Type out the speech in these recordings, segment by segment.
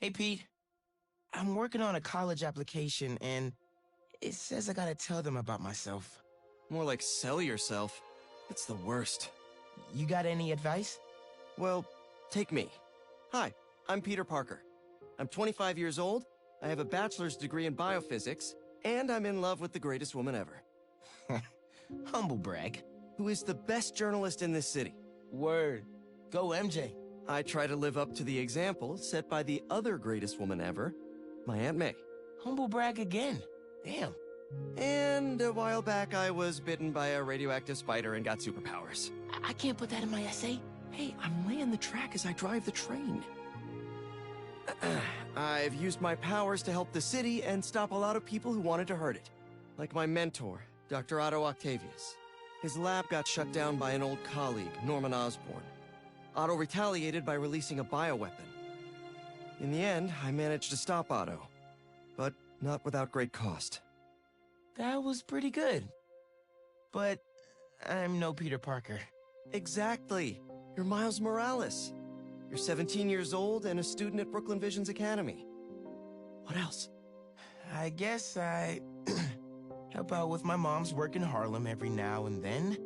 Hey, Pete. I'm working on a college application, and it says I gotta tell them about myself. More like sell yourself. It's the worst. You got any advice? Well, take me. Hi, I'm Peter Parker. I'm 25 years old, I have a bachelor's degree in biophysics, and I'm in love with the greatest woman ever. Humble brag. Who is the best journalist in this city. Word. Go, MJ. I try to live up to the example set by the other greatest woman ever, my Aunt May. Humble brag again. Damn. And a while back, I was bitten by a radioactive spider and got superpowers. I can't put that in my essay. Hey, I'm laying the track as I drive the train. I've used my powers to help the city and stop a lot of people who wanted to hurt it. Like my mentor, Dr. Otto Octavius. His lab got shut down by an old colleague, Norman Osborn. Otto retaliated by releasing a bioweapon. In the end, I managed to stop Otto, but not without great cost. That was pretty good. But I'm no Peter Parker. Exactly. You're Miles Morales. You're 17 years old and a student at Brooklyn Visions Academy. What else? I guess I help out with my mom's work in Harlem every now and then.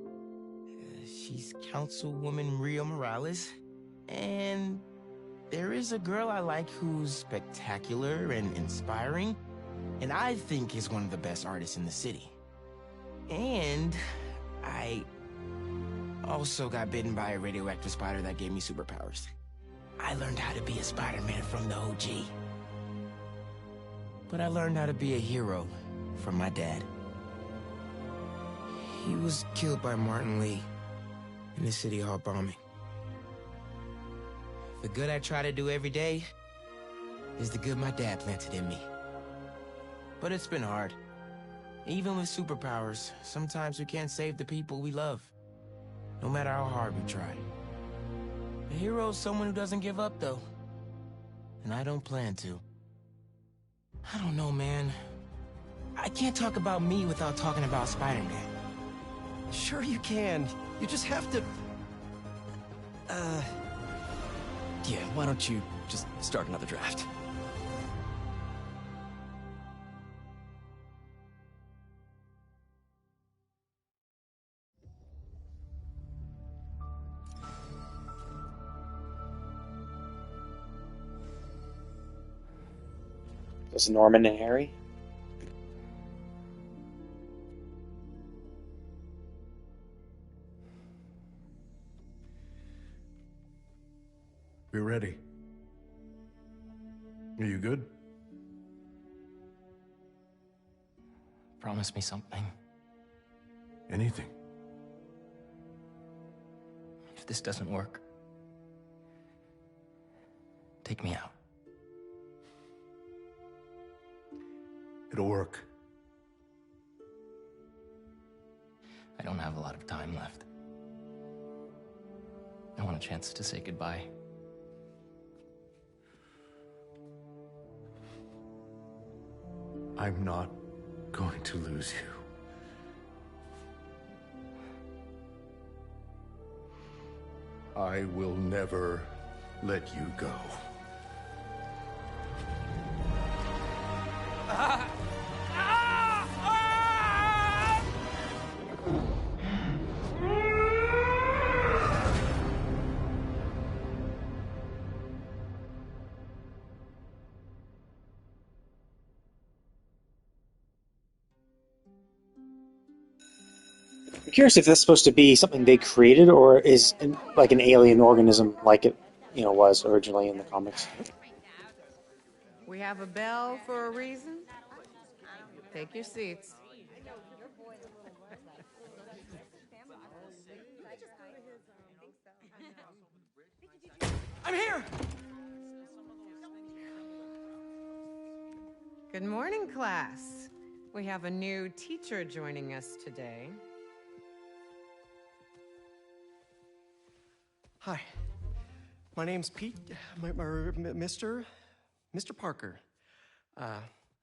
She's Councilwoman Rio Morales. And there is a girl I like who's spectacular and inspiring, and I think is one of the best artists in the city. And I also got bitten by a radioactive spider that gave me superpowers. I learned how to be a Spider-Man from the OG. But I learned how to be a hero from my dad. He was killed by Martin Lee in the City Hall bombing. The good I try to do every day is the good my dad planted in me. But it's been hard. Even with superpowers, sometimes we can't save the people we love, no matter how hard we try. A hero is someone who doesn't give up, though. And I don't plan to. I don't know, man. I can't talk about me without talking about Spider-Man. Sure you can. You just have to... Yeah, why don't you just start another draft? Does Norman and Harry? Be ready. Are you good? Promise me something. Anything. If this doesn't work, take me out. It'll work. I don't have a lot of time left. I want a chance to say goodbye. I'm not going to lose you. I will never let you go. I'm curious if that's supposed to be something they created, or is like an alien organism, like it, was originally in the comics. We have a bell for a reason. Take your seats. I'm here! Good morning, class. We have a new teacher joining us today. Hi. My name's Pete, Mr. Parker.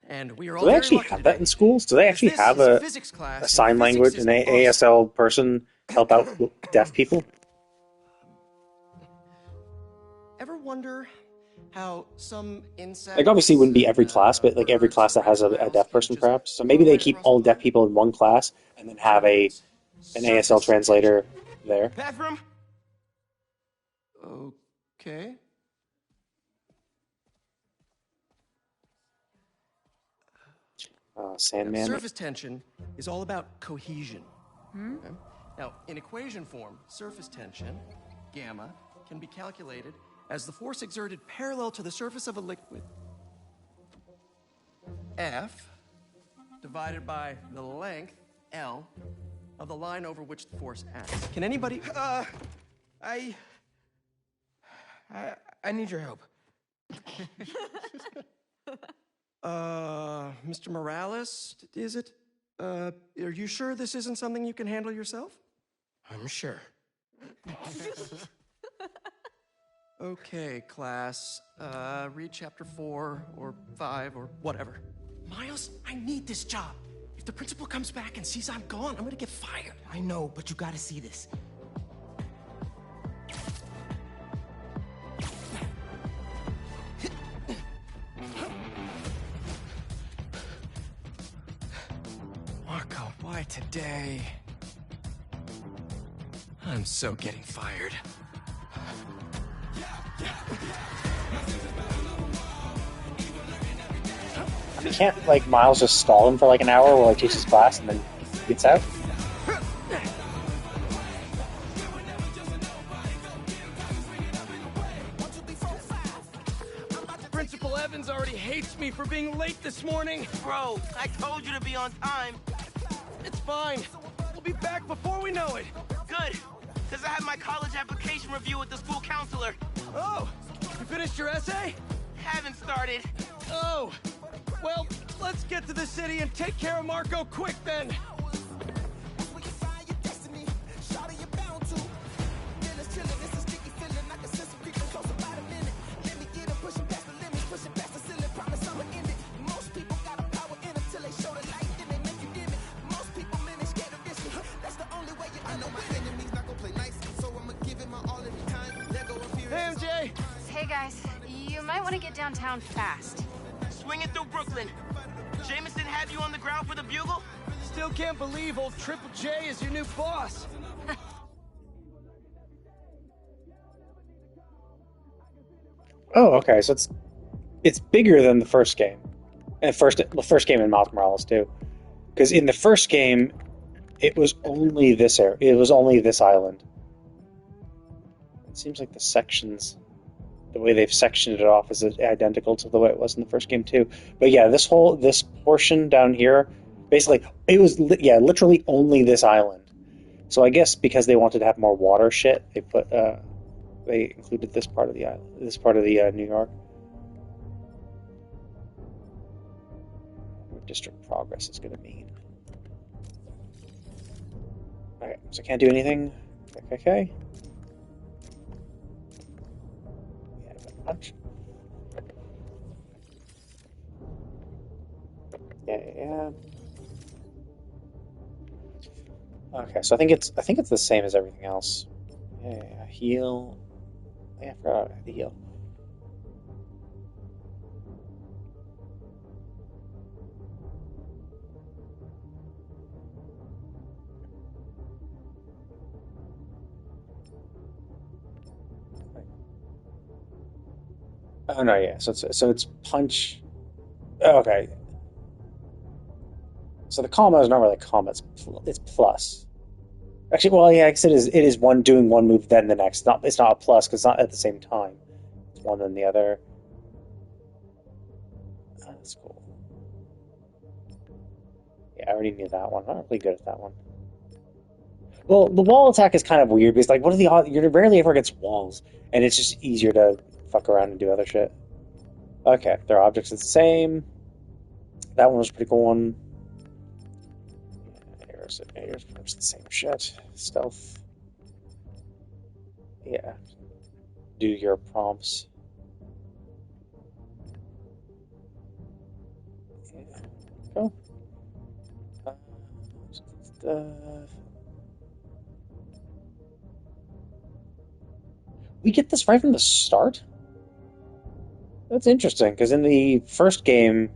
And we are all Do they very actually lucky have that today, in schools? Do they because actually this have is a physics class, a and sign physics language, is an awesome. ASL person help out deaf people? Ever wonder how some insects... Like, obviously, it wouldn't be every class, but like every class that has a deaf person, perhaps. So maybe they keep all deaf people in one class and then have an ASL translator there. Bathroom? Okay. Sandman. Surface tension is all about cohesion. Okay? Now, in equation form, surface tension, gamma, can be calculated as the force exerted parallel to the surface of a liquid, F, divided by the length, L, of the line over which the force acts. Can anybody... I need your help. Mr. Morales, is it? Are you sure this isn't something you can handle yourself? I'm sure. Okay, class. Read chapter 4 or 5 or whatever. Miles, I need this job. If the principal comes back and sees I'm gone, I'm gonna get fired. I know, but you gotta see this. Marco, why today? I'm so getting fired. I mean, can't, like, Miles just stall him for like an hour while he teaches class and then gets out? Principal Evans already hates me for being late this morning. Bro, I told you to be on time. It's fine. We'll be back before we know it. Good, because I have my college application review with the school counselor. Oh, you finished your essay? Haven't started. Oh, well, let's get to the city and take care of Marco quick then. Hey, MJ! Hey guys, you might want to get downtown fast. Swinging through Brooklyn. Jameson have you on the ground for the bugle? Still can't believe old Triple J is your new boss. Oh, okay. So it's bigger than the first game, and the first game in Miles Morales too, because in the first game, it was only this area. It was only this island. It seems like the sections, the way they've sectioned it off, is identical to the way it was in the first game too. But yeah, this portion down here, basically, it was literally only this island. So I guess because they wanted to have more water shit, they included this part of the island, this part of the New York. What district progress is going to mean. Okay, so I can't do anything. Okay. Yeah, punch. Yeah. Okay, so I think it's the same as everything else. Yeah, heal. Yeah, I forgot how to heal. Oh no, yeah. So it's punch. Oh, okay. So the combo is not really a combo. It's plus. Actually, well, yeah, because it is one doing one move then the next. It's not a plus because it's not at the same time. It's one then the other. Oh, that's cool. Yeah, I already knew that one. I'm not really good at that one. Well, the wall attack is kind of weird because, like, what are the odds? You're rarely ever against walls, and it's just easier to fuck around and do other shit. Okay, their objects are the same. That one was a pretty cool one. Here's the same shit. Stealth. Yeah. Do your prompts. Yeah. Go. We get this right from the start? That's interesting because in the first game,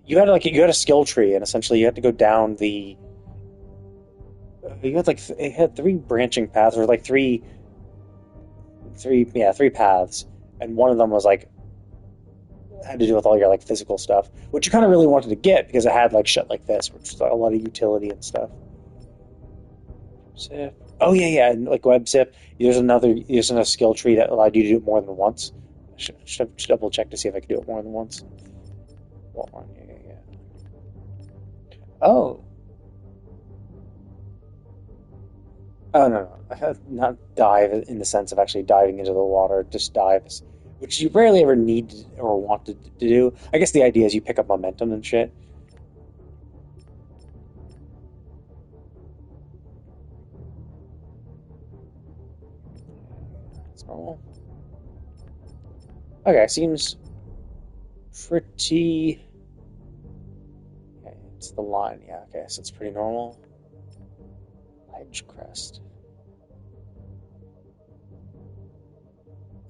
you had a skill tree, and essentially you had to go down the. You had it had three branching paths, or like three paths, and one of them was like had to do with all your like physical stuff, which you kind of really wanted to get because it had like shit like this, which was like, a lot of utility and stuff. Zip. Oh yeah, and like web zip. There's another skill tree that allowed you to do it more than once. Should double check to see if I can do it more than once. One, yeah. Oh. Oh no. I had not dive in the sense of actually diving into the water, just dives, which you rarely ever need or want to do. I guess the idea is you pick up momentum and shit. That's normal. Okay, seems pretty. Okay, it's the line. Yeah, okay, so it's pretty normal. Hedge crest.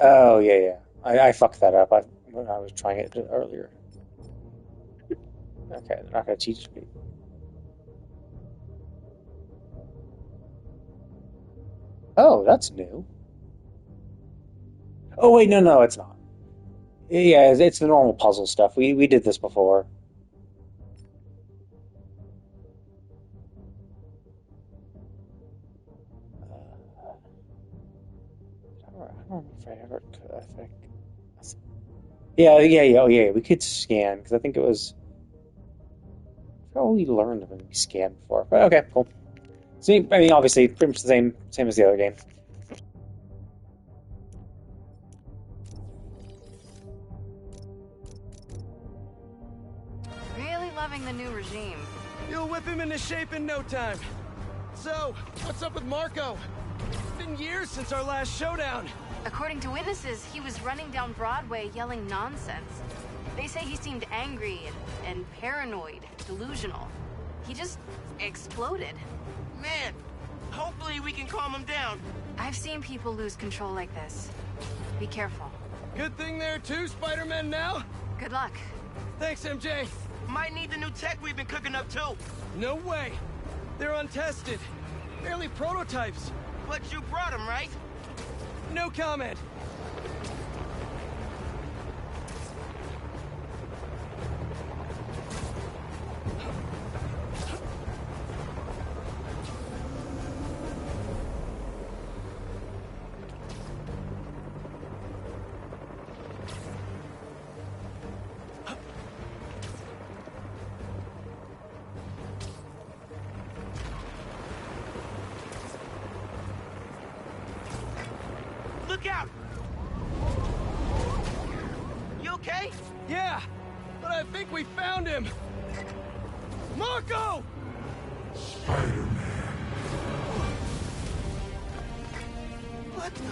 Oh yeah. I fucked that up. When I was trying it earlier. Okay, they're not gonna teach me. Oh, that's new. Oh wait, no, it's not. Yeah, it's the normal puzzle stuff. We did this before. I don't know if I ever could. I think. Yeah. Oh, yeah. We could scan because I think it was. Oh, we learned when we scanned before. But okay, cool. See, I mean, obviously, pretty much the same as the other game. Really loving the new regime. You'll whip him into shape in no time. So, what's up with Marco? It's been years since our last showdown. According to witnesses, he was running down Broadway yelling nonsense. They say he seemed angry and paranoid, delusional. He just exploded. Man, hopefully we can calm him down. I've seen people lose control like this. Be careful. Good thing there are two Spider-Men now. Good luck. Thanks, MJ. Might need the new tech we've been cooking up too. No way. They're untested. Barely prototypes. But you brought him, right? No comment. Look out! You okay? Yeah, but I think we found him. Marco! What the?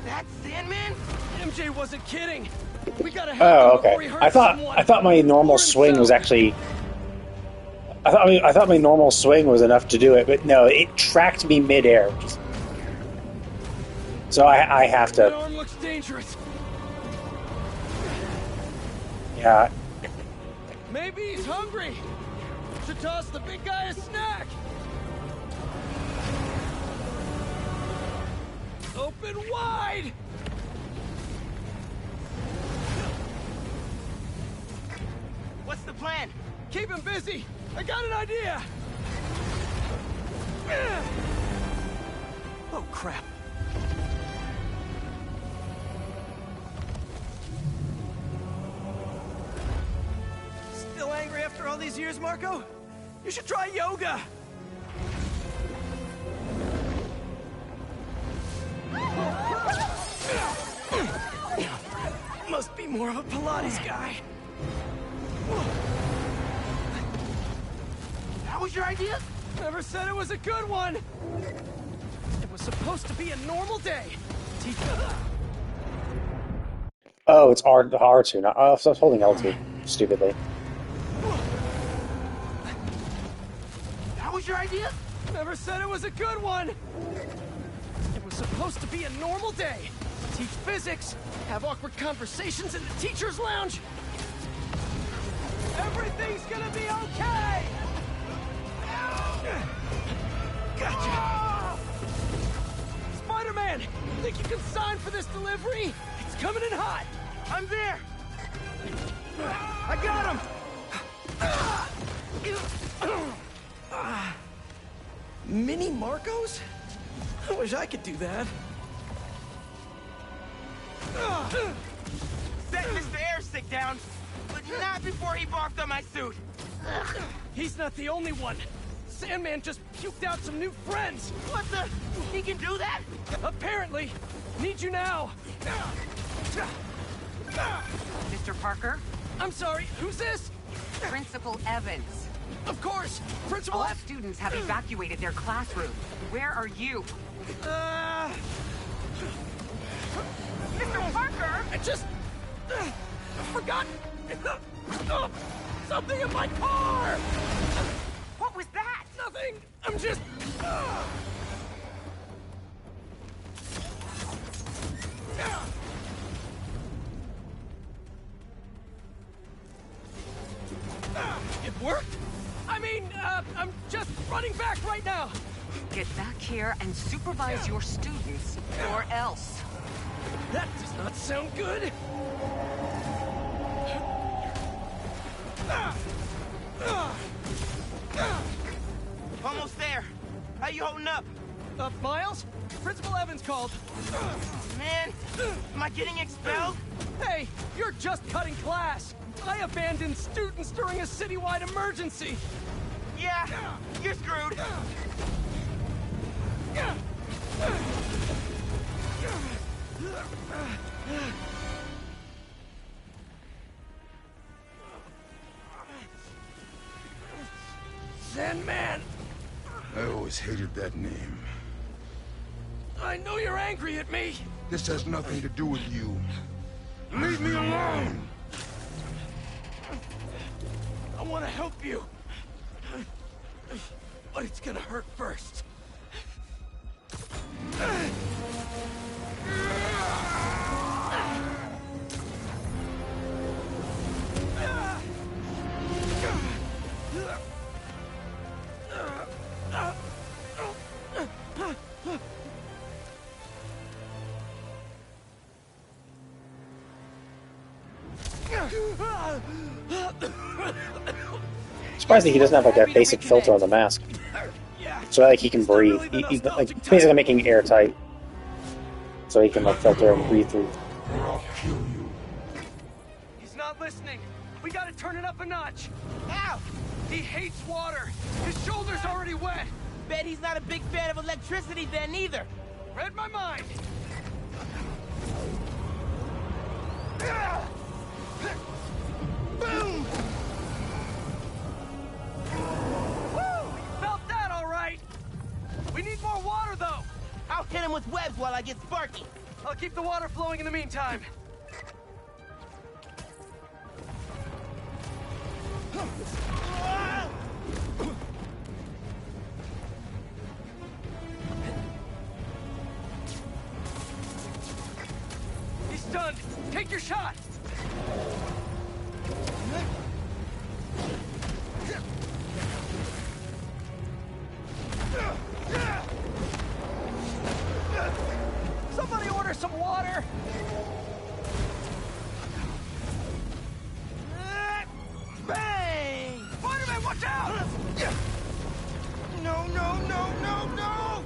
That's Sandman? MJ wasn't kidding. We gotta help Oh, him before okay. he hurts I someone. thought my normal Or swing was himself. actually. I thought my normal swing was enough to do it, but no, it tracked me midair. So I have That to. arm looks dangerous. Yeah. Maybe he's hungry. Should toss the big guy a snack. Open wide! What's the plan? Keep him busy. I got an idea. Oh, crap. Still angry after all these years, Marco? You should try yoga. Must be more of a Pilates guy. That was your idea? Never said it was a good one. It was supposed to be a normal day. Teach Oh, it's R2. Not, I was holding L2 stupidly. That was your idea? Never said it was a good one. It was supposed to be a normal day. teach physics, have awkward conversations in the teacher's lounge. Everything's gonna be okay! Gotcha! Spider-Man! Think you can sign for this delivery? It's coming in hot! I'm there! I got him! Mini Marcos? I wish I could do that. Set Mr. Airsick down, but not before he barked on my suit. He's not the only one. Sandman just puked out some new friends. What the? He can do that? Apparently. Need you now. Mr. Parker, I'm sorry, who's this? Principal Evans. Of course, Principal All F. students have evacuated their classroom. Where are you? Mr. Parker! I just forgot something in my car. What was that? Nothing. I'm just. It worked? I mean, I'm just running back right now. Get back here and supervise your students, or else. That does not sound good. Almost there. How you holding up? Miles? Principal Evans called. Man, am I getting expelled? Hey, you're just cutting class. I abandoned students during a citywide emergency. Yeah, you're screwed. Sandman! I always hated that name. I know you're angry at me. This has nothing to do with you. Leave me alone! I want to help you. But it's gonna hurt first. Surprised that he doesn't have like a basic filter on the mask, so like he can breathe. He's like basically making it airtight, so he can like filter and breathe through. I'll kill you. He's not listening. We gotta turn it up a notch. Ow! He hates water. His shoulder's already wet. Bet he's not a big fan of electricity then either. Read my mind. Boom! Woo! Felt that all right. We need more water though. I'll hit him with webs while I get Sparky. I'll keep the water flowing in the meantime. He's stunned. Take your shot. Somebody order some water. Bang! Spider-Man, watch out! No, no, no, no, no!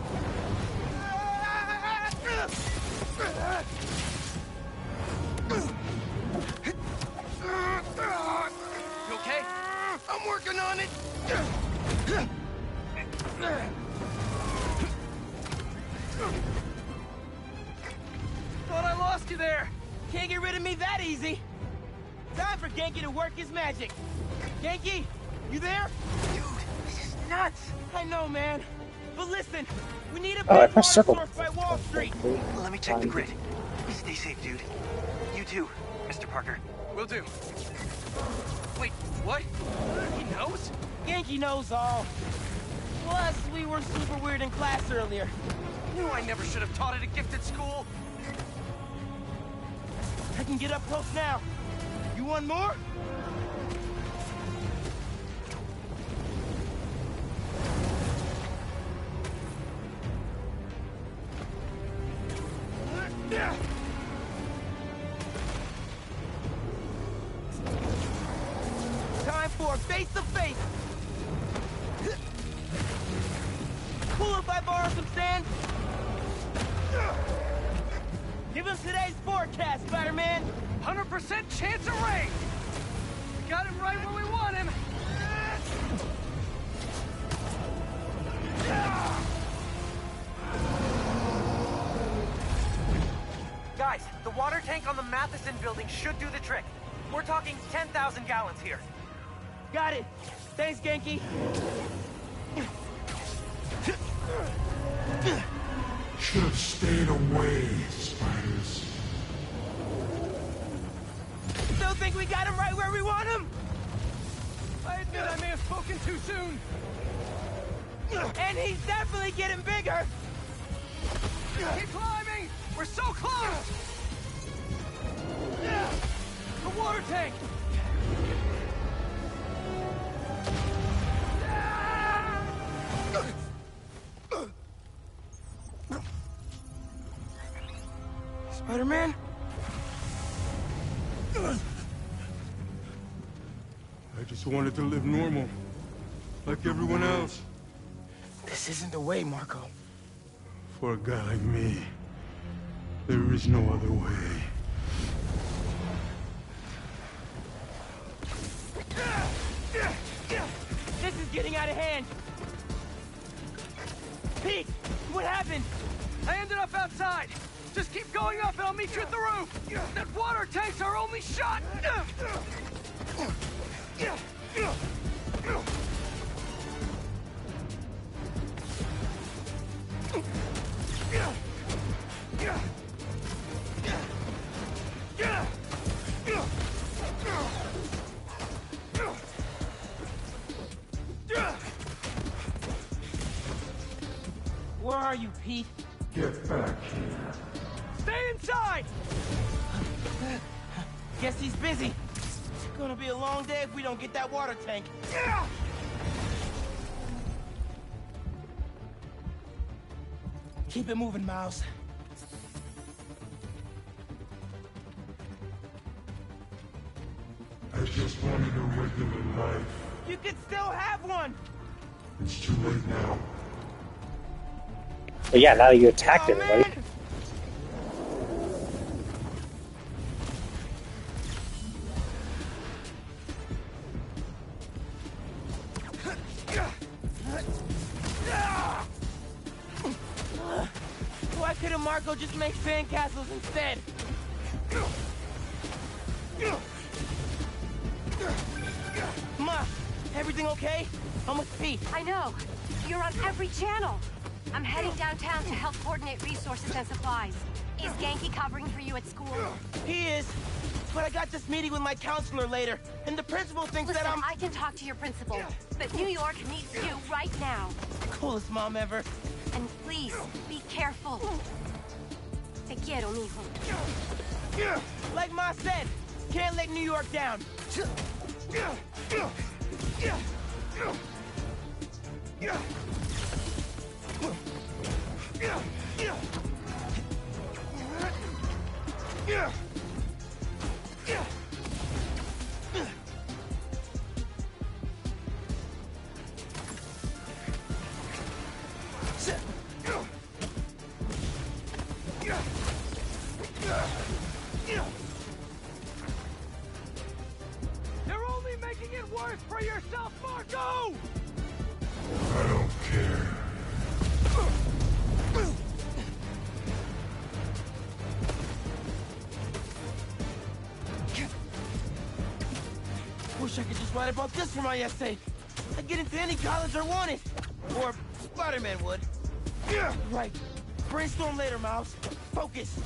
You okay? I'm working on it! Thought I lost you there. Can't get rid of me that easy. Time for Genki to work his magic. Genki, you there? Dude, this is nuts. I know, man. But listen, we need a Oh, I big pressed water circle. source by Wall Street. Let me check the grid. Stay safe, dude. You too, Mr. Parker. Will do. Wait, what? He knows? Genki knows all. Plus, we were super weird in class earlier. Knew I never should have taught at a gifted school. I can get up close now. You want more? Time for face-to-face. Cool if I borrow some sand? Give him today's forecast, Spider-Man. 100% chance of rain! We got him right where we want him! Guys, the water tank on the Matheson building should do the trick. We're talking 10,000 gallons here. Got it. Thanks, Genki. Should have stayed away, spiders. Still think we got him right where we want him? I admit I may have spoken too soon. And he's definitely getting bigger. Keep climbing! We're so close! The water tank! Spider-Man? I just wanted to live normal, like everyone else. This isn't the way, Marco. For a guy like me, there is no other way. This is getting out of hand. Pete, what happened? I ended up outside. Just keep going up and I'll meet you at the roof. That water tank's our only shot. Where are you, Pete? Get back here. Stay inside! Guess he's busy. It's gonna be a long day if we don't get that water tank. Keep it moving, Miles. I just wanted a regular life. You could still have one! It's too late now. But yeah, now that you attacked Oh, everybody. man. Why couldn't Marco just make sandcastles instead? Ma, everything okay? I'm with Pete. I know. You're on every channel. I'm heading downtown to help coordinate resources and supplies. Is Genki covering for you at school? He is. But I got this meeting with my counselor later, and the principal thinks Listen, that I'm... I can talk to your principal, but New York needs you right now. Coolest mom ever. And please, be careful. Te quiero, mijo. Like Ma said, can't let New York down. You're only making it worse for yourself, Marco! I don't care. Wish I could just write about this for my essay. I'd get into any college I wanted. Or Spider-Man would. Right. Brainstorm later, Miles. Focus.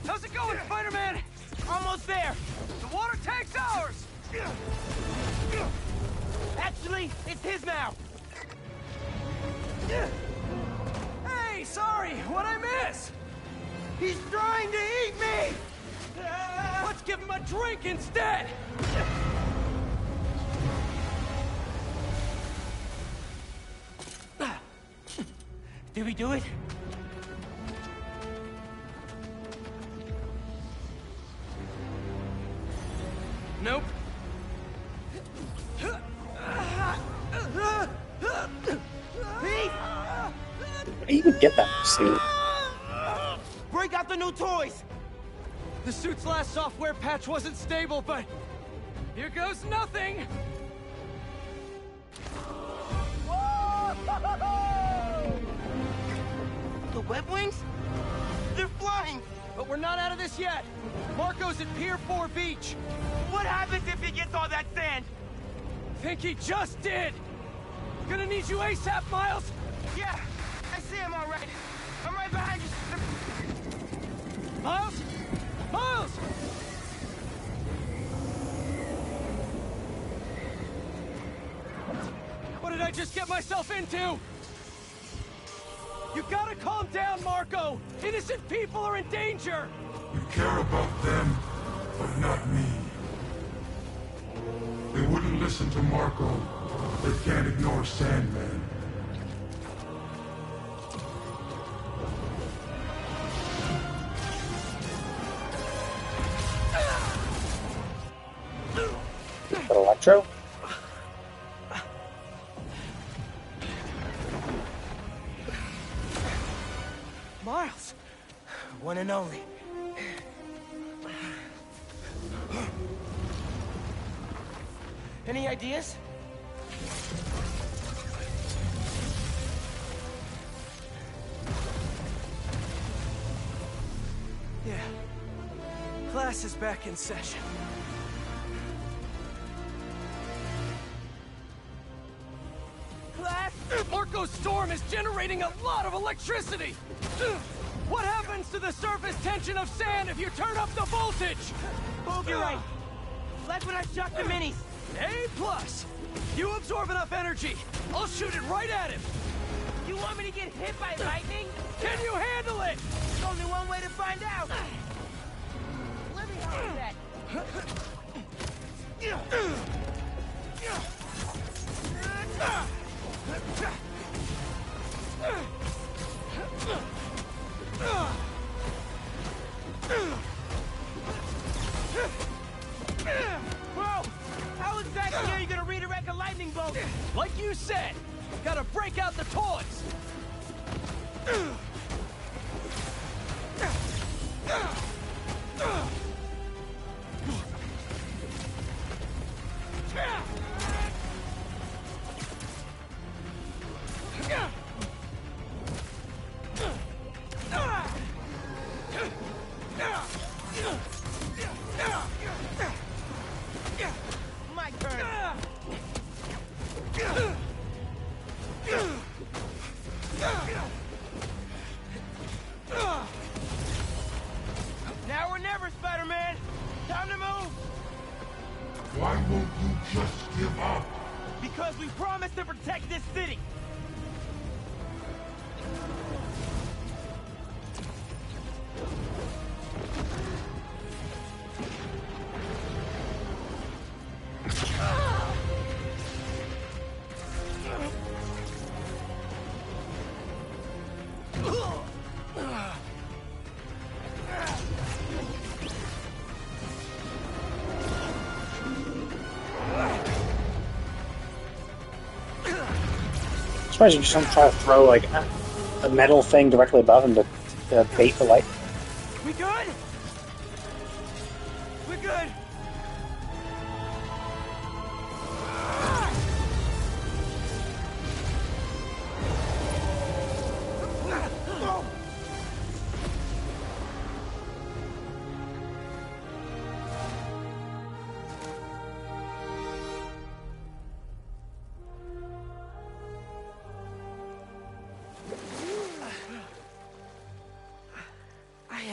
How's it going, Spider-Man? Almost there. The water tank's ours! Actually, it's his now. Hey, sorry, what'd I miss? He's trying to eat me! Let's give him a drink instead! Did we do it? Nope. Pete! How do you even get that suit? Break out the new toys! The suit's last software patch wasn't stable, but here goes nothing! The web wings? They're flying! But we're not out of this yet! Marco's at Pier 4 Beach! What happens if he gets all that sand? Think he just did! Gonna need you ASAP, Miles! Yeah, I see him all right. I'm right behind you. Miles? Miles! What did I just get myself into? You gotta calm down, Marco! Innocent people are in danger! You care about them, but not me. They wouldn't listen to Marco. They can't ignore Sandman. But Electro? Miles! One and only. Any ideas? Yeah. Class is back in session. Class? Marco's storm is generating a lot of electricity! What happens to the surface tension of sand if you turn up the voltage? Both you're right. Like when I shot the minis. A+. You absorb enough energy. I'll shoot it right at him. You want me to get hit by lightning? Can you handle it? There's only one way to find out. Let me hold that. Bro, how exactly are you gonna redirect a lightning bolt? Like you said, gotta break out the toys. My turn. Now or never, Spider-Man. Time to move. Why won't you just give up? Because we promised to protect this city. I'm surprised you just don't try to throw like a metal thing directly above him to bait the light. We good? We're good.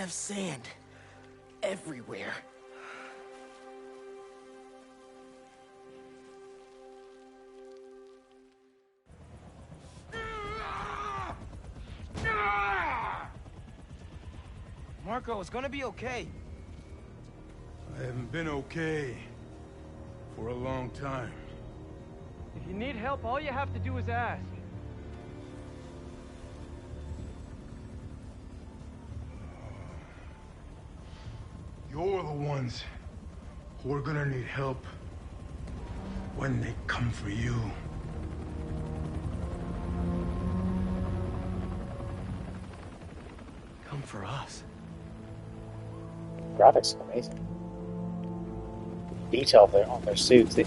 have sand everywhere. Marco, it's gonna be okay. I haven't been okay for a long time. If you need help, all you have to do is ask. You're the ones who are gonna need help when they come for you. Come for us. Graphics are amazing. Detail on their suits.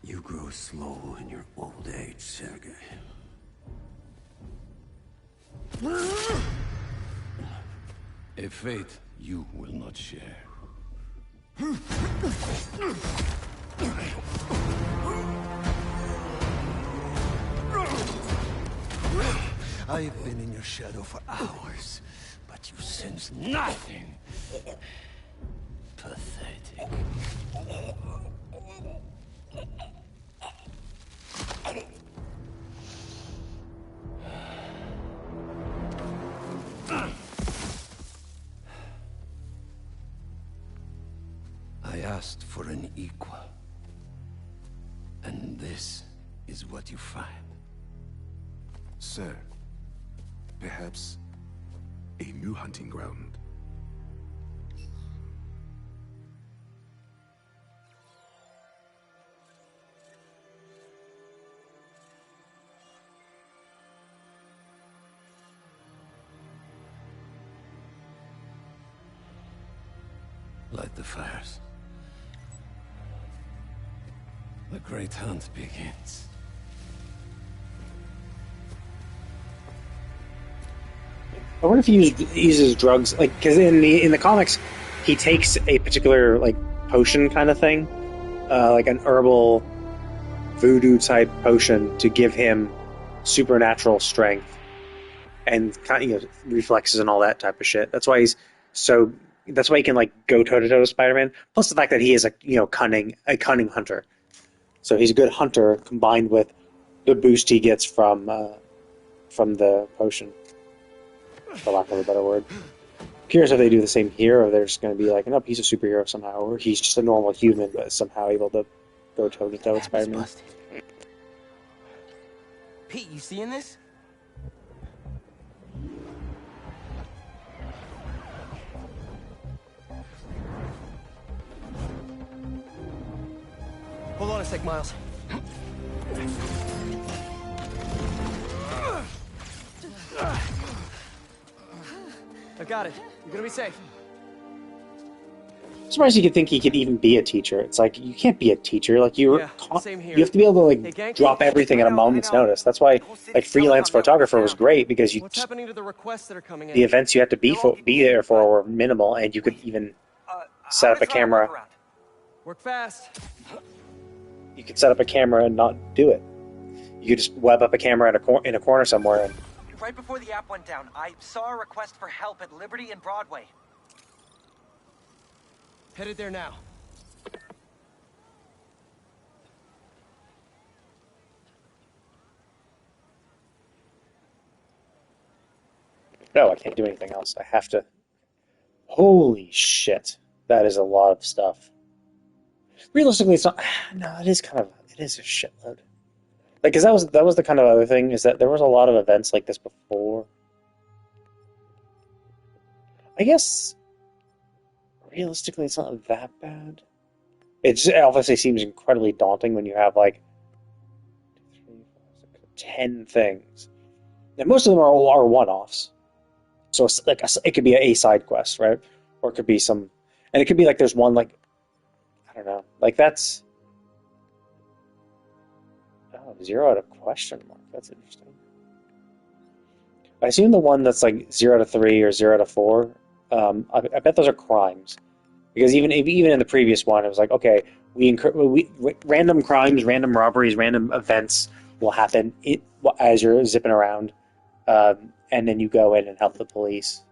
You grow slow in your old age, Sergei. A fate you will not share. I've been in your shadow for hours, but you sense nothing. Pathetic. I asked for an equal. And this is what you find. Sir, perhaps a new hunting ground. Light the fires. The great hunt begins. I wonder if he uses drugs, like, because in the comics, he takes a particular like potion kind of thing, like an herbal voodoo type potion to give him supernatural strength and kind of reflexes and all that type of shit. That's why he's so. That's why he can like go toe to toe with Spider-Man. Plus the fact that he is a cunning hunter. So he's a good hunter combined with the boost he gets from the potion, for lack of a better word. Curious if they do the same here, or they're just going to be like, nope, he's a superhero somehow, or he's just a normal human, but somehow able to go toe to toe with Spider-Man. Pete, you seeing this? Hold on a sec, Miles. I got it. You're gonna be safe. I'm surprised you could think he could even be a teacher. It's like, you can't be a teacher. Like, you have to be able to like drop everything at a moment's notice. That's why like freelance photographer was great, because you What's happening to the requests that are coming in? the events you had to be there for were minimal, and you could even set up a camera. Work fast. You could set up a camera and not do it. You could just web up a camera in a corner somewhere. And right before the app went down, I saw a request for help at Liberty and Broadway. Headed there now. no, I can't do anything else. I have to. Holy shit, that is a lot of stuff. Realistically, it's not. No, it is a shitload. Like, cause that was the kind of other thing, is that there was a lot of events like this before. I guess realistically, it's not that bad. It obviously seems incredibly daunting when you have like 10 things, and most of them are one-offs. So it's like it could be a side quest, right? Or it could be some, and it could be like there's one like I don't know, like that's 0 out of question mark. That's interesting. I assume the one that's like 0 to 3 or 0 to 4. I bet those are crimes, because even in the previous one, it was like, okay, random crimes, random robberies, random events will happen as you're zipping around, and then you go in and help the police.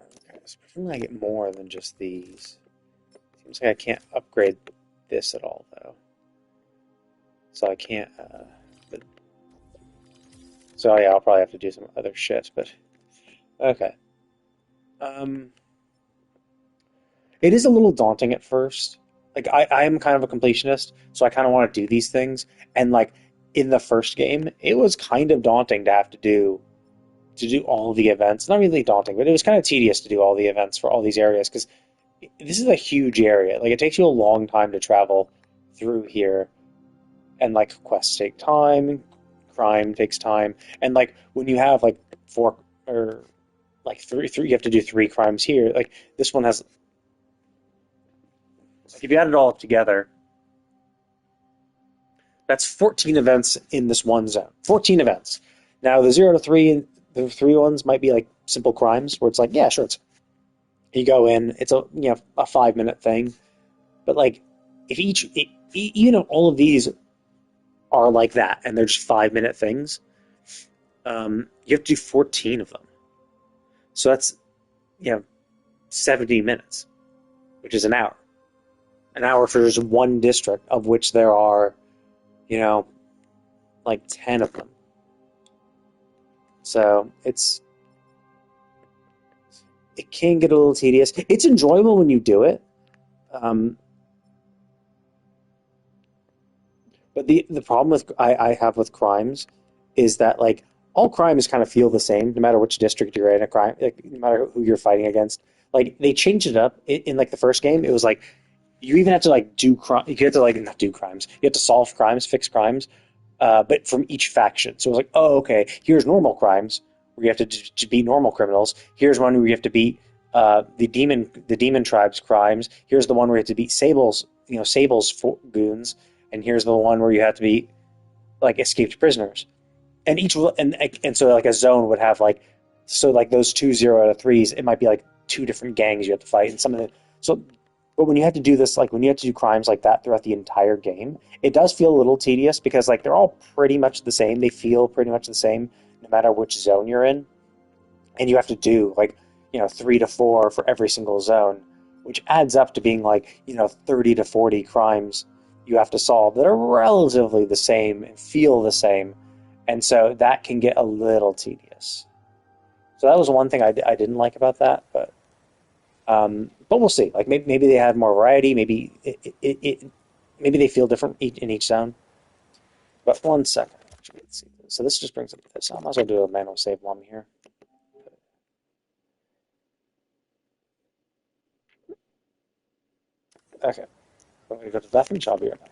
Okay, so presumably I get more than just these. Seems like I can't upgrade this at all, though. So I can't. So yeah, I'll probably have to do some other shit, but okay. It is a little daunting at first. Like I am kind of a completionist, so I kind of want to do these things. And like in the first game, it was kind of daunting to have to do all the events. Not really daunting, but it was kind of tedious to do all the events for all these areas because this is a huge area. Like it takes you a long time to travel through here, and like quests take time, crime takes time, and like when you have like 4 or like three, you have to do 3 crimes here. Like this one has. If you add it all up together, that's 14 events in this one zone. 14 events. Now, the 0 to 3, the 3 ones might be like simple crimes, where it's like, yeah, sure, you go in, it's a 5-minute thing. But like, if even if all of these are like that, and they're just 5-minute things, you have to do 14 of them. So that's 70 minutes, which is an hour. An hour for just one district, of which there are, like 10 of them. So it can get a little tedious. It's enjoyable when you do it. But the problem I have with crimes is that like all crimes kind of feel the same, no matter which district you're in. A crime, like, no matter who you're fighting against. Like they changed it up in like the first game. It was like you even have to like do crime. You have to like not do crimes. You have to solve crimes, fix crimes, but from each faction. So it was like, oh, okay, here's normal crimes where you have to beat normal criminals. Here's one where you have to beat the demon tribe's crimes. Here's the one where you have to beat Sable's goons. And here's the one where you have to beat like escaped prisoners. And so like a zone would have like those 2 0 out of 3s. It might be like 2 different gangs you have to fight, and some of it. But when you have to do this, like when you have to do crimes like that throughout the entire game, it does feel a little tedious because like they're all pretty much the same. They feel pretty much the same no matter which zone you're in, and you have to do like 3 to 4 for every single zone, which adds up to being like 30 to 40 crimes you have to solve that are relatively the same and feel the same, and so that can get a little tedious. So that was one thing I didn't like about that, but we'll see. Like maybe they had more variety. Maybe maybe they feel different in each zone. But 1 second. Actually, let's see. So this just brings up this. I might as well do a manual save while I'm here. Okay. I'm going to go to Bethany. I'll be right back.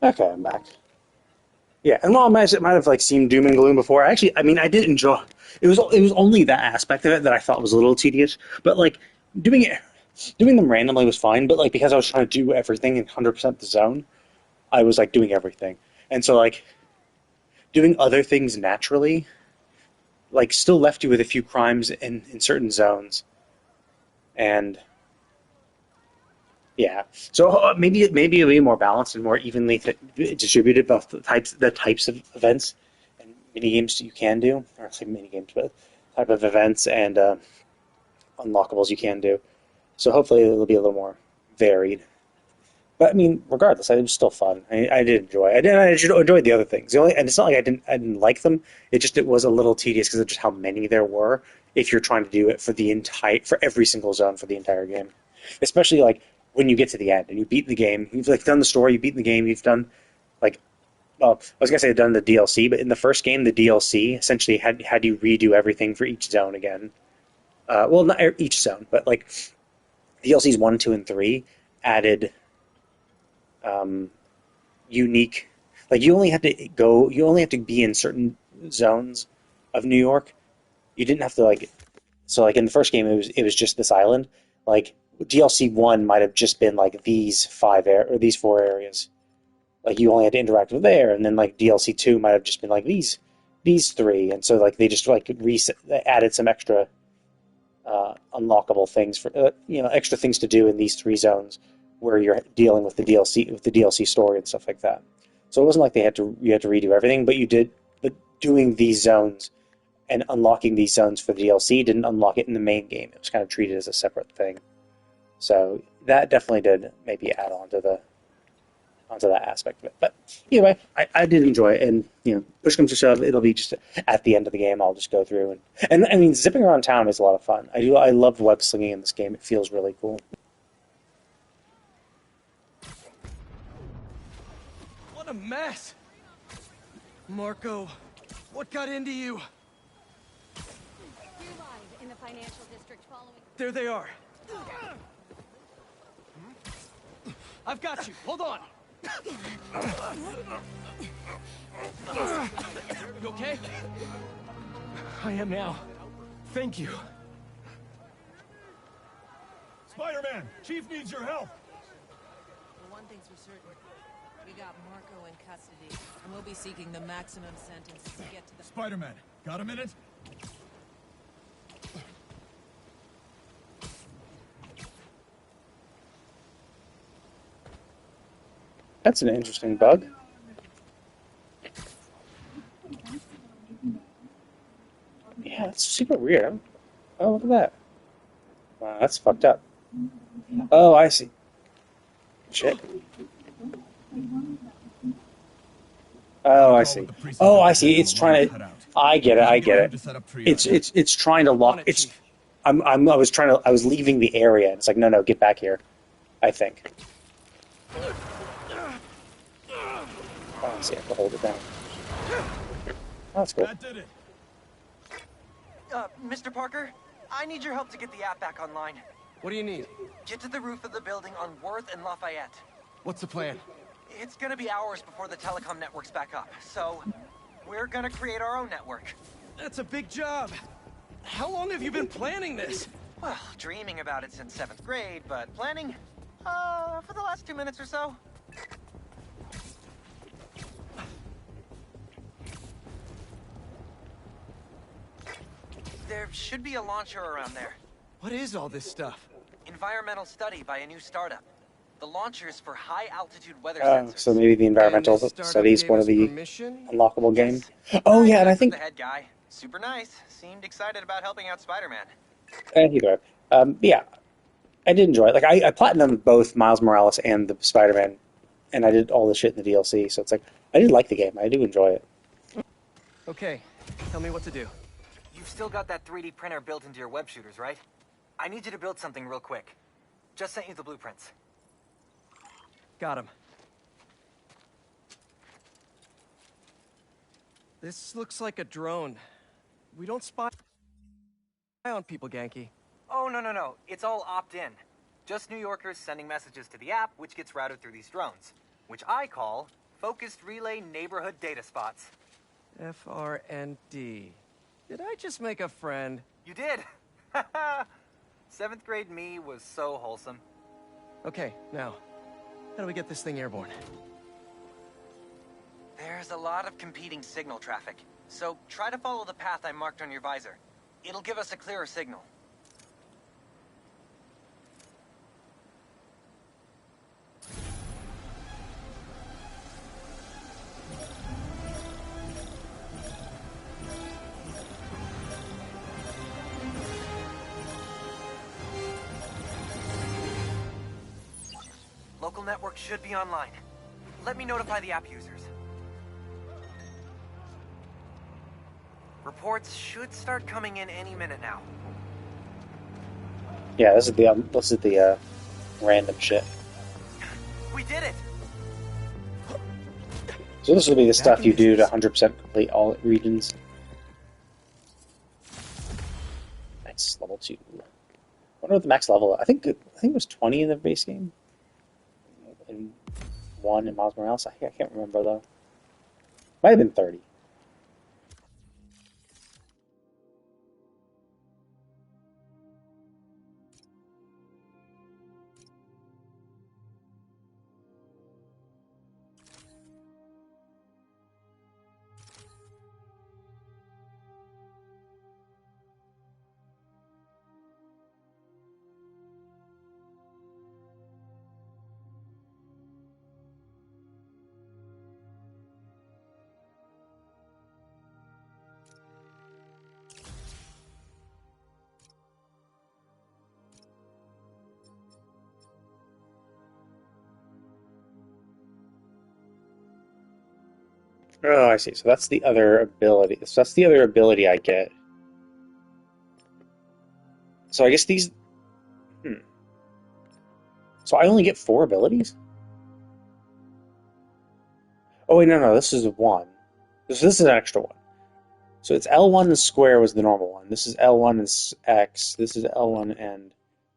Okay, I'm back. Yeah, and while it might have like seemed doom and gloom before, actually, I mean, I did enjoy. It was only that aspect of it that I thought was a little tedious. But like doing it, doing them randomly was fine. But like because I was trying to do everything in 100% the zone, I was like doing everything, and so like doing other things naturally, like still left you with a few crimes in certain zones, and yeah. So maybe it'll be more balanced and more evenly distributed about the types of events and mini games you can do, or I say mini games, but type of events and unlockables you can do. So hopefully it'll be a little more varied. But I mean, regardless, it was still fun. I did enjoy. I enjoyed the other things. And it's not like I didn't like them. It was a little tedious because of just how many there were. If you're trying to do it for every single zone for the entire game, especially like when you get to the end and you beat the game, you've like done the story, you beat the game, you've done like, well, I was gonna say done the DLC, but in the first game, the DLC essentially had you redo everything for each zone again. Well, not each zone, but like DLCs 1, 2, and 3 added um, unique. Like you only had to be in certain zones of New York. You didn't have to like. So like in the first game, it was just this island. Like DLC 1 might have just been like these 4 areas. Like you only had to interact with there, and then like DLC 2 might have just been like these 3, and so like they just like added some extra unlockable things for extra things to do in these 3 zones where you're dealing with the DLC story and stuff like that. So it wasn't like you had to redo everything, but you did. But doing these zones and unlocking these zones for the DLC didn't unlock it in the main game. It was kind of treated as a separate thing. So that definitely did maybe add on to onto that aspect of it. But either way, I did enjoy it, and push comes to shove, it'll be just at the end of the game. I'll just go through and I mean, zipping around town is a lot of fun. I love web slinging in this game. It feels really cool. What a mess! Marco, what got into you? You're live in the financial district following. There they are. I've got you. Hold on. You okay? I am now. Thank you. Spider-Man, Chief needs your help. Well, one thing's for certain. We got Marco in custody, and we'll be seeking the maximum sentence to get to the... Spider-Man, got a minute? That's an interesting bug. Yeah, it's super weird. Oh, look at that. Wow, that's fucked up. Oh, I see. Shit. Oh, I see. Oh, I see. It's trying to. I get it. It's trying to lock. I was leaving the area. And it's like, no, get back here. I think. Oh, I see. I have to hold it down. Oh, that's cool. That did it. Mr. Parker, I need your help to get the app back online. What do you need? Get to the roof of the building on Worth and Lafayette. What's the plan? It's gonna be hours before the telecom network's back up, so we're gonna create our own network. That's a big job. How long have you been planning this? Well, dreaming about it since 7th grade, but planning, for the last 2 minutes or so. There should be a launcher around there. What is all this stuff? Environmental study by a new startup. The launcher's for high-altitude weather sensors. So maybe the environmental studies one of the unlockable games. Oh yeah, and I think the head guy, super nice, seemed excited about helping out Spider-Man. Either way. Yeah, I did enjoy it. Like I platinumed both Miles Morales and the Spider-Man, and I did all the shit in the DLC. So it's like I did like the game. I do enjoy it. Okay, tell me what to do. You've still got that 3D printer built into your web shooters, right? I need you to build something real quick. Just sent you the blueprints. Got him. This looks like a drone. We don't spy on people, Ganke. Oh, no. It's all opt-in. Just New Yorkers sending messages to the app, which gets routed through these drones, which I call Focused Relay Neighborhood Data Spots. FRND. Did I just make a friend? You did! 7th grade me was so wholesome. Okay, now, how do we get this thing airborne? There's a lot of competing signal traffic, so try to follow the path I marked on your visor. It'll give us a clearer signal. Local network should be online. Let me notify the app users. Reports should start coming in any minute now. Yeah, this is the random shit. We did it! So this will be the stuff you do to 100% complete all regions. Nice, level 2. I wonder what the max level. I think it was 20 in the base game. And 1 in Miles Morales. I can't remember though. Might have been 30. Oh, I see. So that's the other ability. So that's the other ability I get. So I guess these... So I only get 4 abilities? Oh, wait, no. This is 1. This is an extra one. So it's L1 and square was the normal one. This is L1 and X. This is L1 and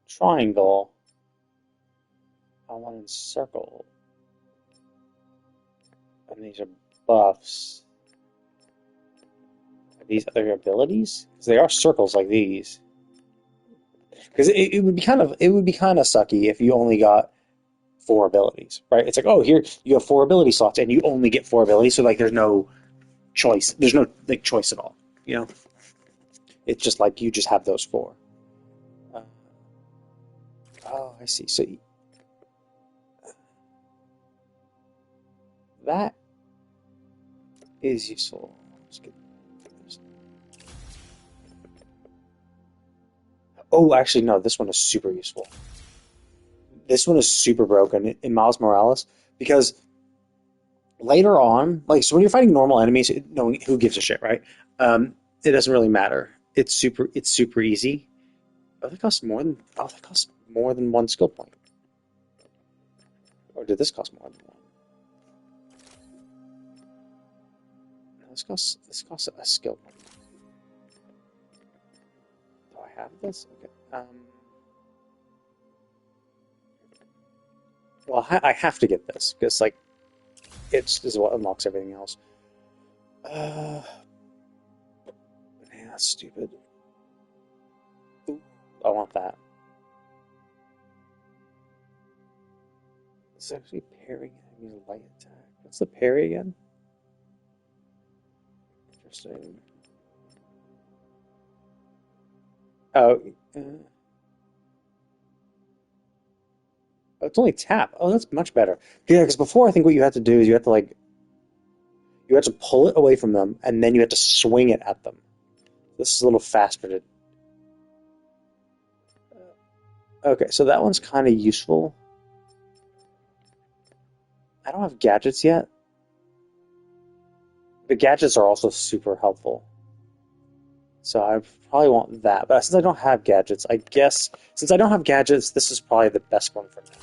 triangle. L1 and circle. And these are buffs. Are these other abilities? Because they are circles like these. Because it would be kind of sucky if you only got 4 abilities, right? It's like, oh, here you have 4 ability slots and you only get 4 abilities, so like there's no choice. There's no like choice at all, you know? It's just like you just have those 4. Oh, I see. So that is useful. Let's get this. Oh, actually, no. This one is super useful. This one is super broken in Miles Morales because later on, like, so when you're fighting normal enemies, no, who gives a shit, right? It doesn't really matter. It's super easy. Oh, that costs more than 1 skill point. Or did this cost more than 1? This costs a skill point. Do I have this? Okay. Well, I have to get this because like this is what unlocks everything else. Man, that's stupid. Ooh, I want that. It's actually parrying enemies light attack. What's the parry again? Interesting. Oh, it's only tap. Oh, that's much better. Yeah, because before I think what you had to do is you had to pull it away from them, and then you had to swing it at them. This is a little faster to... Okay, so that one's kind of useful. I don't have gadgets yet. The gadgets are also super helpful. So I probably want that. But since I don't have gadgets, I guess... Since I don't have gadgets, this is probably the best one for now.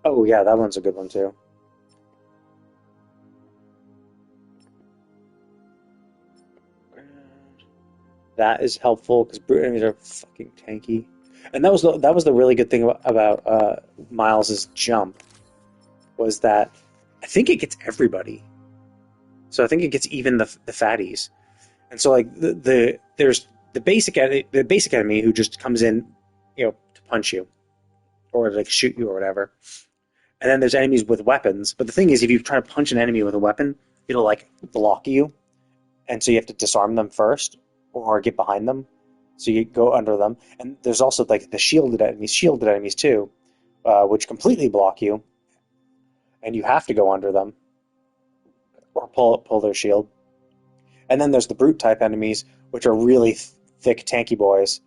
Oh, yeah, that one's a good one, too. That is helpful, because brute enemies are fucking tanky. And that was the really good thing about Miles's jump, was that I think it gets everybody. So I think it gets even the fatties. And so like there's the basic enemy who just comes in, to punch you or like shoot you or whatever. And then there's enemies with weapons. But the thing is, if you try to punch an enemy with a weapon, it'll like block you, and so you have to disarm them first or get behind them. So you go under them. And there's also like the shielded enemies too, which completely block you, and you have to go under them or pull their shield. And then there's the brute type enemies, which are really thick, tanky boys.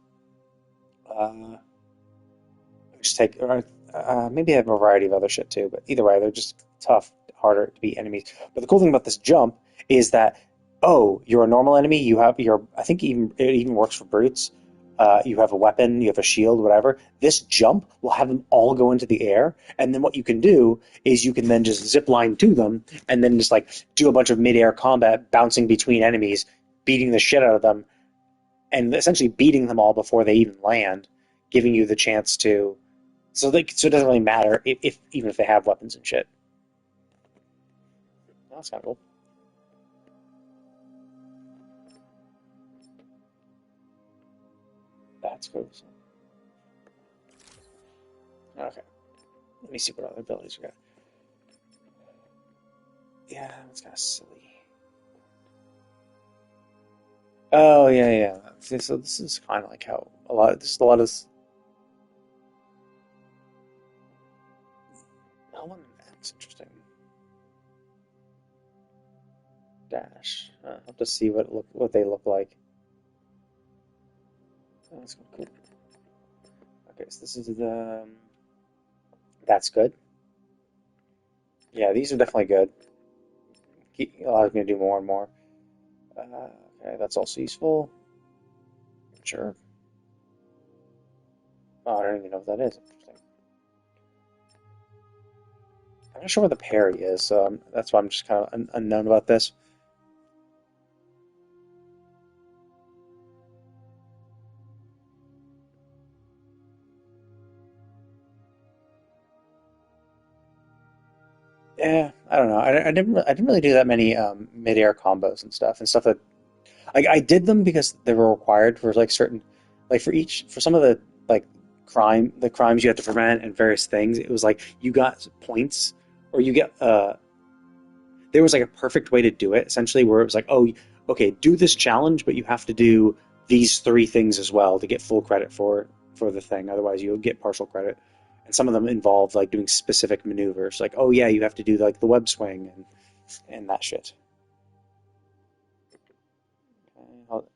Which take maybe have a variety of other shit too, but either way, they're just tough, harder to beat enemies. But the cool thing about this jump is that you're a normal enemy. You have I think it even works for brutes. You have a weapon, you have a shield, whatever. This jump will have them all go into the air, and then what you can do is you can then just zip line to them, and then just like do a bunch of mid-air combat, bouncing between enemies, beating the shit out of them, and essentially beating them all before they even land, giving you the chance to. So it doesn't really matter even if they have weapons and shit. That's kind of cool. That's cool. Okay. Let me see what other abilities we got. Yeah, that's kind of silly. Oh, yeah. So this is kind of like how a lot of... That's interesting. Dash. I'll have to see what they look like. Oh, that's cool. Okay, so this is the... That's good. Yeah, these are definitely good. Allows me to do more and more. Okay, that's also useful. Sure. Oh, I don't even know what that is. Interesting. I'm not sure where the parry is, so that's why I'm just kind of unknown about this. Yeah, I don't know. I didn't really do that many mid-air combos and stuff that I did them because they were required for like certain, like for some of the like crimes you have to prevent and various things. It was like you got points, or you get there was like a perfect way to do it essentially, where it was like, oh, okay, do this challenge, but you have to do these 3 things as well to get full credit for the thing. Otherwise, you'll get partial credit. And some of them involve like doing specific maneuvers, like, oh yeah, you have to do like the web swing and that shit. Okay,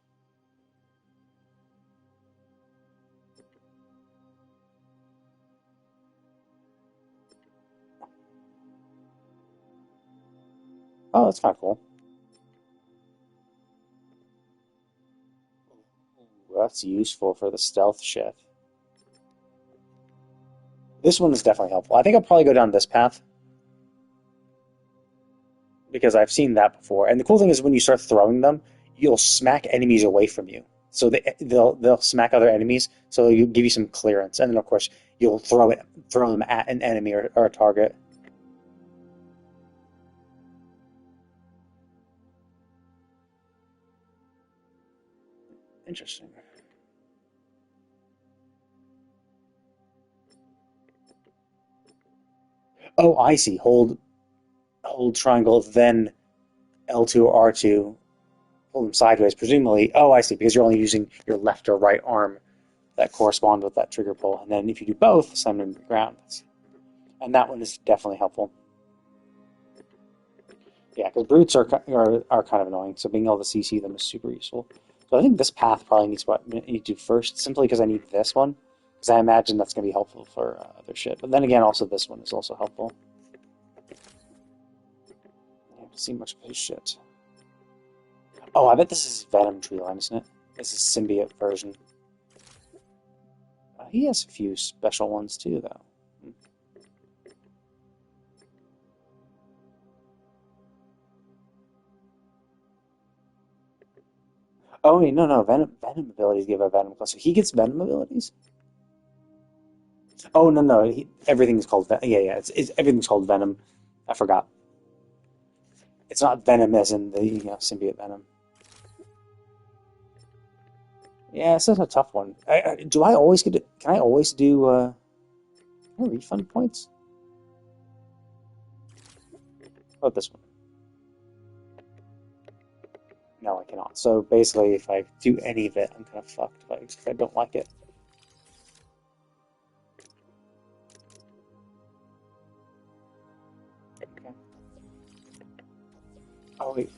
oh, that's kind of cool. Ooh, that's useful for the stealth shit. This one is definitely helpful. I think I'll probably go down this path, because I've seen that before. And the cool thing is when you start throwing them, you'll smack enemies away from you. So they'll smack other enemies, so you'll give you some clearance. And then, of course, you'll throw them at an enemy or a target. Interesting. Oh, I see. Hold triangle, then L2 or R2. Hold them sideways, presumably. Oh, I see. Because you're only using your left or right arm that correspond with that trigger pull. And then if you do both, send them to the ground. And that one is definitely helpful. Yeah, because brutes are kind of annoying. So being able to CC them is super useful. So I think this path probably needs what I need to do first, simply because I need this one. Because I imagine that's going to be helpful for other shit. But then again, also this one is also helpful. I haven't seen much of his shit. Oh, I bet this is Venom Tree Line, isn't it? This is symbiote version. He has a few special ones too, though. Oh, wait, no. Venom abilities give a Venom class. So he gets Venom abilities? Oh no, everything's called yeah. Everything's called Venom. I forgot. It's not Venom as in the symbiote Venom. Yeah, this is a tough one. Do I always get it? Can I always do can I refund points? How about this one? No, I cannot. So basically, if I do any of it, I'm kind of fucked if I don't like it. Okay. Oh wait,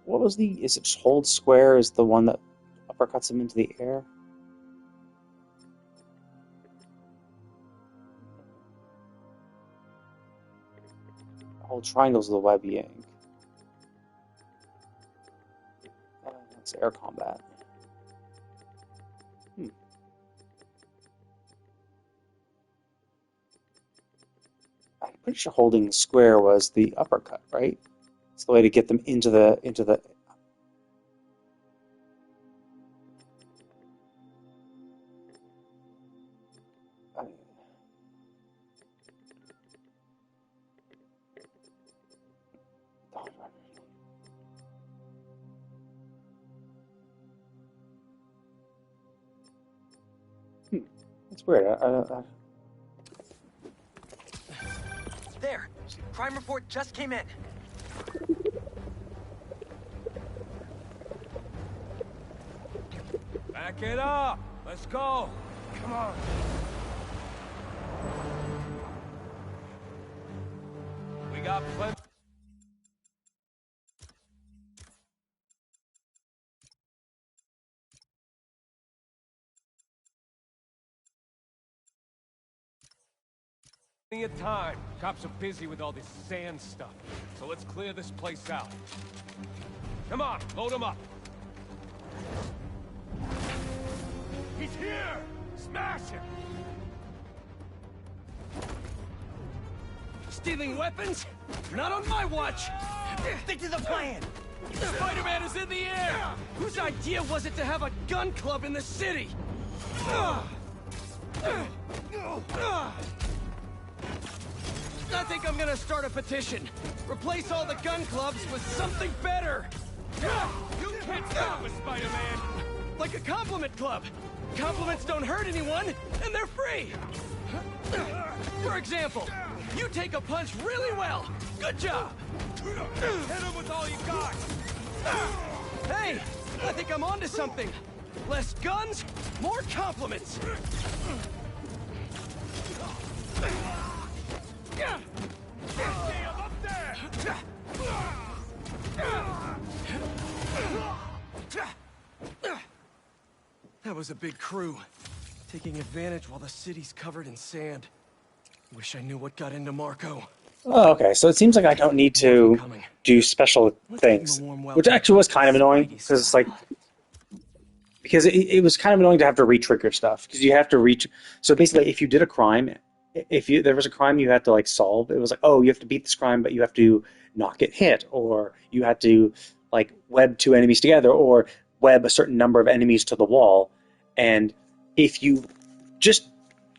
what was the? Is it just hold square? Is the one that uppercuts him into the air? Hold triangles of the web yank. That's air combat. I'm pretty sure holding square was the uppercut, right? It's the way to get them into the It's weird. There! Crime report just came in. Back it up! Let's go! Come on! We got plenty. Plenty of time. Cops are busy with all this sand stuff. So let's clear this place out. Come on, load them up. He's here! Smash him! Stealing weapons? Not on my watch! Stick to the plan! Spider-Man is in the air! Whose idea was it to have a gun club in the city? I think I'm gonna start a petition. Replace all the gun clubs with something better! You can't stop us, Spider-Man! Like a compliment club! Compliments don't hurt anyone, and they're free! For example, you take a punch really well! Good job! Hit him with all you got! Hey! I think I'm onto something! Less guns, more compliments! Up there! That was a big crew, taking advantage while the city's covered in sand. Wish I knew what got into Marco. Oh, okay. So it seems like I don't need to do special things, which actually was kind of annoying because it's like it was kind of annoying to have to re-trigger stuff because you have to reach. So basically, if you did a crime, there was a crime you had to like solve, it was like, oh, you have to beat this crime, but you have to not get hit, or you had to like web two enemies together, or web a certain number of enemies to the wall. And if you just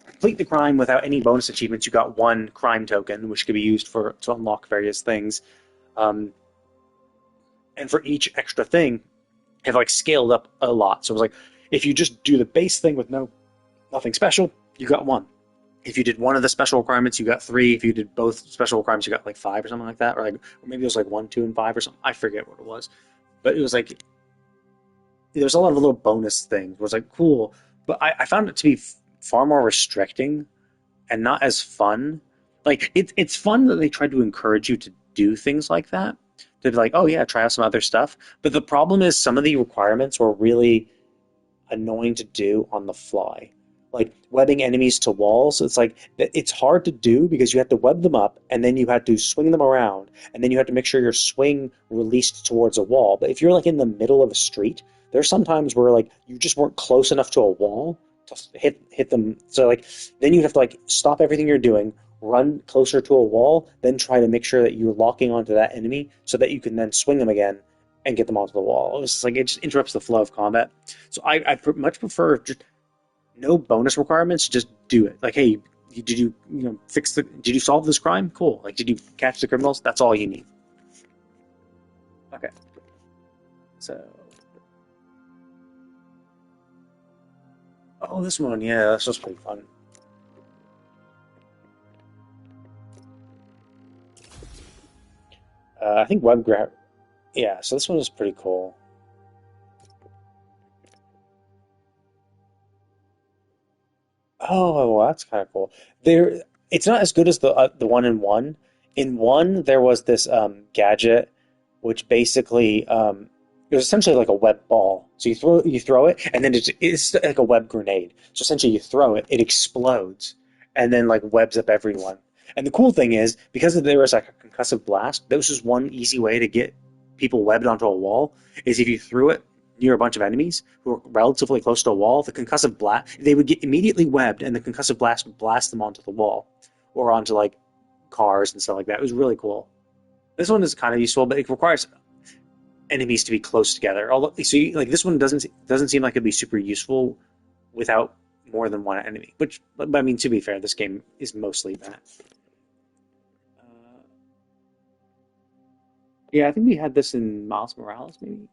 complete the crime without any bonus achievements, you got one crime token, which could be used to unlock various things. And for each extra thing, it like scaled up a lot. So it was like, if you just do the base thing with nothing special, you got one. If you did one of the special requirements, you got 3. If you did both special requirements, you got like 5 or something like that. Or maybe it was like 1, 2, and 5 or something. I forget what it was. But it was like, there's a lot of little bonus things. It was like, cool. But I found it to be far more restricting and not as fun. Like, it's fun that they tried to encourage you to do things like that. To be like, oh yeah, try out some other stuff. But the problem is some of the requirements were really annoying to do on the fly. Like webbing enemies to walls, it's like it's hard to do because you have to web them up and then you have to swing them around and then you have to make sure your swing released towards a wall. But if you're like in the middle of a street, there's sometimes where like you just weren't close enough to a wall to hit them. So like then you have to like stop everything you're doing, run closer to a wall, then try to make sure that you're locking onto that enemy so that you can then swing them again and get them onto the wall. It was just like it just interrupts the flow of combat. So I much prefer just no bonus requirements. Just do it. Like, hey, did you did you solve this crime? Cool. Like, did you catch the criminals? That's all you need. Okay. So, oh, this one, yeah, this was pretty fun. I think web grab. Yeah, so this one is pretty cool. Oh, well, that's kind of cool. It's not as good as the one in one. In one, there was this gadget, which basically it was essentially like a web ball. So you throw it, and then it's like a web grenade. So essentially, you throw it, it explodes, and then like webs up everyone. And the cool thing is, because there was like a concussive blast, this was one easy way to get people webbed onto a wall. Is if you threw it near a bunch of enemies who are relatively close to a wall, the concussive blast, they would get immediately webbed, and the concussive blast would blast them onto the wall or onto like cars and stuff like that. It was really cool. This one is kind of useful, but it requires enemies to be close together. Although, like this one doesn't seem like it'd be super useful without more than one enemy. Which, but I mean, to be fair, this game is mostly that. Yeah, I think we had this in Miles Morales, maybe.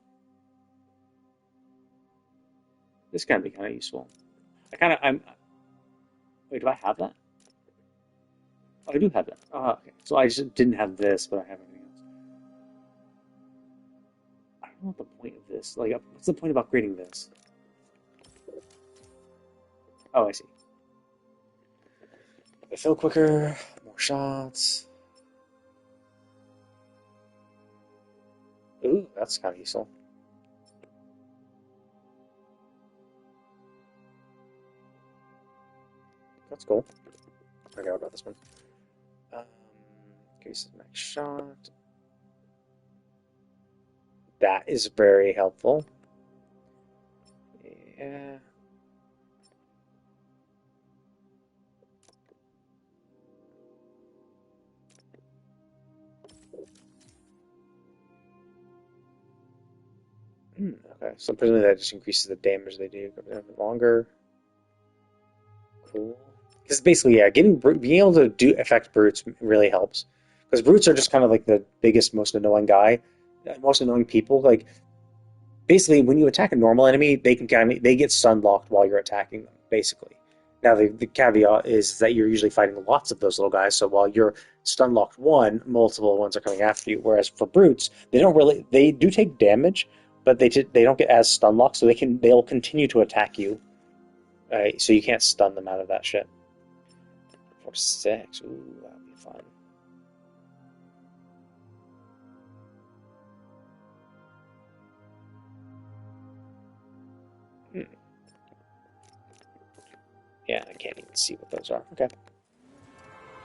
This can be kind of useful. Wait, do I have that? Oh, I do have that. Oh, okay. So I just didn't have this, but I have everything else. I don't know what the point of this. Like, what's the point about creating this? Oh, I see. Fill quicker, more shots. Ooh, that's kind of useful. That's cool. I forgot about this one. Increases max shot. That is very helpful. Yeah. Okay, so presumably that just increases the damage they do a bit longer. Cool. Because basically, yeah, being able to affect brutes really helps. Because brutes are just kind of like the biggest, most annoying most annoying people. Like, basically, when you attack a normal enemy, they get stun locked while you're attacking them. Basically, now the caveat is that you're usually fighting lots of those little guys. So while you're stun locked one, multiple ones are coming after you. Whereas for brutes, they do take damage, but they don't get as stun locked, so they'll continue to attack you. Right, so you can't stun them out of that shit. 4-6. Ooh, that'll be fun. Yeah, I can't even see what those are. Okay.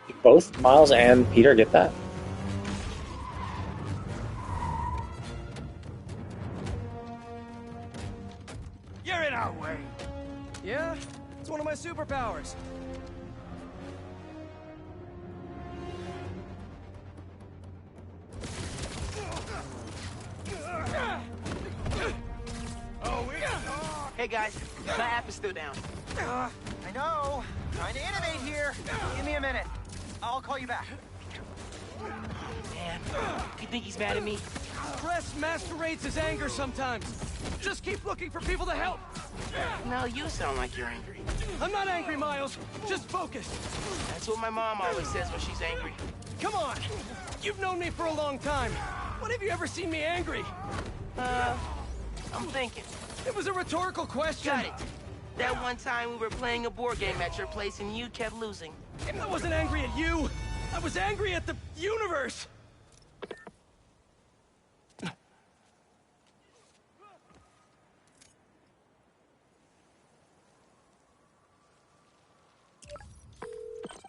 Did both Miles and Peter get that? You're in our way. Yeah, it's one of my superpowers. Hey guys, my app is still down. I know. Trying to innovate here. Give me a minute. I'll call you back. Man, you think he's mad at me? Press masquerades as anger sometimes. Just keep looking for people to help. No, you sound like you're angry. I'm not angry, Miles. Just focused. That's what my mom always says when she's angry. Come on. You've known me for a long time. When have you ever seen me angry? I'm thinking. It was a rhetorical question. Got it. That one time we were playing a board game at your place and you kept losing. I wasn't angry at you. I was angry at the universe.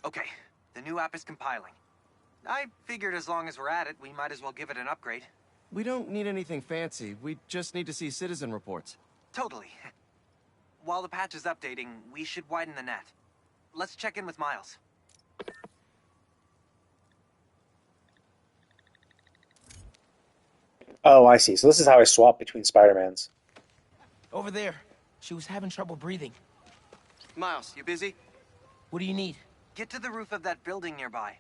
Okay, the new app is compiling. I figured as long as we're at it, we might as well give it an upgrade. We don't need anything fancy. We just need to see citizen reports. Totally. While the patch is updating, we should widen the net. Let's check in with Miles. Oh, I see. So this is how I swap between Spider-Mans. Over there. She was having trouble breathing. Miles, you busy? What do you need? Get to the roof of that building nearby.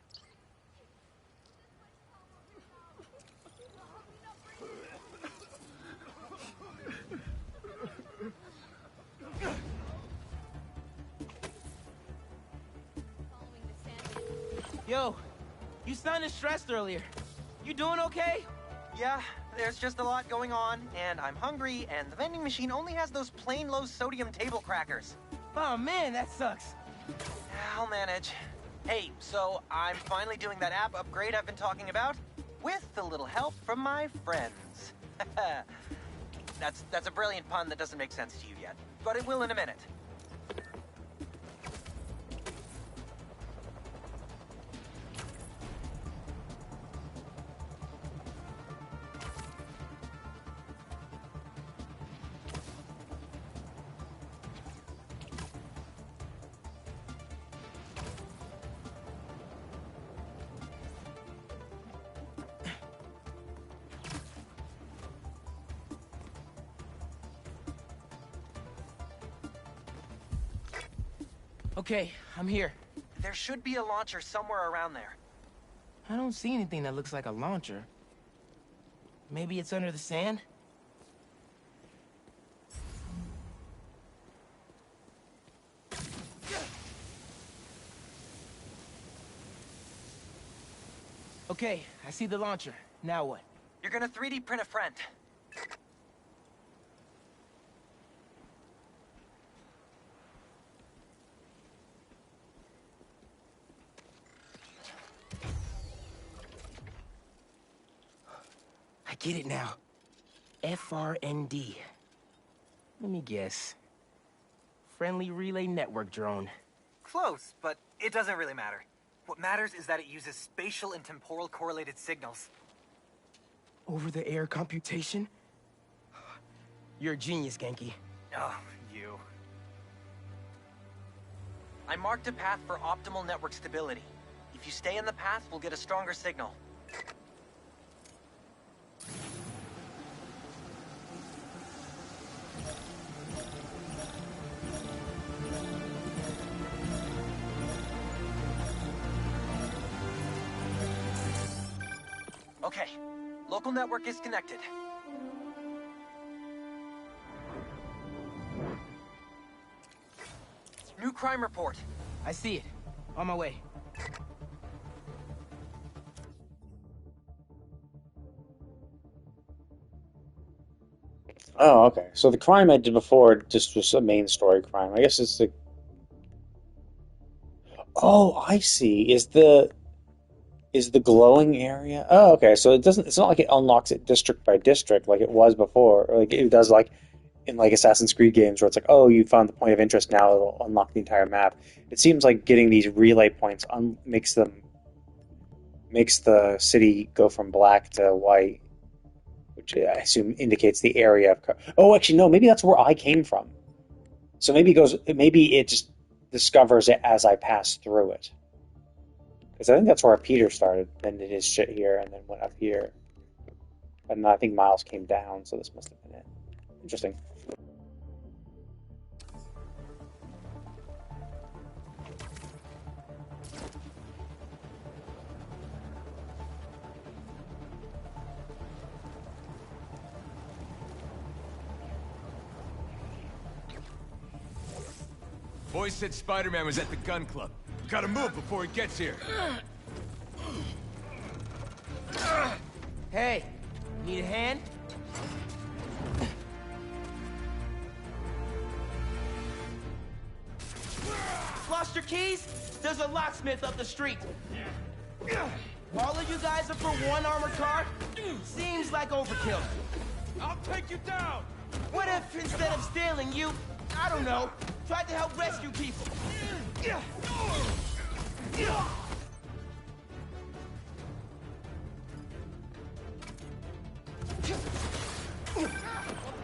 Yo, you sounded stressed earlier. You doing okay? Yeah, there's just a lot going on, and I'm hungry, and the vending machine only has those plain low-sodium table crackers. Oh man, that sucks. I'll manage. Hey, so I'm finally doing that app upgrade I've been talking about, with a little help from my friends. That's a brilliant pun that doesn't make sense to you yet, but it will in a minute. Okay, I'm here. There should be a launcher somewhere around there. I don't see anything that looks like a launcher. Maybe it's under the sand? Okay, I see the launcher. Now what? You're gonna 3D print a friend. I get it now. FRND. Let me guess. Friendly Relay Network drone. Close, but it doesn't really matter. What matters is that it uses spatial and temporal correlated signals. Over-the-air computation? You're a genius, Genki. Oh, you. I marked a path for optimal network stability. If you stay in the path, we'll get a stronger signal. Okay, local network is connected. New crime report. I see it. On my way. Oh, okay. So the crime I did before just was a main story crime. I guess it's the... Oh, I see. Is the glowing area? Oh, okay. So it's not like it unlocks it district by district like it was before. Or like it does like in like Assassin's Creed games where it's like, oh, you found the point of interest, now it'll unlock the entire map. It seems like getting these relay points makes the city go from black to white, which I assume indicates the area of... Oh, actually, no, maybe that's where I came from. So maybe it just discovers it as I pass through it. Because I think that's where Peter started, then did his shit here, and then went up here. And I think Miles came down, so this must have been it. Interesting. Boys said Spider-Man was at the gun club. Gotta move before he gets here. Hey, need a hand? Lost your keys? There's a locksmith up the street. All of you guys are for one armored car? Seems like overkill. I'll take you down! What if instead of stealing you, I don't know, tried to help rescue people?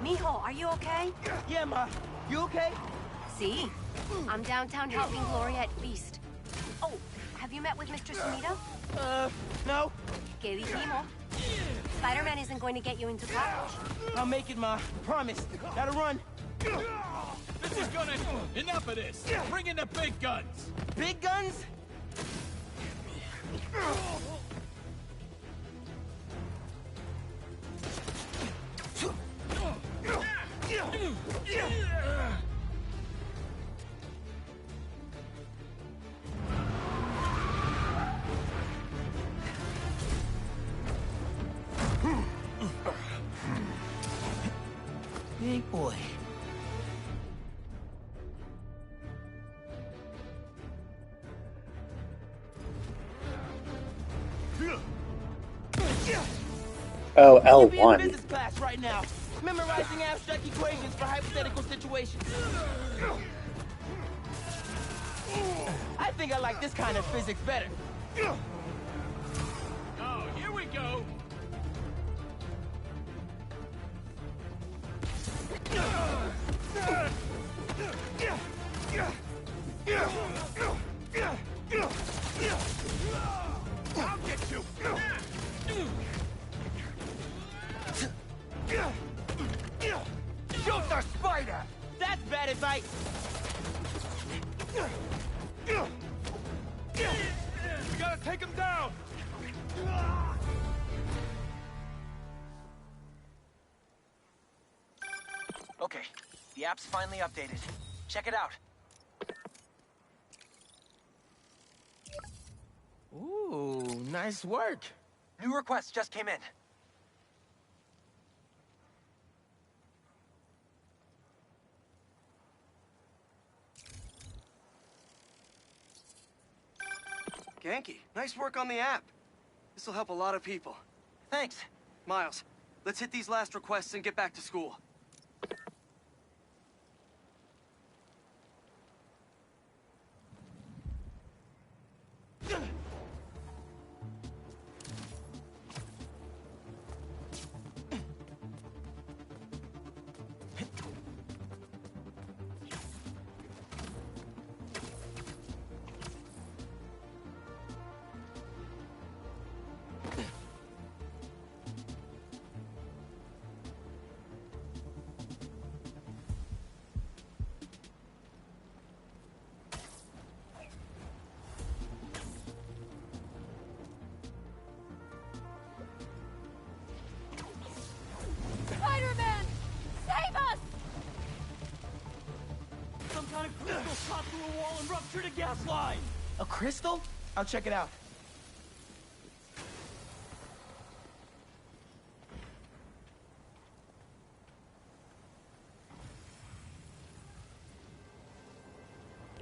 Mijo, are you okay? Yeah, Ma. You okay? See? I'm downtown helping Gloria at Feast. Oh, have you met with Mr. Sumida? No. ¿Qué dijimos? Spider-Man isn't going to get you into college. I'll make it, Ma. Promise. Gotta run. This is gonna... Enough of this! Bring in the big guns! Big guns? Big boy. Oh, You'll be in L1. business class right now, memorizing abstract equations for hypothetical situations. I think I like this kind of physics better. Oh, here we go! I'll get you! Shoot the spider! That's bad advice! We gotta take him down! Okay, the app's finally updated. Check it out. Ooh, nice work. New requests just came in. Ganke, nice work on the app. This'll help a lot of people. Thanks. Miles, let's hit these last requests and get back to school. Spider-Man! Save us! Some kind of crystal shot through a wall and ruptured a gas line! A crystal? I'll check it out.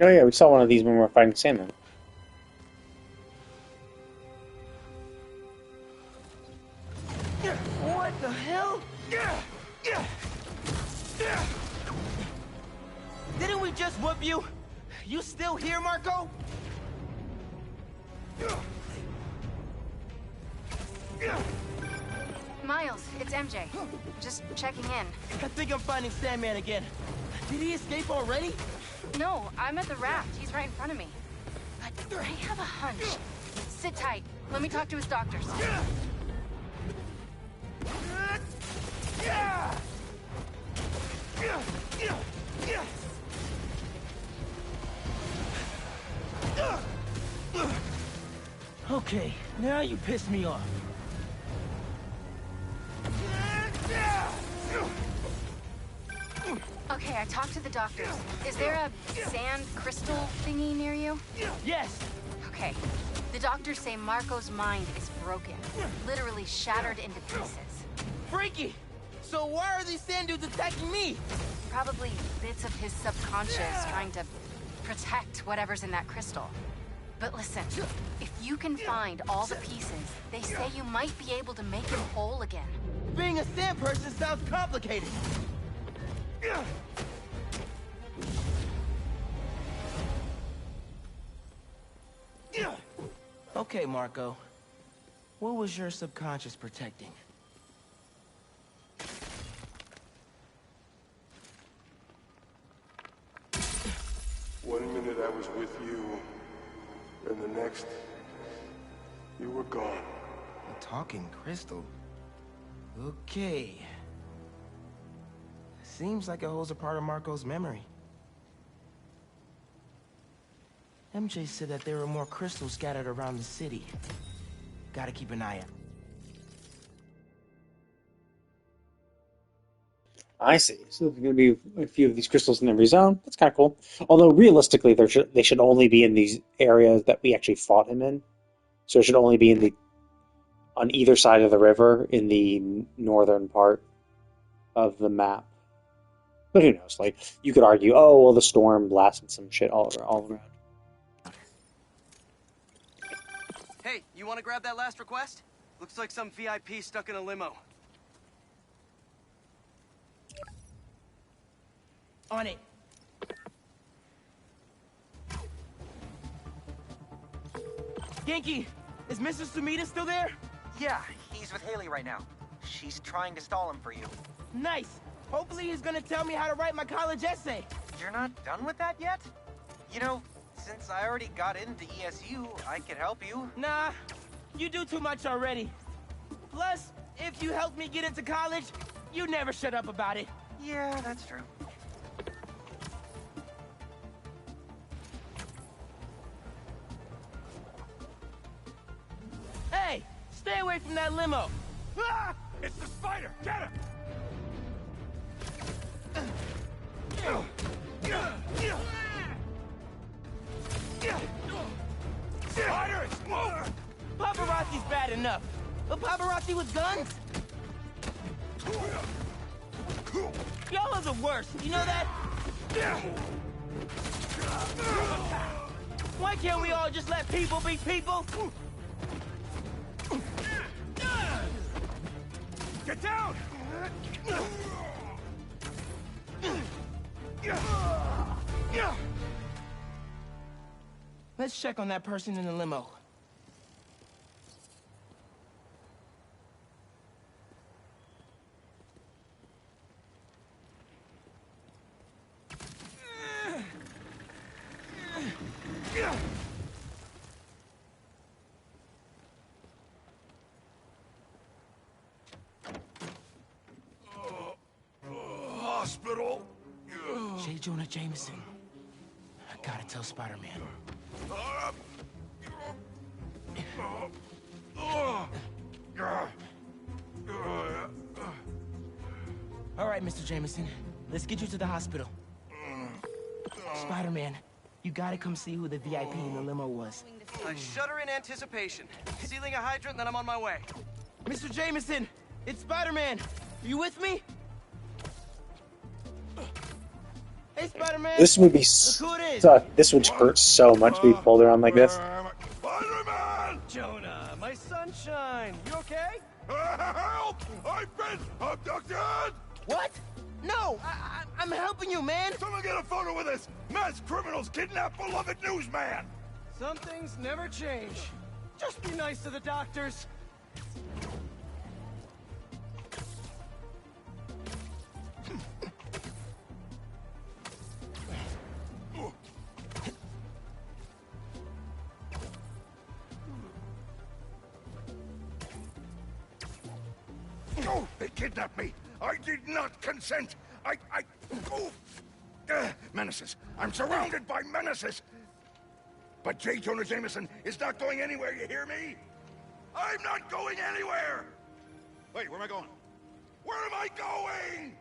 Oh yeah, we saw one of these when we were fighting Sandman. What the hell? Didn't we just whoop you? You still here, Marco? Miles, it's MJ. Just checking in. I think I'm finding Sandman again. Did he escape already? No, I'm at the raft. He's right in front of me. But I have a hunch. Sit tight. Let me talk to his doctors. Okay, now you piss me off. Okay, I talked to the doctors. Is there a sand crystal thingy near you? Yes! Okay. The doctors say Marco's mind is broken. Literally shattered into pieces. Freaky! So why are these sand dudes attacking me? Probably bits of his subconscious trying to protect whatever's in that crystal. But listen, if you can find all the pieces, they say you might be able to make him whole again. Being a sand person sounds complicated. Okay, Marco. What was your subconscious protecting? One minute I was with you, and the next, you were gone. A talking crystal? Okay. Seems like it holds a part of Marco's memory. MJ said that there were more crystals scattered around the city. Gotta keep an eye out. I see. So there's going to be a few of these crystals in every zone. That's kind of cool. Although realistically, they should only be in these areas that we actually fought him in. So it should only be in the on either side of the river in the northern part of the map. But who knows? Like, you could argue, oh, well, the storm blasted some shit all around. Hey, you want to grab that last request? Looks like some VIP stuck in a limo. On it. Genki, is Mr. Sumida still there? Yeah, he's with Haley right now. She's trying to stall him for you. Nice. Hopefully he's gonna tell me how to write my college essay. You're not done with that yet? You know, since I already got into ESU, I could help you. Nah, you do too much already. Plus, if you help me get into college, you never shut up about it. Yeah, that's true. Hey, stay away from that limo. Ah! It's the spider! Get him! Spider, move! Paparazzi's bad enough, but paparazzi with guns? Y'all are the worst, you know that? Why can't we all just let people be people? Get down! Let's check on that person in the limo. Hospital. J. Jonah Jameson. I gotta tell Spider-Man. All right, Mr. Jameson. Let's get you to the hospital. Spider-Man, you gotta come see who the VIP in the limo was. I shudder in anticipation. Sealing a hydrant, then I'm on my way. Mr. Jameson, it's Spider-Man. Are you with me? Hey, Spider-Man. This would be this would hurt so much to be pulled around like this. Spider-Man! Jonah, my sunshine. You okay? Help! I've been abducted! What? No, I'm helping you, man. Someone get a photo with this! Mass criminals kidnap beloved newsman! Some things never change. Just be nice to the doctors. Oh, they kidnapped me! I did not consent! Oh! Menaces! I'm surrounded by menaces! But J. Jonah Jameson is not going anywhere, you hear me? I'm not going anywhere! Wait, where am I going? Where am I going?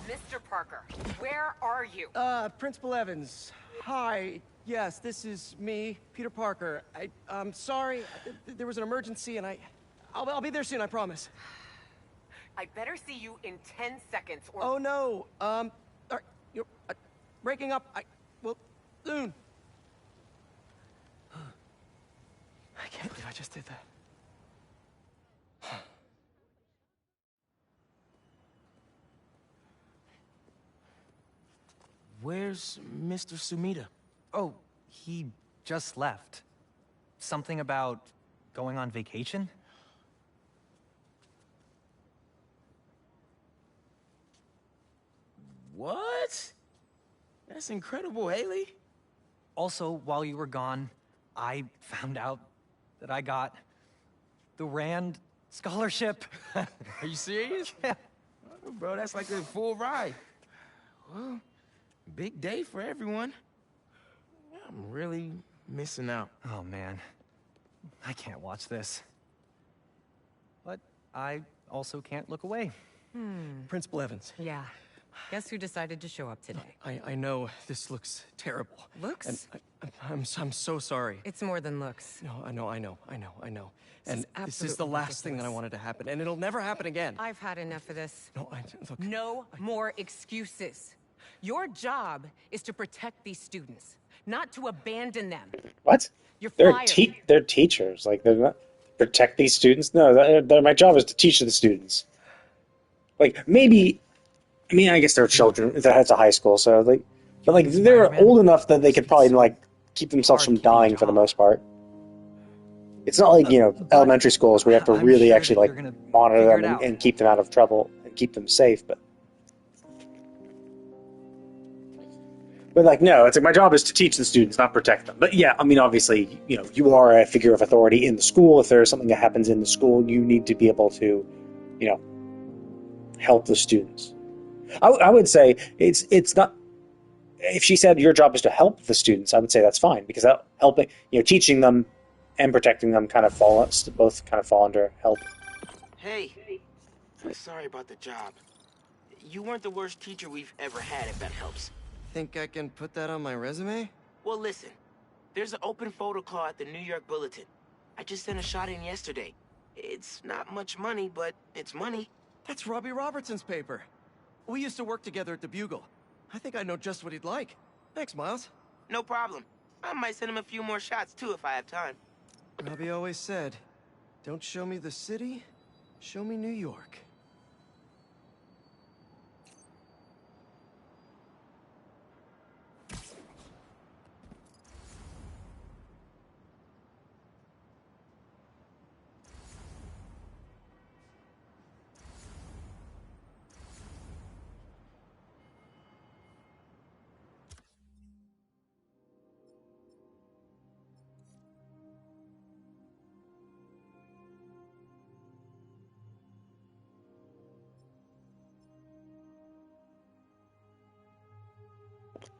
Mr. Parker, where are you? Principal Evans. Hi. Yes, this is me, Peter Parker. I'm sorry. There was an emergency, and I'll be there soon, I promise. I better see you in 10 seconds, or... Oh, no. You're breaking up. Well, soon. I can't believe I just did that. Where's Mr. Sumida? Oh, he just left. Something about going on vacation? What? That's incredible, Haley. Also, while you were gone, I found out that I got the Rand scholarship. Are you serious? Yeah. Oh, bro, that's like a full ride. Well, big day for everyone. I'm really missing out. Oh, man. I can't watch this. But I also can't look away. Principal Evans. Yeah. Guess who decided to show up today? I know this looks terrible. Looks? And I'm so sorry. It's more than looks. No, I know. This And is this is the absolutely last thing that I ridiculous. wanted to happen, and it'll never happen again. I've had enough of this. No, look. No more excuses. Your job is to protect these students, not to abandon them. What? You're They're fired. they're teachers. Like, they're not protect these students. No, my job is to teach the students. Like, maybe, I mean, I guess they're children. That's a high school, so like, but like they're old enough that they could probably like keep themselves from dying for the most part. It's not like, elementary schools where you have to really actually like monitor them and keep them out of trouble and keep them safe. But like, no, it's like my job is to teach the students, not protect them. But yeah, I mean, obviously, you are a figure of authority in the school. If there's something that happens in the school, you need to be able to, help the students. I would say it's not. If she said your job is to help the students, I would say that's fine, because that helping, teaching them and protecting them both fall under help. Hey, I'm sorry about the job. You weren't the worst teacher we've ever had, if that helps. Think I can put that on my resume? Well, listen. There's an open photo call at the New York Bulletin. I just sent a shot in yesterday. It's not much money, but it's money. That's Robbie Robertson's paper. We used to work together at the Bugle. I think I know just what he'd like. Thanks, Miles. No problem. I might send him a few more shots, too, if I have time. Robbie always said, don't show me the city, show me New York.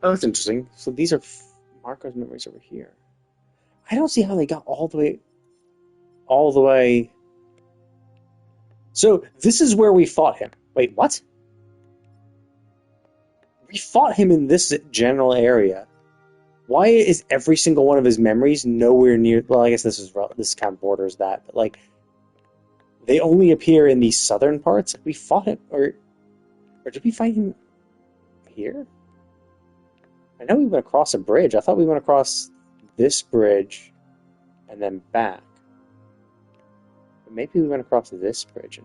Oh, that's interesting. So these are Marco's memories over here. I don't see how they got all the way. So this is where we fought him. Wait, what? We fought him in this general area. Why is every single one of his memories nowhere near? Well, I guess this kind of borders that, but like, they only appear in the southern parts. We fought him, or did we fight him here? I know we went across a bridge. I thought we went across this bridge and then back. But maybe we went across this bridge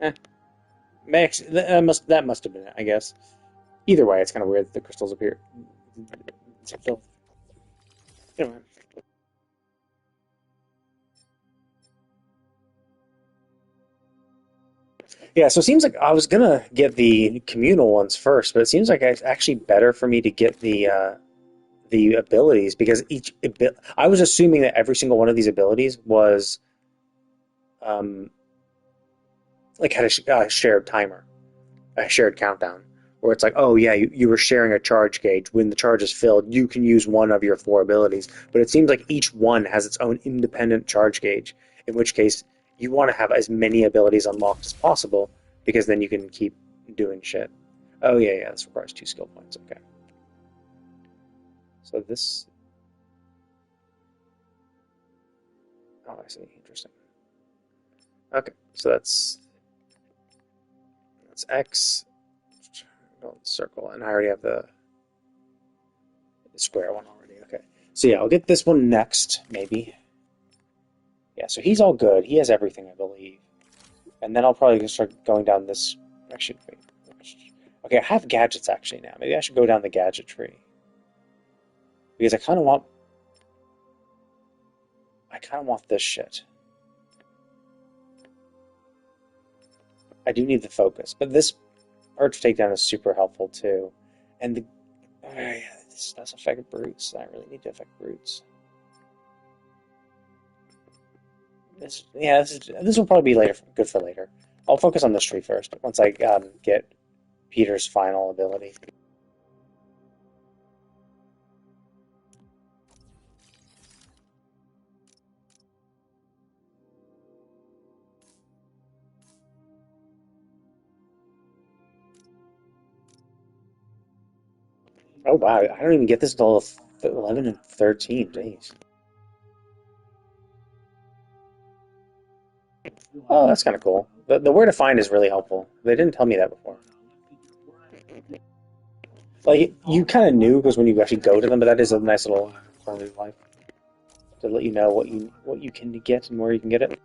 and back. That must have been it, I guess. Either way, it's kind of weird that the crystals appear. Anyway. Yeah, so it seems like I was gonna get the communal ones first, but it seems like it's actually better for me to get the abilities, because I was assuming that every single one of these abilities was like had a shared timer, a shared countdown, where it's like, oh yeah, you were sharing a charge gauge. When the charge is filled, you can use one of your 4 abilities. But it seems like each one has its own independent charge gauge, in which case you want to have as many abilities unlocked as possible, because then you can keep doing shit. Oh yeah, this requires 2 skill points, okay. So this... Oh, I see, interesting. Okay, so that's X, circle, and I already have the square one already, okay. So yeah, I'll get this one next, maybe. Yeah, so he's all good. He has everything, I believe. And then I'll probably start going down this... Actually, wait. Okay, I have gadgets actually now. Maybe I should go down the gadget tree. Because I kind of want this shit. I do need the focus. But this Urge Takedown is super helpful too. And the... Oh, yeah, this does affect brutes. I really need to affect brutes. This will probably be good for later. I'll focus on this tree first, once I get Peter's final ability. Oh wow, I don't even get this until 11 and 13 days. Oh, that's kind of cool. The where to find is really helpful. They didn't tell me that before. Like, you kind of knew because when you actually go to them, but that is a nice little quality of life to let you know what you can get and where you can get it.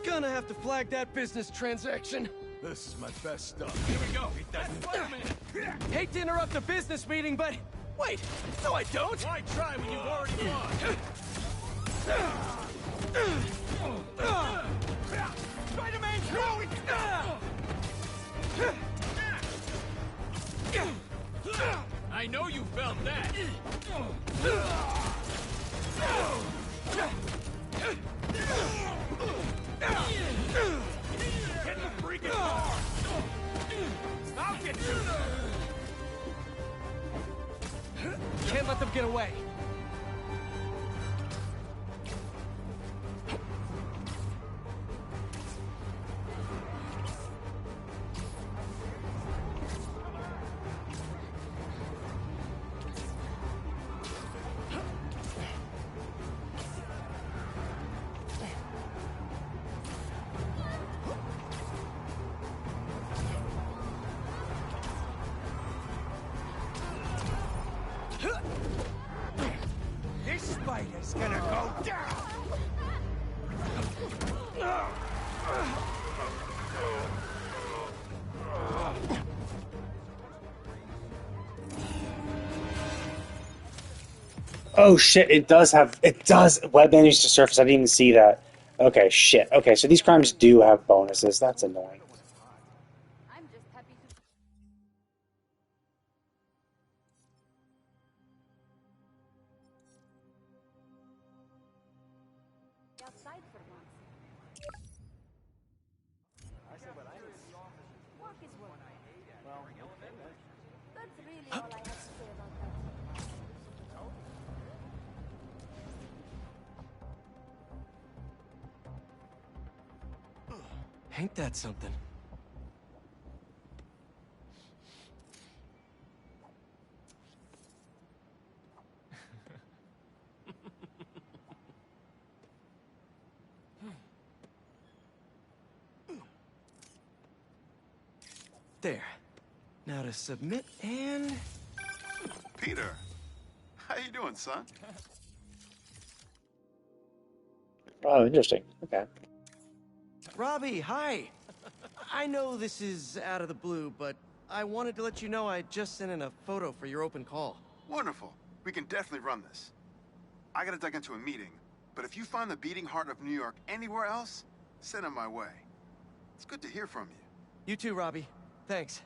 Gonna have to flag that business transaction. This is my best stuff. Here we go. Hate to interrupt a business meeting, but wait, no I don't. Why try when you've already won? Spider-Man, I know you felt that. Get the freaking car! I'll get you! Can't let them get away. This spider's gonna go down! Oh shit, it does. Web managed to surface. I didn't even see that. Okay, shit. Okay, so these crimes do have bonuses. That's annoying. Ain't that something? There. Now to submit and... Peter, how you doing, son? Oh, interesting. Okay. Robbie, hi! I know this is out of the blue, but I wanted to let you know I just sent in a photo for your open call. Wonderful. We can definitely run this. I gotta duck into a meeting, but if you find the beating heart of New York anywhere else, send it my way. It's good to hear from you. You too, Robbie. Thanks.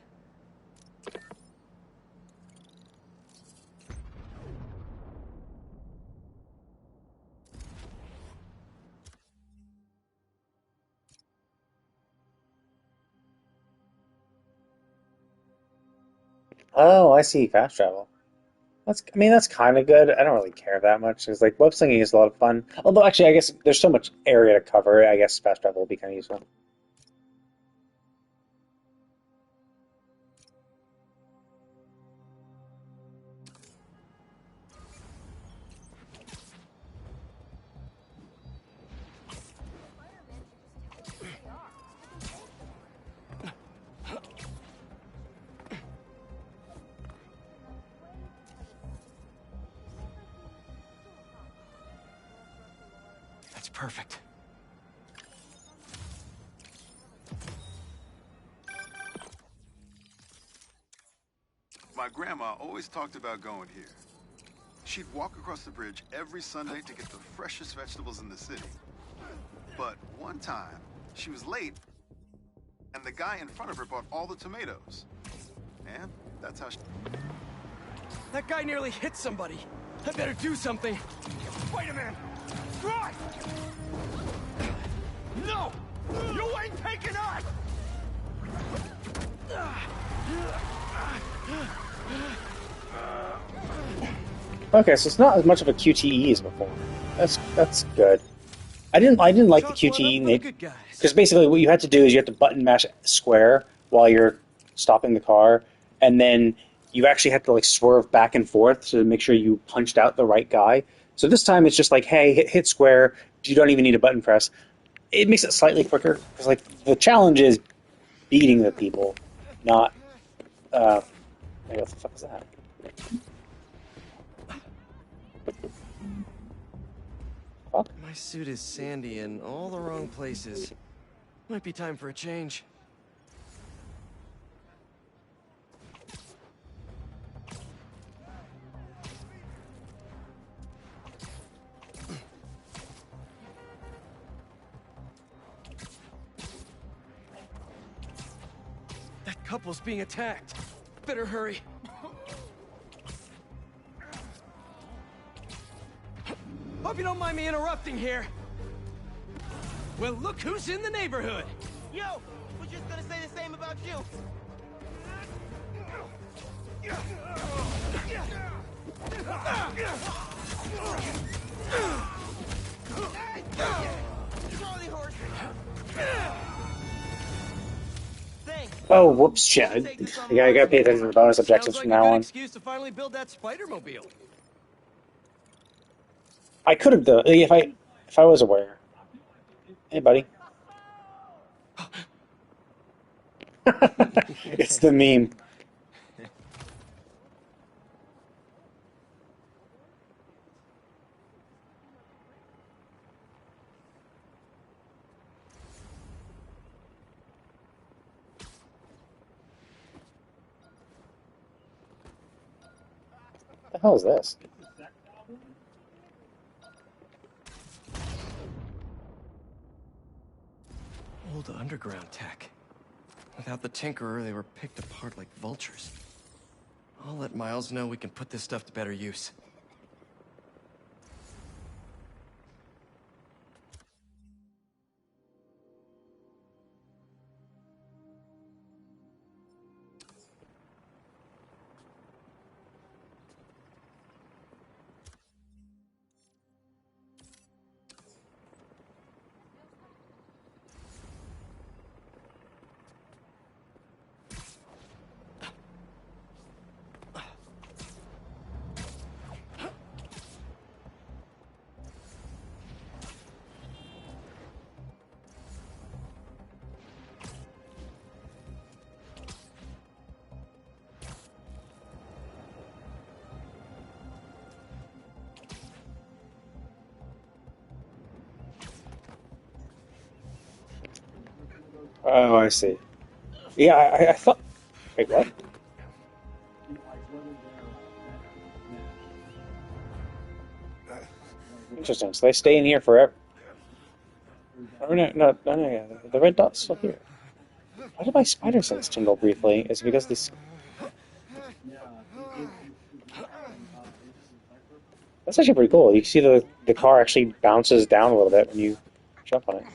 Oh, I see. Fast travel. I mean, that's kind of good. I don't really care that much. It's like web slinging is a lot of fun. Although, actually, I guess there's so much area to cover. I guess fast travel will be kind of useful. That's perfect. My grandma always talked about going here. She'd walk across the bridge every Sunday to get the freshest vegetables in the city. But one time, she was late, and the guy in front of her bought all the tomatoes. And that's how she... That guy nearly hit somebody. I better do something. Spider-Man! Drive! No! You ain't taking us! Okay, so it's not as much of a QTE as before. That's good. I didn't like the QTE because basically what you had to do is you have to button mash square while you're stopping the car, and then you actually have to like swerve back and forth to make sure you punched out the right guy. So this time it's just like, hey, hit square. You don't even need a button press. It makes it slightly quicker because like the challenge is beating the people, not. What the fuck is that? Fuck. My suit is sandy in all the wrong places. Might be time for a change. That couple's being attacked. Better hurry. Hope you don't mind me interrupting here. Well, look who's in the neighborhood. Yo, we're just gonna say the same about you. Oh, whoops, shit. I gotta pay attention to the bonus objectives from now on. Excuse to finally build that Spider-Mobile. I could have done if I was aware. Hey, buddy. It's the meme. What the hell is this? Old underground tech. Without the Tinkerer, they were picked apart like vultures. I'll let Miles know we can put this stuff to better use. Oh, I see. Yeah, I thought... Wait, what? Interesting. So they stay in here forever. Oh, no, yeah. The red dot's still here. Why did my spider sense tingle briefly? Is it because this... That's actually pretty cool. You see the car actually bounces down a little bit when you jump on it.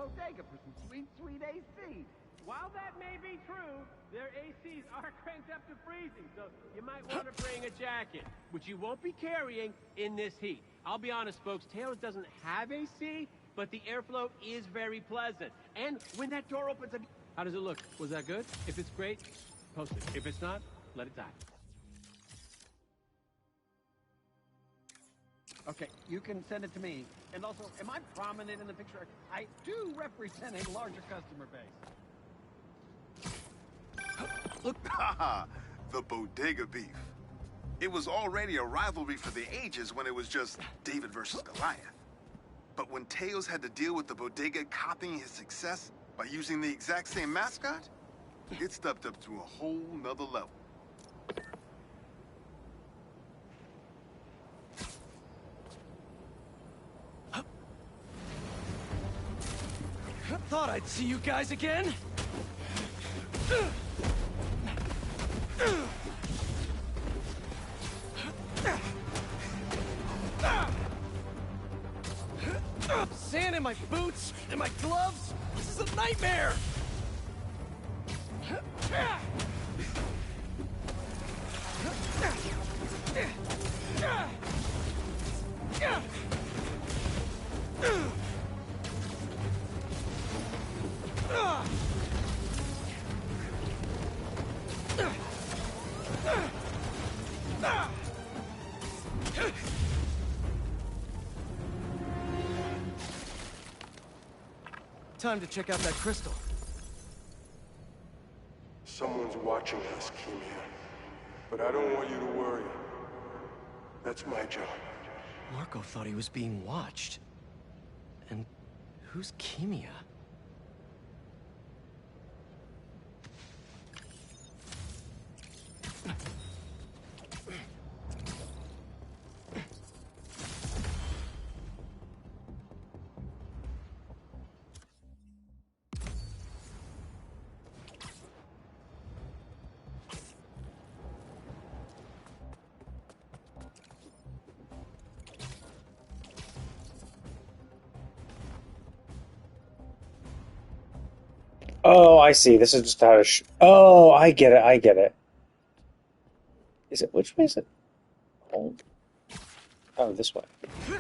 bodega for some sweet, sweet AC. While that may be true, their ACs are cranked up to freezing, so you might want to bring a jacket, which you won't be carrying in this heat. I'll be honest, folks, Taylor doesn't have AC, but the airflow is very pleasant. And when that door opens, how does it look? Was that good? If it's great, post it. If it's not, let it die. Okay, you can send it to me. And also, am I prominent in the picture? I do represent a larger customer base. Look, the bodega beef. It was already a rivalry for the ages when it was just David versus Goliath. But when Teos had to deal with the bodega copying his success by using the exact same mascot, it stepped up to a whole nother level. Thought I'd see you guys again. Sand in my boots and my gloves. This is a nightmare. Time to check out that crystal. Someone's watching us, Keemia. But I don't want you to worry. That's my job. Marco thought he was being watched. And who's Keemia? Oh, I see. This is just how to oh, I get it. I get it. Is it... Which way is it? Oh, this way. Okay.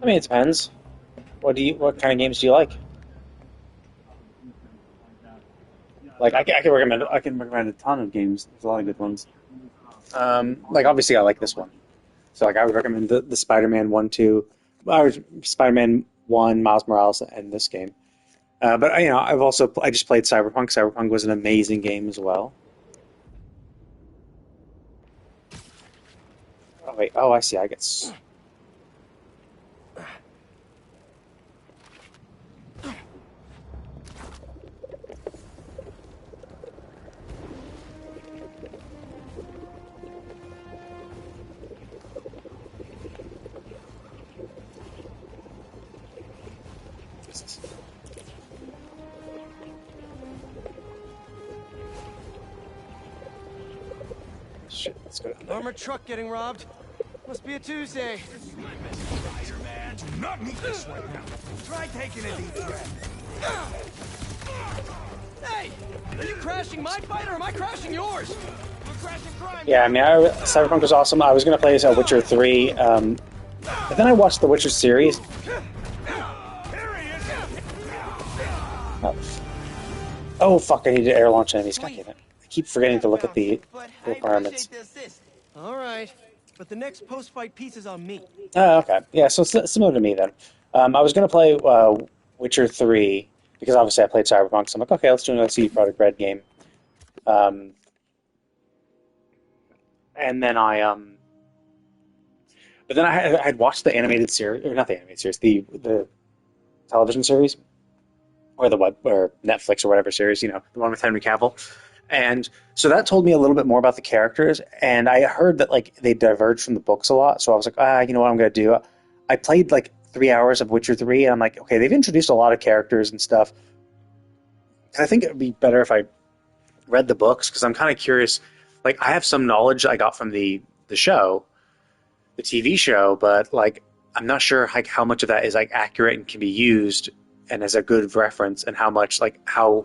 I mean, it depends. What kind of games do you like? Like, I can recommend a ton of games. There's a lot of good ones. Like, obviously, I like this one. So, like, I would recommend the Spider-Man 1, 2, or Spider-Man 1, Miles Morales, and this game. But I just played Cyberpunk. Cyberpunk was an amazing game as well. Oh wait, I see. I get. Shit, let's go down there. Armored truck getting robbed. Must be a Tuesday. Spider-Man, do not meet this right now. Try taking a deep breath. Hey! Are you crashing my fight or am I crashing yours? We're crashing crime. Yeah, I mean, Cyberpunk was awesome. I was going to play Witcher 3, but then I watched the Witcher series. Oh, fuck, I need to air launch enemies. God damn it. I keep forgetting to look at the requirements. Alright, but the next post-fight piece is on me. Oh, okay. Yeah, so similar to me then. I was going to play Witcher 3, because obviously I played Cyberpunk, so I'm like, okay, let's do another CD Projekt Red game. And then but then I had watched the animated series, or not the animated series, the television series, or the web, or Netflix or whatever series, the one with Henry Cavill. And so that told me a little bit more about the characters, and I heard that they diverged from the books a lot, so I was like, you know what I'm going to do? I played 3 hours of Witcher 3, and I'm like, okay, they've introduced a lot of characters and stuff. I think it would be better if I read the books, because I'm kind of curious. I have some knowledge I got from the show, the TV show, but I'm not sure how much of that is accurate and can be used and as a good reference, and how much how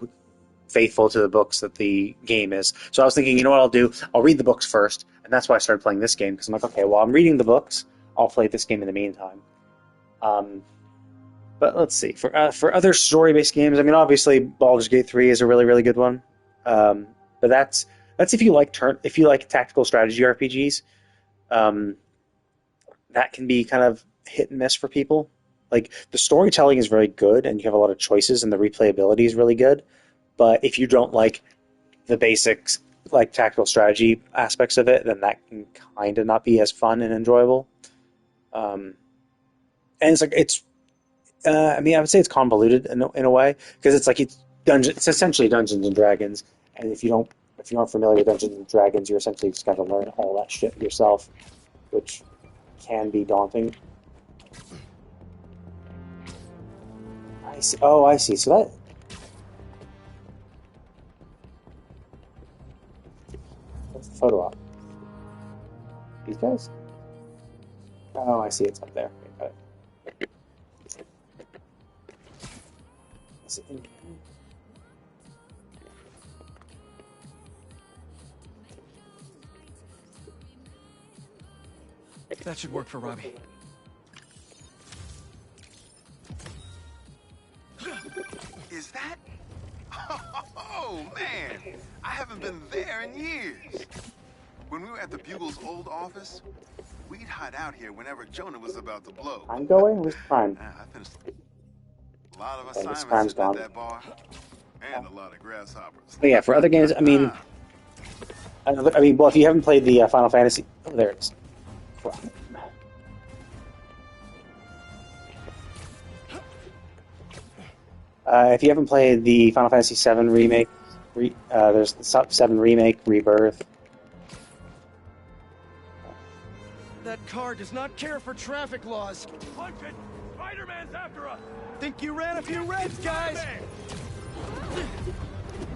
faithful to the books that the game is. So I was thinking, you know what I'll do? I'll read the books first, and that's why I started playing this game, because I'm like, okay, well, I'm reading the books. I'll play this game in the meantime. But let's see. For other story-based games, I mean, obviously, Baldur's Gate 3 is a really, really good one. But that's if you like tactical strategy RPGs. That can be kind of hit and miss for people. The storytelling is very good, and you have a lot of choices, and the replayability is really good. But if you don't like the basics, tactical strategy aspects of it, then that can kind of not be as fun and enjoyable. And it's I mean, I would say it's convoluted in a way, because it's essentially Dungeons and Dragons, and if you aren't familiar with Dungeons and Dragons, you're essentially just got to learn all that shit yourself, which can be daunting. I see. Oh, I see. So that. What's the photo op? These guys? Oh, I see. It's up there. Okay, got it. Is it in here? That should work for Robbie. Is that? Oh, man! I haven't been there in years. When we were at the Bugle's old office, we'd hide out here whenever Jonah was about to blow. I'm going? Where's Prime? I finished a lot of Okay, this assignments Prime's at that bar, and a lot of grasshoppers. But yeah, for other games, I mean, well, if you haven't played the Final Fantasy, oh, there it is. If you haven't played the Final Fantasy VII remake, there's the 7 remake, Rebirth. That car does not care for traffic laws. Punch it! Spider-Man's after us! Think you ran a few reds, guys?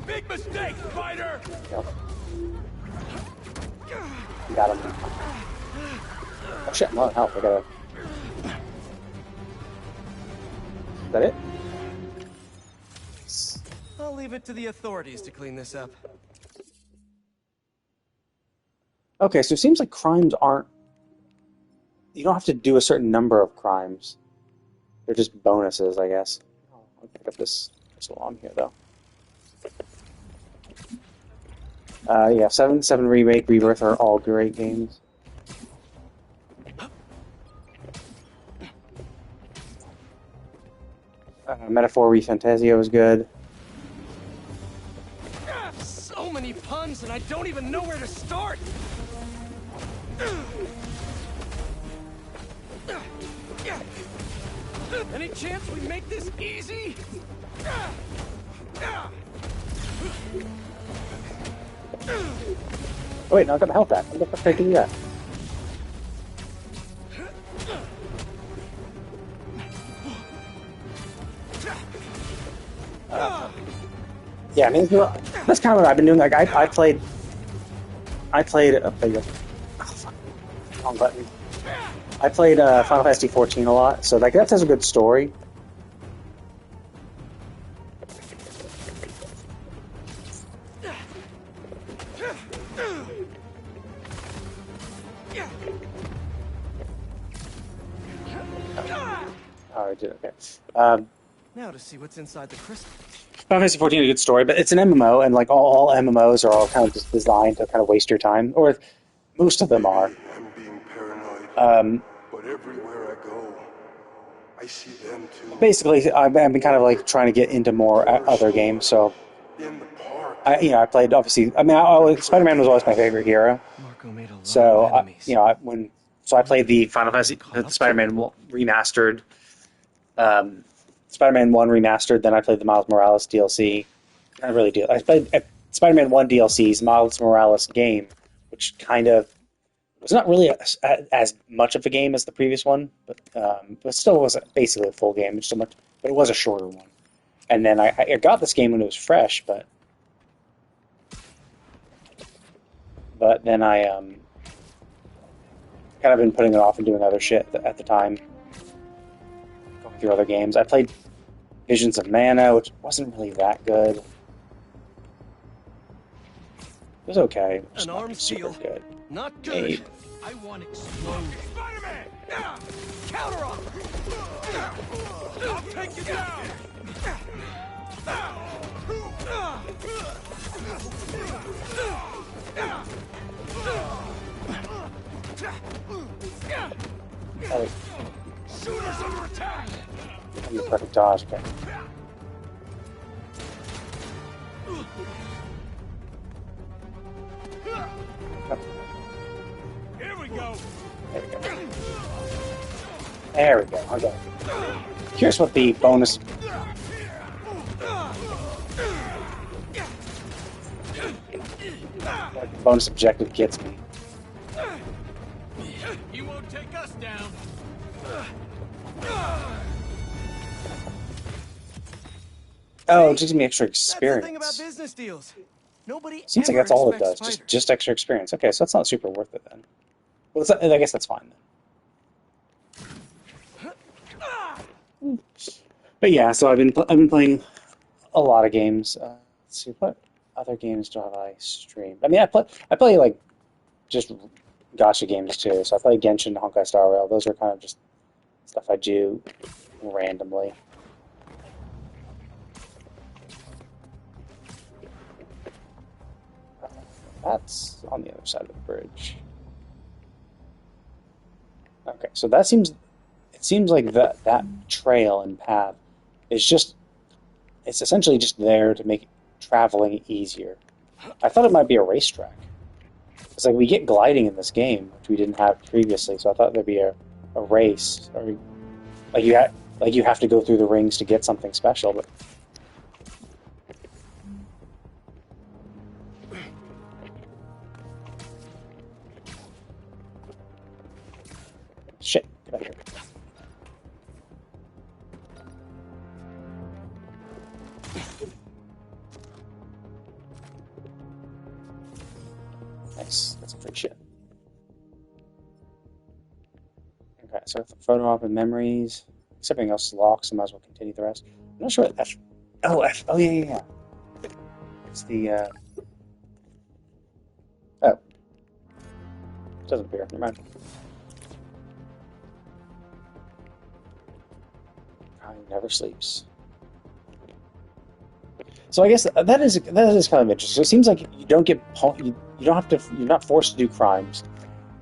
Big mistake, Spider! Yep. Got him. Oh shit, I'm out of health. I gotta. Is that it? I'll leave it to the authorities to clean this up. Okay, so it seems like crimes aren't... You don't have to do a certain number of crimes. They're just bonuses, I guess. I'll pick up this along here, though. Yeah, 7 Remake, Rebirth are all great games. Metaphor ReFantazio is good. So many puns, and I don't even know where to start! Any chance we make this easy? Oh wait, no, I got my health back. What the fuck did I do that? Yeah, I mean, that's kind of what I've been doing. Like, I played. Oh, there you go. Oh, fuck. Wrong button. I played Final Fantasy 14 a lot, so like that has a good story. Oh, I did, okay. Now to see what's inside the crystal. Final Fantasy 14 is a good story, but it's an MMO, and like all MMOs are all kind of just designed to kind of waste your time, or most of them are. I'm being paranoid. But everywhere I go, I see them too. Basically, I've been kind of like trying to get into more other games, so I played obviously. I mean, Spider-Man was always my favorite hero. So I played the Final Fantasy, the Spider-Man remastered, Spider-Man 1 remastered. Then I played the Miles Morales DLC. I played Spider-Man 1 DLC's Miles Morales game, which kind of was not really as much of a game as the previous one, but still was basically a full game. But it was a shorter one. And then I got this game when it was fresh, but then I kind of been putting it off and doing other shit at the time, going through other games. I played Visions of Mana, which wasn't really that good. It was okay. An arms deal. Good. Not good. I want explosion. Spider-Man! Counter off! I'll take you down! Shooters under attack! I'm the perfect dodge, okay. Here we go. There we go. Okay. Here's what the bonus. What the bonus objective gets me. You won't take us down. Oh, it gives me extra experience. That's the thing about business deals. Nobody Seems like that's all it does. Just extra experience. Okay, so that's not super worth it then. Well, I guess that's fine then. But yeah, so I've been playing a lot of games. Let's see, what other games do I stream? I mean, I play like just gacha games too. So I play Genshin, Honkai Star Rail. Those are kind of just stuff I do randomly. That's on the other side of the bridge. Okay, so it seems like that trail and path is it's essentially just there to make traveling easier. I thought it might be a racetrack. It's like we get gliding in this game, which we didn't have previously, so I thought there'd be a race, or you have to go through the rings to get something special, but shit, get out of here. Nice, that's a free shit. Okay, so photo op and memories. Except everything else is locked, so might as well continue the rest. I'm not sure what F. Oh, yeah. It's the, oh. It doesn't appear, never mind. Never sleeps. So I guess that is kind of interesting. So it seems like you don't you're not forced to do crimes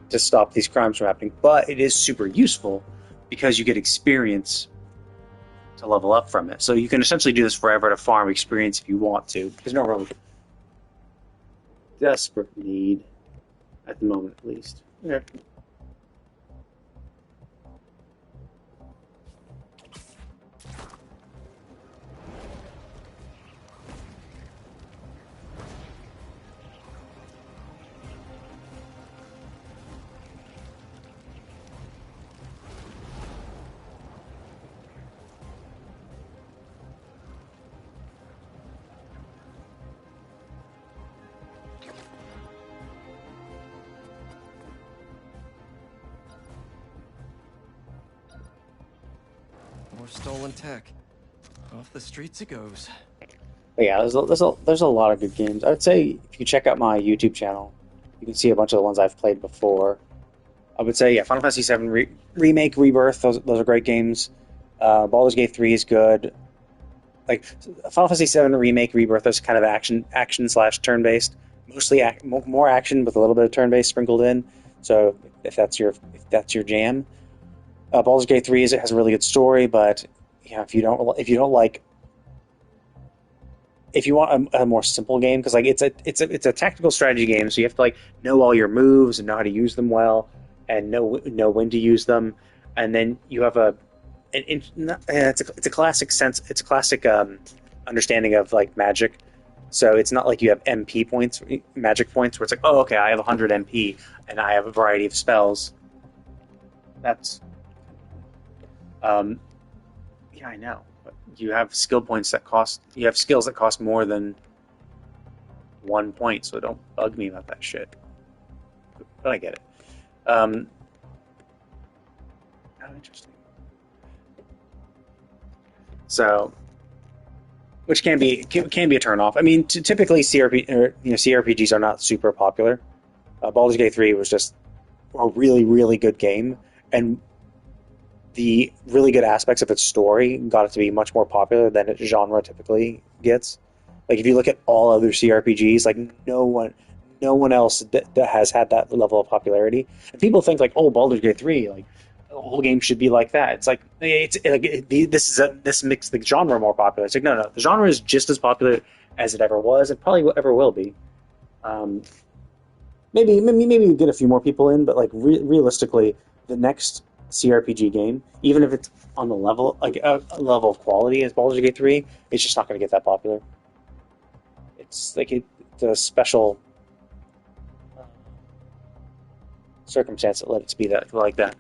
to stop these crimes from happening, but it is super useful because you get experience to level up from it. So you can essentially do this forever to farm experience if you want to. There's no real desperate need at the moment, at least. Yeah. stolen tech. Off the streets it goes. But yeah, there's a lot of good games. I would say if you check out my YouTube channel, you can see a bunch of the ones I've played before. I would say, yeah, Final Fantasy VII Remake, Rebirth, those are great games. Baldur's Gate 3 is good. Like, Final Fantasy VII Remake, Rebirth is kind of action slash turn-based. Mostly more action with a little bit of turn-based sprinkled in. So if that's your jam. Baldur's Gate 3 has a really good story, but yeah, if you want a more simple game, because like it's a tactical strategy game, so you have to like know all your moves and know how to use them well, and know when to use them, and then you have it's a classic sense. It's a classic understanding of like magic. So it's not like you have MP points, magic points, where it's like, oh, okay, I have 100 MP and I have a variety of spells. That's yeah, I know. But you have skill points that cost. You have skills that cost more than 1 point. So don't bug me about that shit. But I get it. Oh, interesting. So, which can be a turnoff. I mean, typically CRPGs are not super popular. Baldur's Gate 3 was just a really, really good game, and the really good aspects of its story got it to be much more popular than its genre typically gets. Like if you look at all other CRPGs, like no one else that has had that level of popularity. And people think like, oh, Baldur's Gate 3, like the whole game should be like that. It's like this makes the genre more popular. It's like no, the genre is just as popular as it ever was, and probably ever will be. Maybe we get a few more people in, but like realistically, the next CRPG game, even if it's on the level like a level of quality as Baldur's Gate 3, it's just not going to get that popular. It's like it's a special circumstance that led it to be that like that.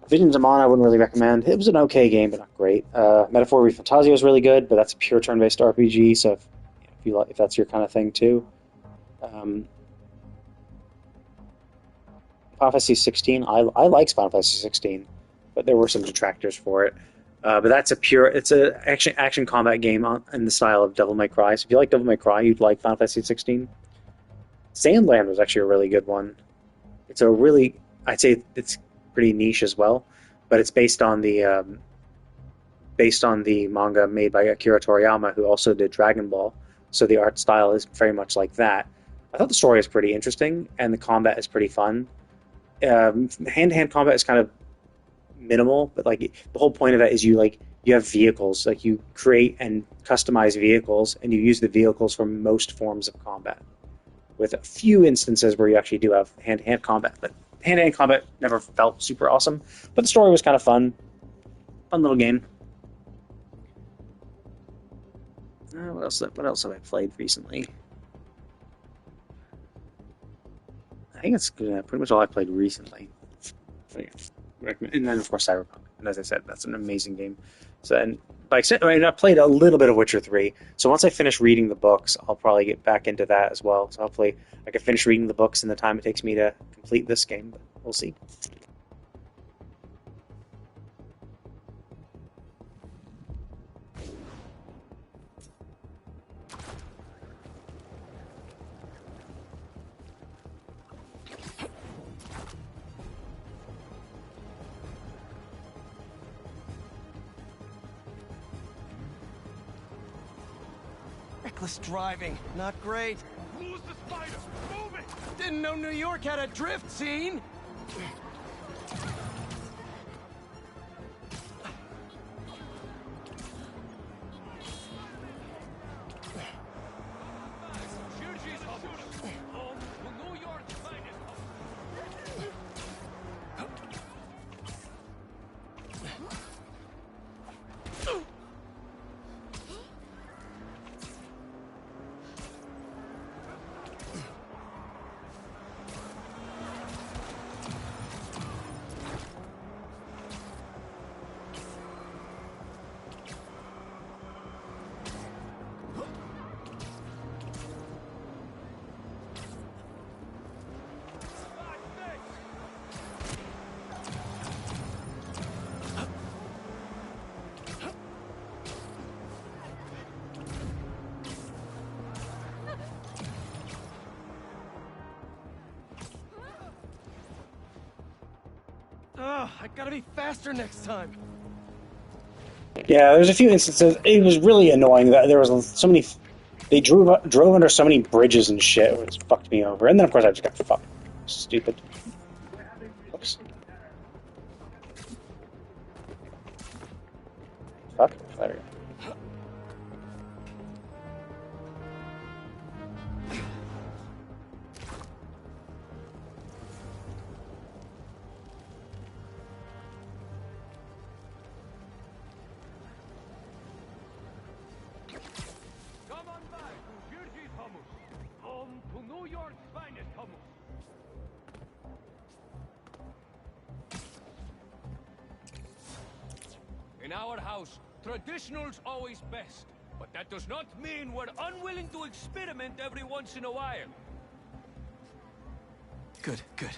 Visions of Mana I wouldn't really recommend. It was an okay game, but not great. Metaphor ReFantazio is really good, but that's a pure turn-based RPG. So if that's your kind of thing too. Final Fantasy 16, I liked Final Fantasy 16, but there were some detractors for it. But it's an action combat game in the style of Devil May Cry. So if you like Devil May Cry, you'd like Final Fantasy 16. Sandland was actually a really good one. I'd say it's pretty niche as well, but it's based on the manga made by Akira Toriyama, who also did Dragon Ball. So the art style is very much like that. I thought the story is pretty interesting, and the combat is pretty fun. Hand-to-hand combat is kind of minimal, but like the whole point of that is you have vehicles, like you create and customize vehicles, and you use the vehicles for most forms of combat, with a few instances where you actually do have hand-to-hand combat. But hand-to-hand combat never felt super awesome, but the story was kind of fun little game. What else have I played recently? I think that's pretty much all I played recently. And then, of course, Cyberpunk. And as I said, that's an amazing game. So, and by extent, I played a little bit of Witcher 3. So once I finish reading the books, I'll probably get back into that as well. So hopefully I can finish reading the books in the time it takes me to complete this game. But we'll see. Reckless driving, not great. Who's the spider? Move it! Didn't know New York had a drift scene. Ugh, I gotta be faster next time. Yeah, there's a few instances. It was really annoying that there was so many. They drove under so many bridges and shit, which fucked me over. And then, of course, I just got fucked. Stupid. Oops. Fuck. There we go. Come on by to Virgil's Hummus, home to New York's finest hummus. In our house, traditional's always best. But that does not mean we're unwilling to experiment every once in a while. Good, good.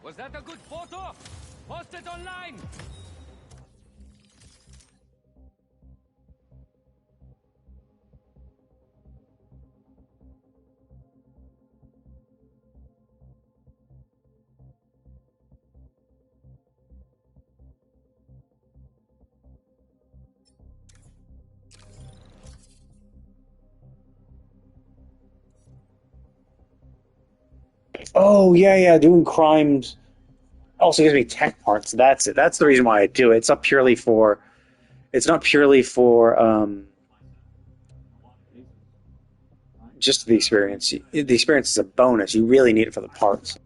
Was that a good photo? Post it online! Oh, yeah, doing crimes also gives me tech parts. That's it. That's the reason why I do it. It's not purely for. It's not purely for just the experience. The experience is a bonus. You really need it for the parts.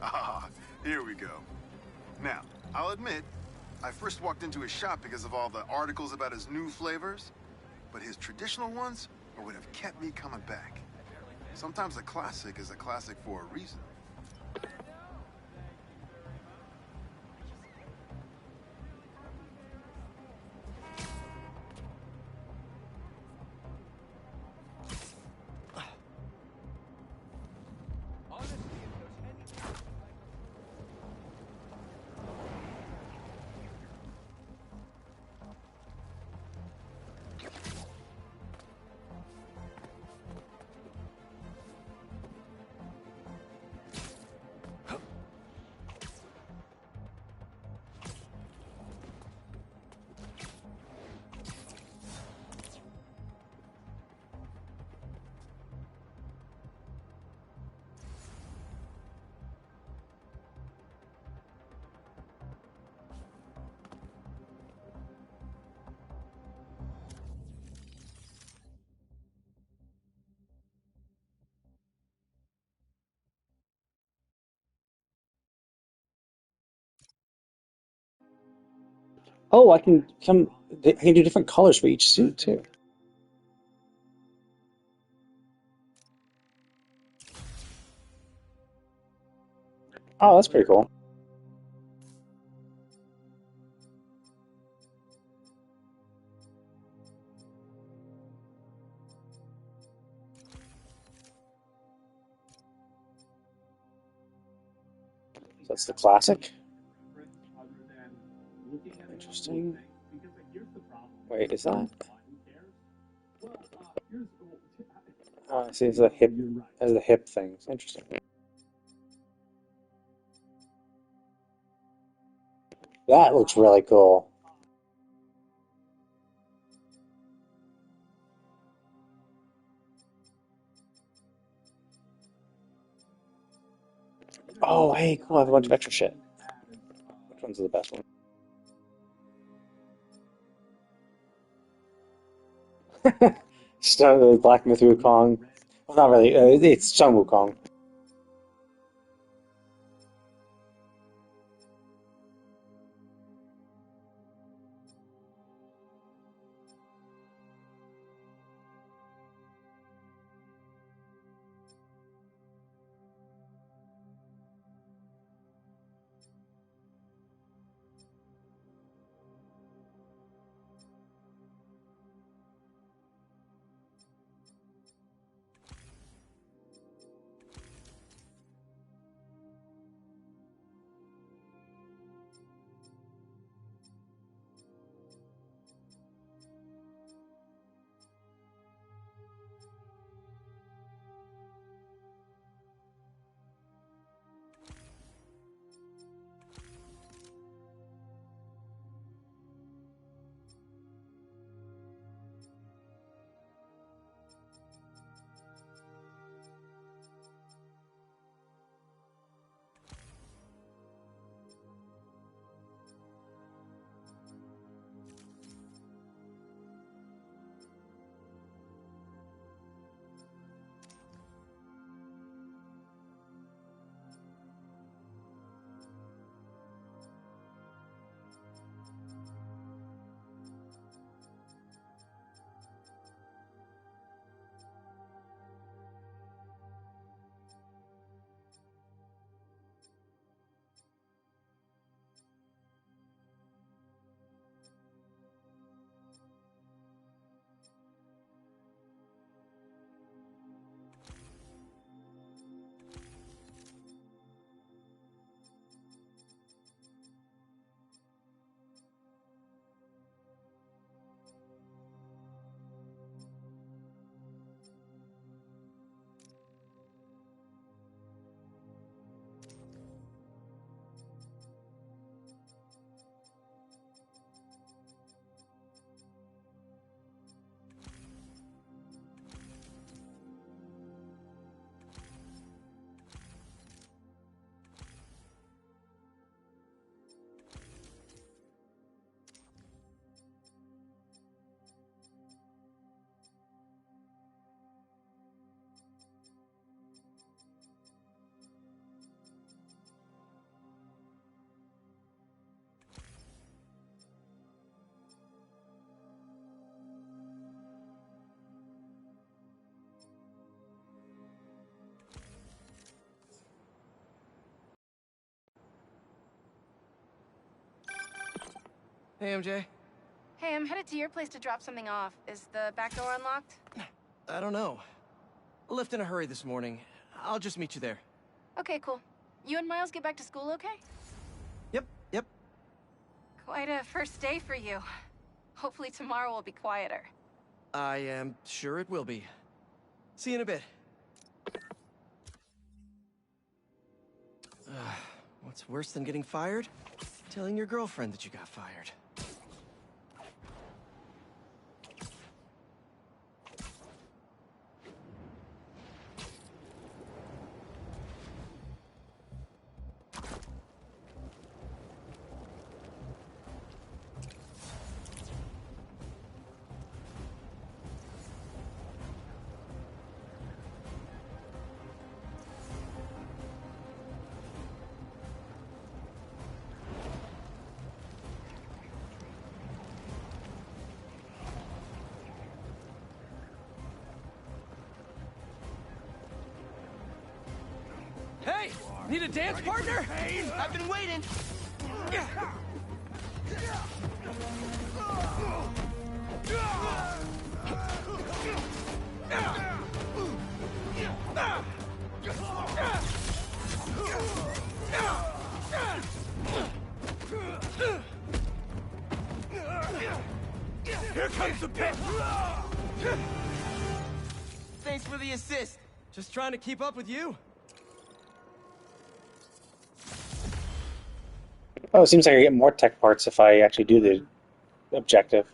Ah, here we go. Now, I'll admit, I first walked into his shop because of all the articles about his new flavors, but his traditional ones are what have kept me coming back. Sometimes a classic is a classic for a reason. Oh, I can come. I can do different colors for each suit too. Oh, that's pretty cool. So that's the classic. Interesting. Wait, is that? See, it's a hip. As the hip things. Interesting. That looks really cool. Oh, hey, cool. I have a bunch of extra shit. Which one's the best one? Black Myth Wukong. Well, not really. It's Sun Wukong. Hey, MJ. Hey, I'm headed to your place to drop something off. Is the back door unlocked? I don't know. I left in a hurry this morning. I'll just meet you there. Okay, cool. You and Miles get back to school okay? Yep. Quite a first day for you. Hopefully tomorrow will be quieter. I am sure it will be. See you in a bit. What's worse than getting fired? Telling your girlfriend that you got fired. Hey! Need a dance partner? I've been waiting. Here comes the pit! Thanks for the assist. Just trying to keep up with you. Oh, it seems like I get more tech parts if I actually do the objective.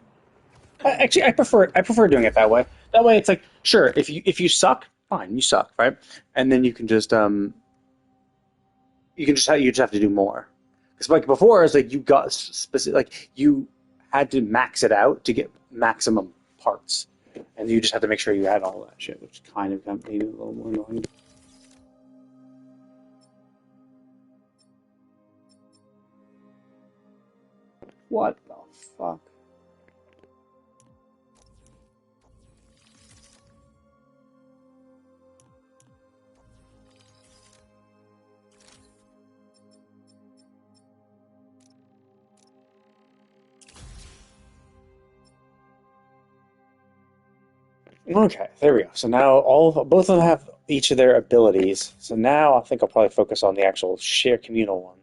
Actually, I prefer doing it that way. That way, it's like, sure, if you suck, fine, you suck, right? And then you just have to do more. Because like before, it's like you got specific, like you had to max it out to get maximum parts, and you just had to make sure you had all that shit, which kind of made it a little more annoying. What the fuck? Okay, there we go. So now both of them have each of their abilities. So now I think I'll probably focus on the actual shared communal ones.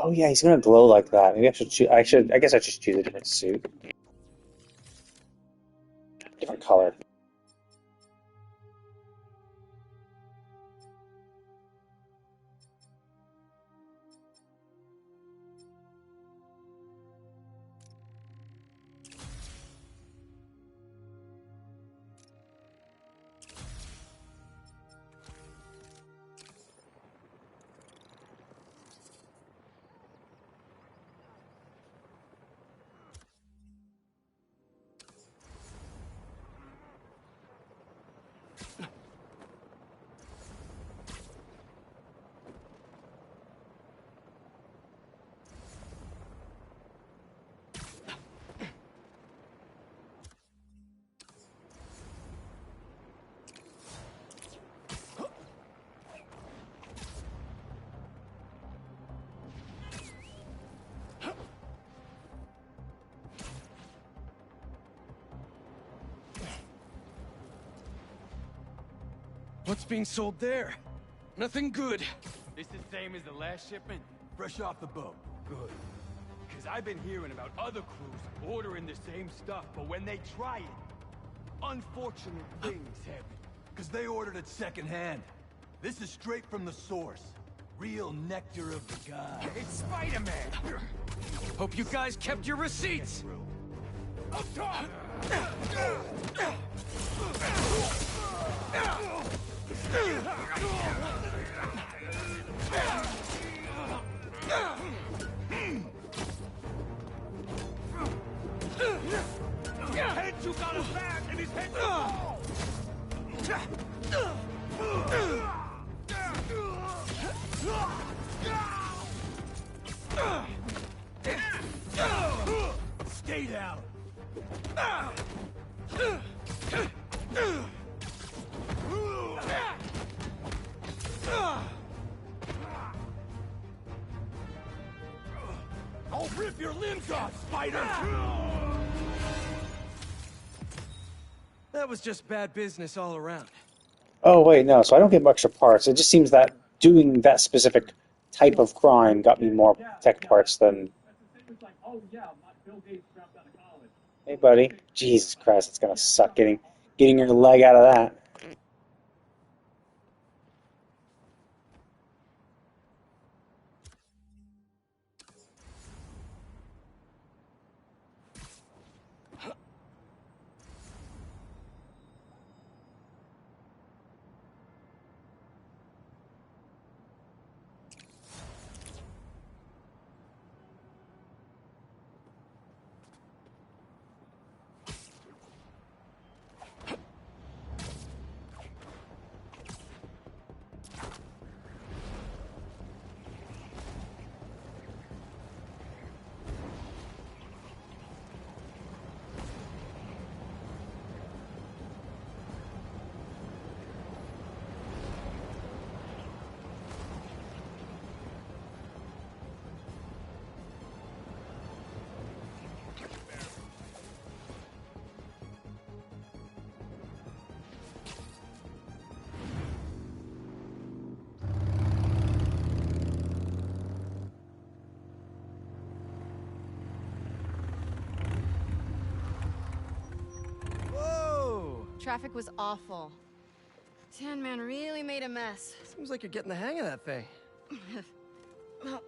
Oh yeah, he's gonna glow like that. Maybe I should choose. I guess I should choose a different suit, different color. What's being sold there? Nothing good. This the same as the last shipment? Fresh off the boat. Good. Because I've been hearing about other crews ordering the same stuff, but when they try it, unfortunate things happen. Because they ordered it secondhand. This is straight from the source. Real nectar of the gods. It's Spider-Man! Hope you guys kept your receipts! Up top! Head you got us back and his head Stay down! off, spider! That was just bad business all around. Oh, wait, no, so I don't get extra parts. It just seems that doing that specific type of crime got me more tech parts than... Hey, buddy. Jesus Christ, it's gonna suck getting your leg out of that. Traffic was awful. Tin Man really made a mess. Seems like you're getting the hang of that thing. Well,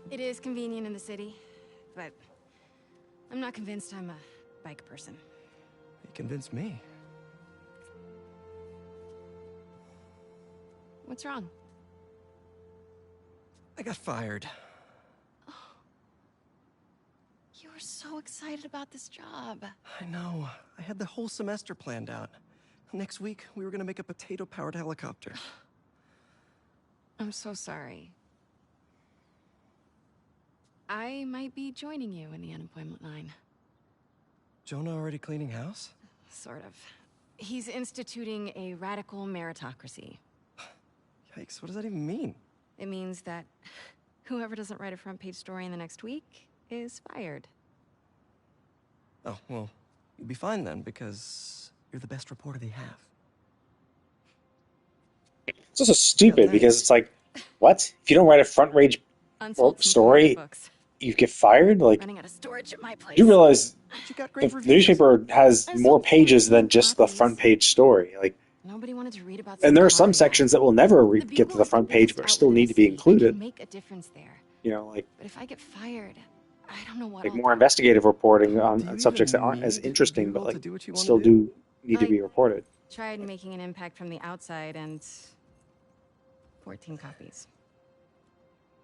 it is convenient in the city, but I'm not convinced I'm a bike person. You convinced me. What's wrong? I got fired. You were so excited about this job. I know. I had the whole semester planned out. Next week, we were gonna make a potato-powered helicopter. I'm so sorry. I might be joining you in the unemployment line. Jonah already cleaning house? Sort of. He's instituting a radical meritocracy. Yikes, what does that even mean? It means that whoever doesn't write a front-page story in the next week is fired. Oh, well, you'll be fine then, because you're the best reporter they have. It's also stupid, because it's like, what? If you don't write a front-page story, you get fired? Like, Running out of storage at my place. you realize you got great the newspaper has more pages than just the front-page story. Like, Nobody wanted to read about. and there are some sections that will never get to the front page, but still need to be included. Make a difference there. You know, like. But if I get fired, I don't know what. Like more investigative reporting on subjects that aren't as interesting, but like still do need to be reported. Tried making an impact from the outside, and 14 copies.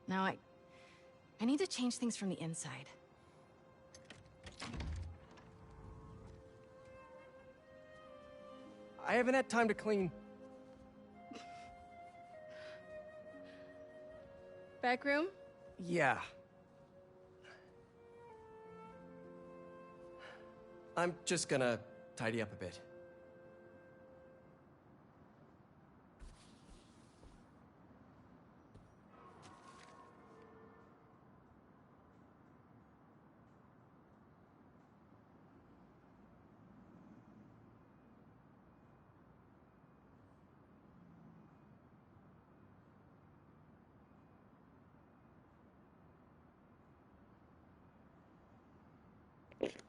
Now I need to change things from the inside. I haven't had time to clean. Back room? Yeah. I'm just gonna tidy up a bit.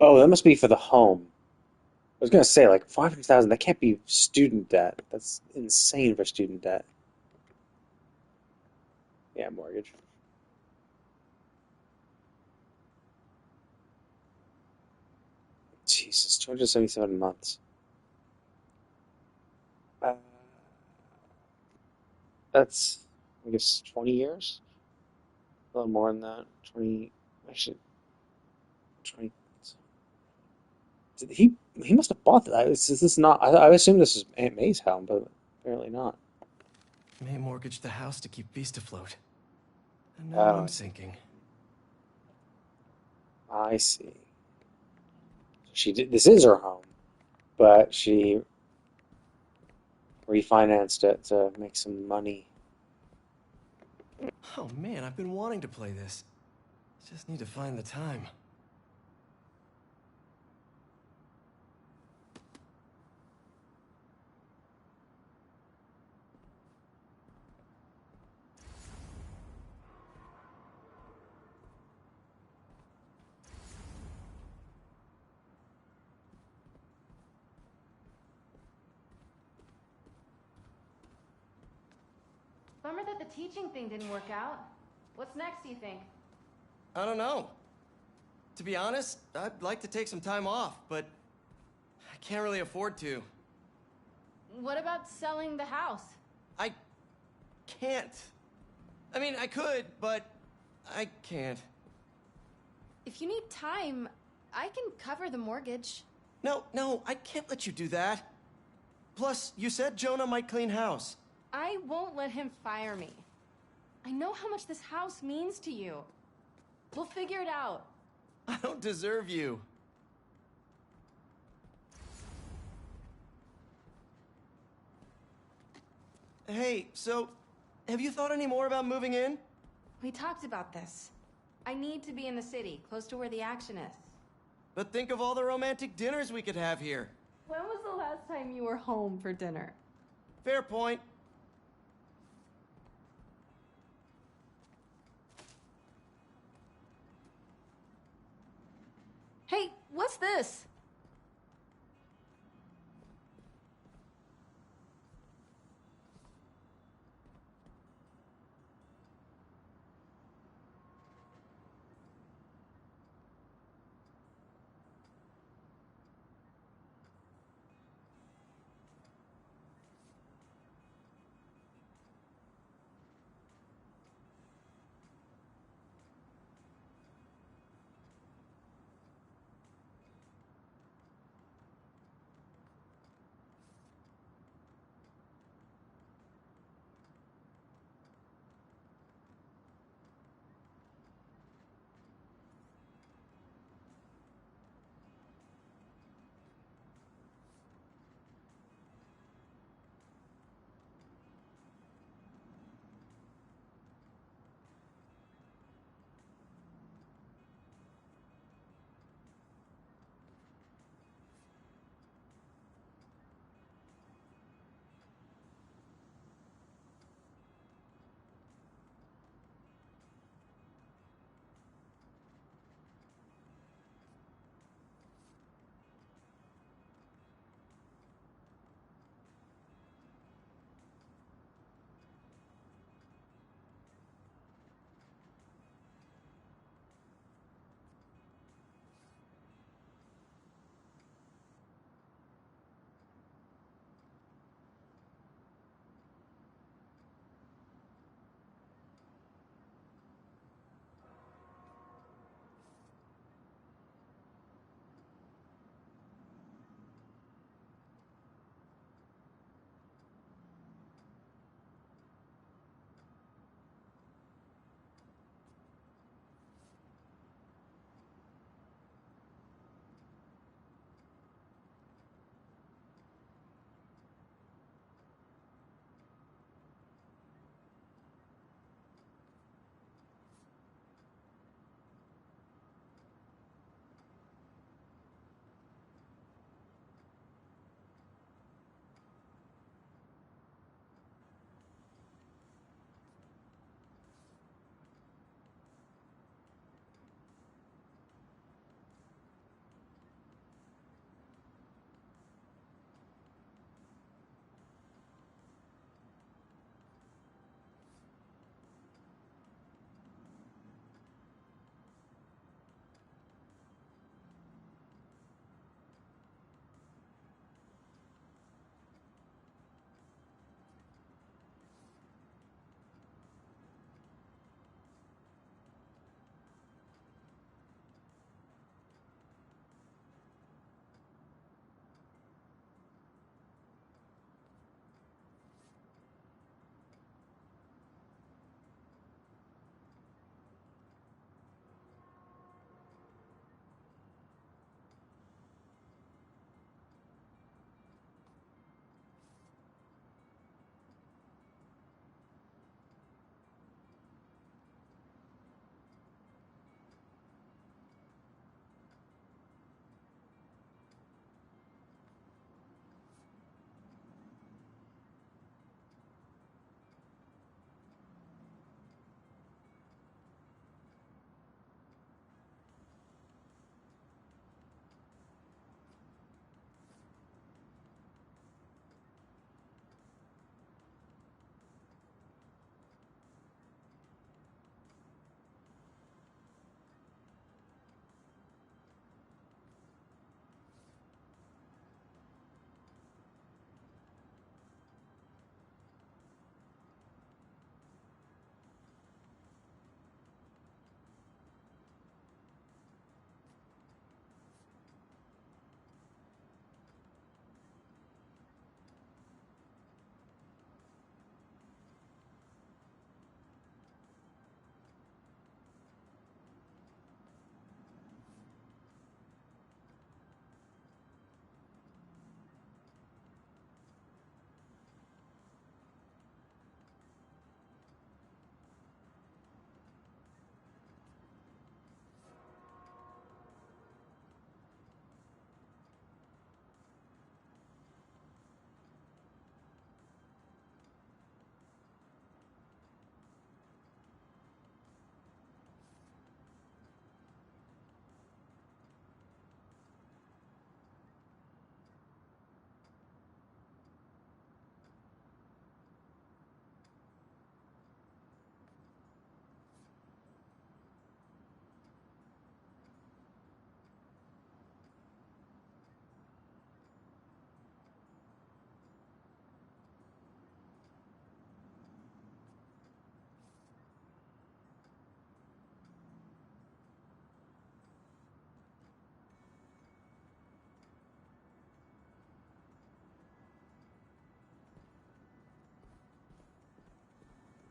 Oh, that must be for the home. I was gonna say, like, 500,000, that can't be student debt. That's insane for student debt. Yeah, mortgage. Jesus, 277 months. That's, I guess, 20 years? A little more than that. 20, actually, 20. He must have bought that. This is not. I assume this is Aunt May's home, but apparently not. May mortgaged the house to keep Beast afloat. And now I'm sinking. I see. She did. This is her home, but she refinanced it to make some money. Oh man, I've been wanting to play this. Just need to find the time. Bummer that the teaching thing didn't work out. What's next, do you think? I don't know. To be honest, I'd like to take some time off, but I can't really afford to. What about selling the house? I can't. I mean, I could, but I can't. If you need time, I can cover the mortgage. No, I can't let you do that. Plus, you said Jonah might clean house. I won't let him fire me. I know how much this house means to you. We'll figure it out. I don't deserve you. Hey, so, have you thought any more about moving in? We talked about this. I need to be in the city, close to where the action is. But think of all the romantic dinners we could have here. When was the last time you were home for dinner? Fair point. Hey, what's this?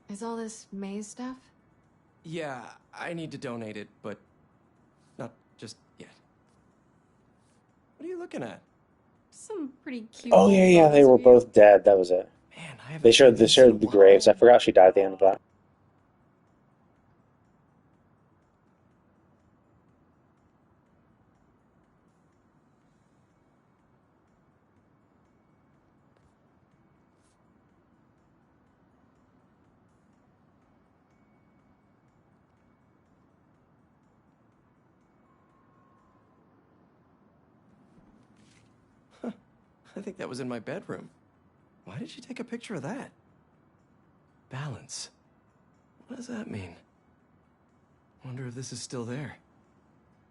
Is all this May's stuff? Yeah, I need to donate it, but not just yet. What are you looking at? Some pretty cute. Oh yeah, yeah, they were both dead. That was it. Man, I haven't They showed the graves. I forgot she died at the end of that. I think that was in my bedroom. Why did she take a picture of that? Balance. What does that mean? Wonder if this is still there.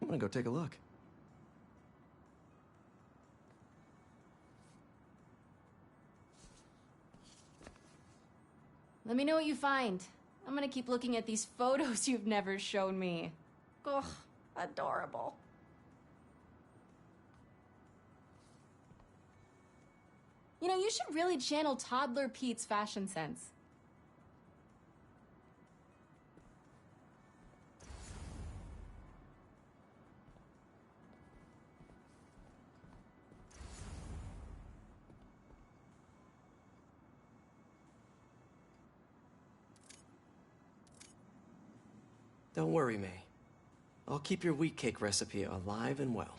I'm gonna go take a look. Let me know what you find. I'm gonna keep looking at these photos you've never shown me. Ugh, adorable. You know, you should really channel Toddler Pete's fashion sense. Don't worry, May. I'll keep your wheat cake recipe alive and well.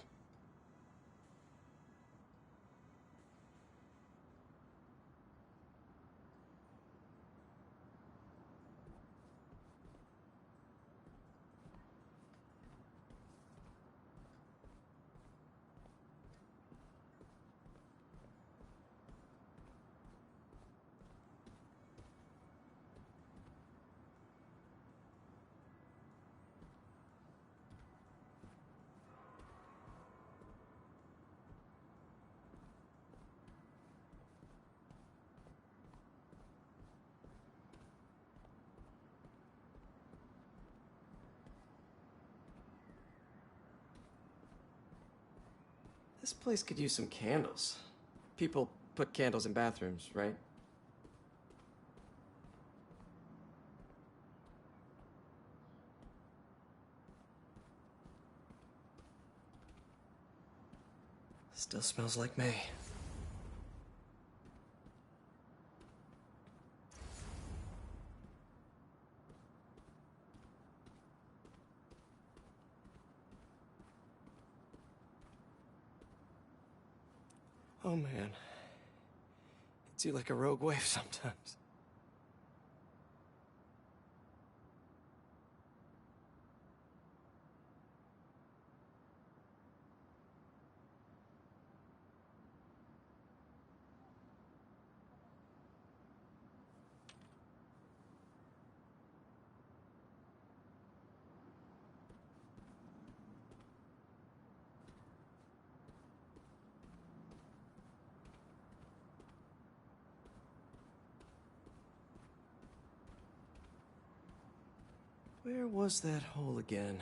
This place could use some candles. People put candles in bathrooms, right? Still smells like May. Oh man, hits you like a rogue wave sometimes. Where was that hole again?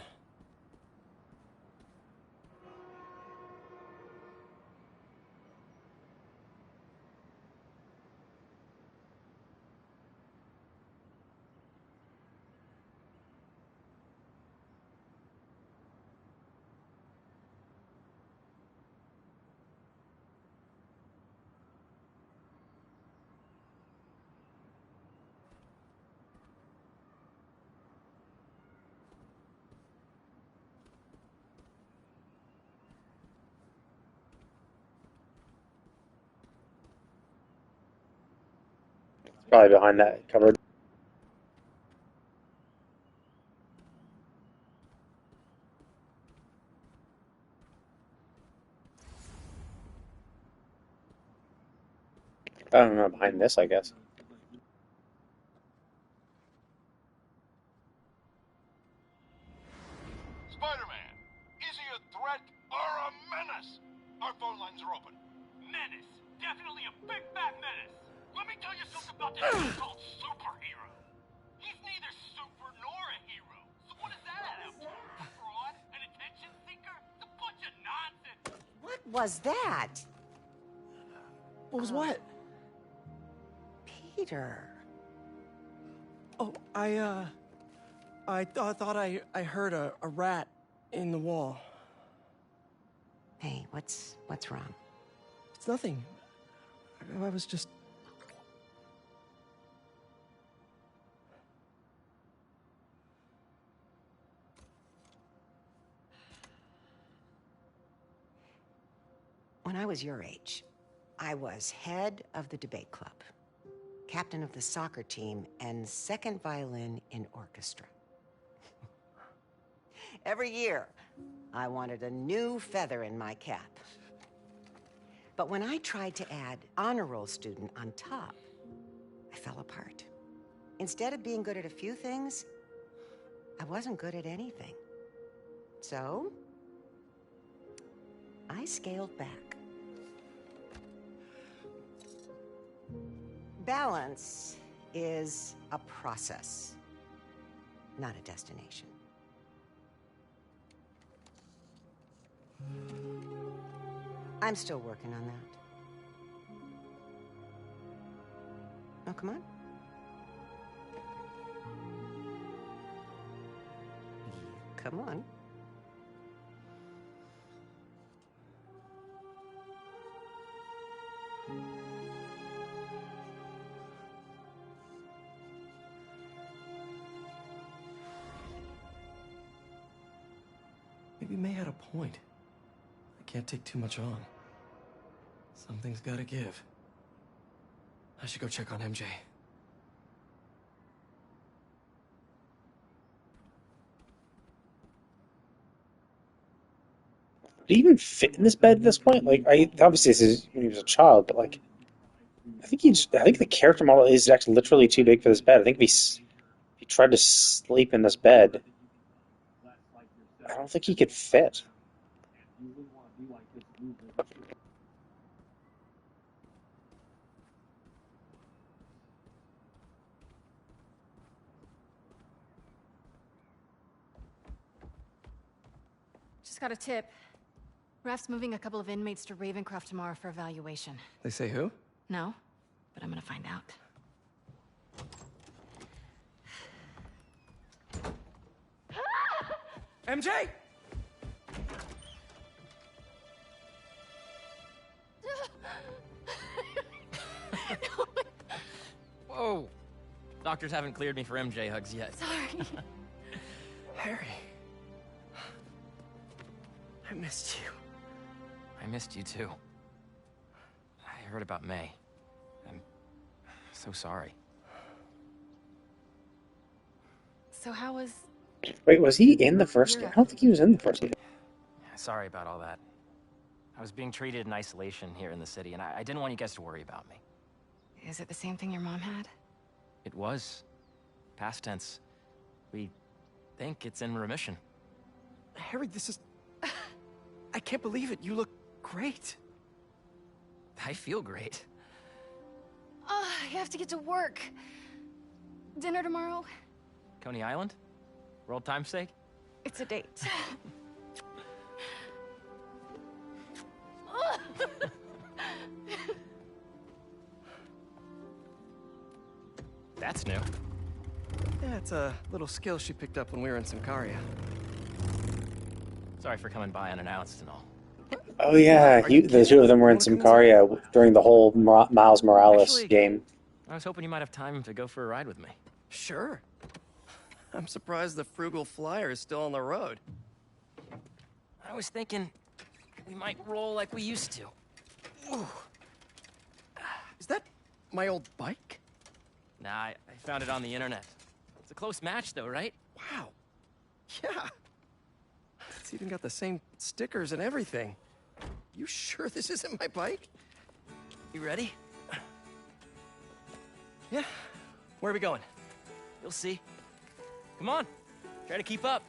Probably behind that cupboard. I don't know, behind this, I guess. Spider-Man, is he a threat or a menace? Our phone lines are open. Menace. Definitely a big fat menace. Let me tell you something about this thing called superhero. He's neither super nor a hero. So what does that add up to? A fraud? An attention seeker? It's a bunch of nonsense. What was that? What was what? Peter. Oh, I thought I heard a rat in the wall. Hey, what's wrong? It's nothing. I was just... When I was your age, I was head of the debate club, captain of the soccer team, and second violin in orchestra. Every year, I wanted a new feather in my cap. But when I tried to add honor roll student on top, I fell apart. Instead of being good at a few things, I wasn't good at anything. So, I scaled back. Balance is a process, not a destination. I'm still working on that. Oh, come on. Come on. Maybe May had a point. I can't take too much on. Something's gotta give. I should go check on MJ. Did he even fit in this bed at this point? Like, obviously this is when he was a child, but like, I think the character model is actually literally too big for this bed. I think if he tried to sleep in this bed, I don't think he could fit. Just got a tip. Raph's moving a couple of inmates to Ravencroft tomorrow for evaluation. They say who? No, but I'm gonna find out. MJ! Whoa! Doctors haven't cleared me for MJ hugs yet. Sorry. Harry. I missed you. I missed you too. I heard about May. I'm so sorry. So how was... Wait, was he in the first game? I don't think he was in the first game. Sorry about all that. I was being treated in isolation here in the city, and I didn't want you guys to worry about me. Is it the same thing your mom had? It was. Past tense. We think it's in remission. Harry, this is... I can't believe it. You look great. I feel great. I have to get to work. Dinner tomorrow? Coney Island? For old time's sake? It's a date. That's new. Yeah, it's a little skill she picked up when we were in Symkaria. Sorry for coming by unannounced and all. Oh yeah, the two of them were in Symkaria during the whole Miles Morales game. I was hoping you might have time to go for a ride with me. Sure. I'm surprised the Frugal Flyer is still on the road. I was thinking we might roll like we used to. Ooh. Is that my old bike? Nah, I found it on the internet. It's a close match though, right? Wow. Yeah. It's even got the same stickers and everything. You sure this isn't my bike? You ready? Yeah. Where are we going? You'll see. Come on. Try to keep up.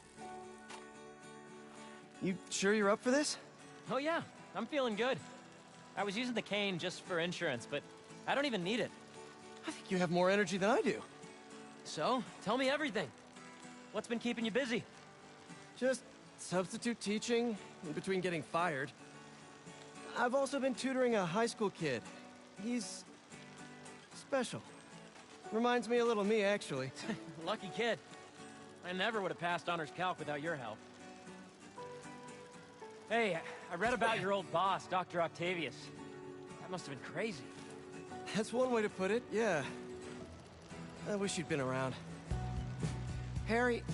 You sure you're up for this? Oh yeah, I'm feeling good. I was using the cane just for insurance, but I don't even need it. I think you have more energy than I do. So, tell me everything. What's been keeping you busy? Just substitute teaching in between getting fired. I've also been tutoring a high school kid. He's special. Reminds me a little of me, actually. Lucky kid. I never would have passed honors calc without your help. Hey, I read about your old boss, Dr. Octavius. That must have been crazy. That's one way to put it, yeah. I wish you'd been around. Harry,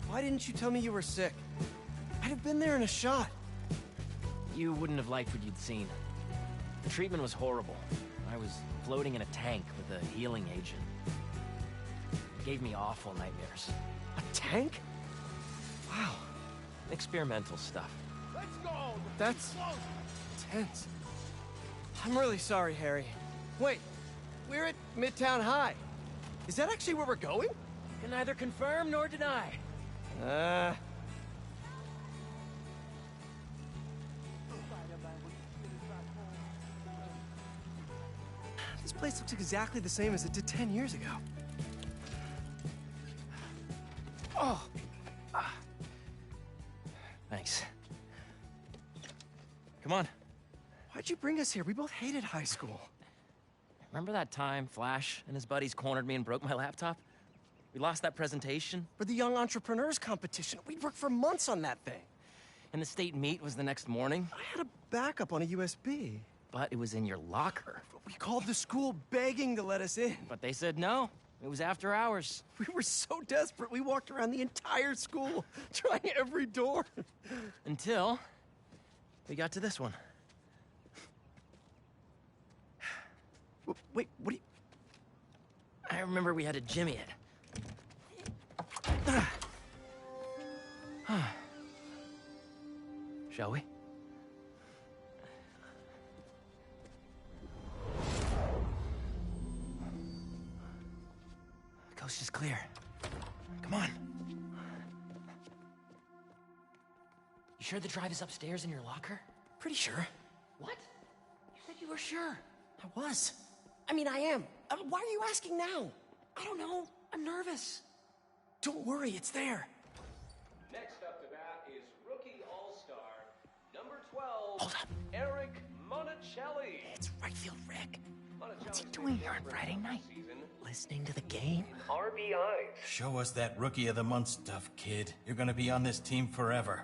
why didn't you tell me you were sick? I'd have been there in a shot. You wouldn't have liked what you'd seen. The treatment was horrible. I was floating in a tank with a healing agent. It gave me awful nightmares. A tank? Wow. Experimental stuff. Let's go! That's tense. I'm really sorry, Harry. Wait, we're at Midtown High. Is that actually where we're going? Can neither confirm nor deny. This place looks exactly the same as it did 10 years ago. Oh! Thanks. Come on. Why'd you bring us here? We both hated high school. Remember that time Flash and his buddies cornered me and broke my laptop? We lost that presentation. For the Young Entrepreneurs Competition. We'd worked for months on that thing. And the state meet was the next morning. I had a backup on a USB. But it was in your locker. We called the school begging to let us in. But they said no. It was after hours. We were so desperate, we walked around the entire school, trying every door. Until we got to this one. Wait, what do you... I remember we had to jimmy it. Shall we? The coast is clear. Come on. You sure the drive is upstairs in your locker? Pretty sure. What? You said you were sure. I was. I mean, I am. Why are you asking now? I don't know. I'm nervous. Don't worry, it's there. Next up to bat is rookie all-star, number 12, Hold up. Eric Monticelli. It's right field Rick. What's he doing here on Friday night? Listening to the game? RBIs. Show us that Rookie of the Month stuff, kid. You're gonna be on this team forever.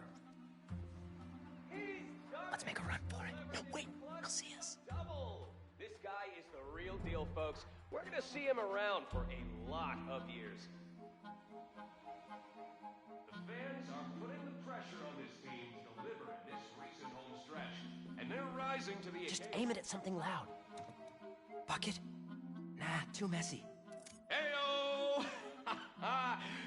Let's make a run for it. No, wait. He'll see us. Double. This guy is the real deal, folks. We're gonna see him around for a lot of years. The fans are putting the pressure on this team to deliver in this recent home stretch, and they're rising to the Just occasion. aim it at something loud. Bucket? Nah, too messy. Heyo!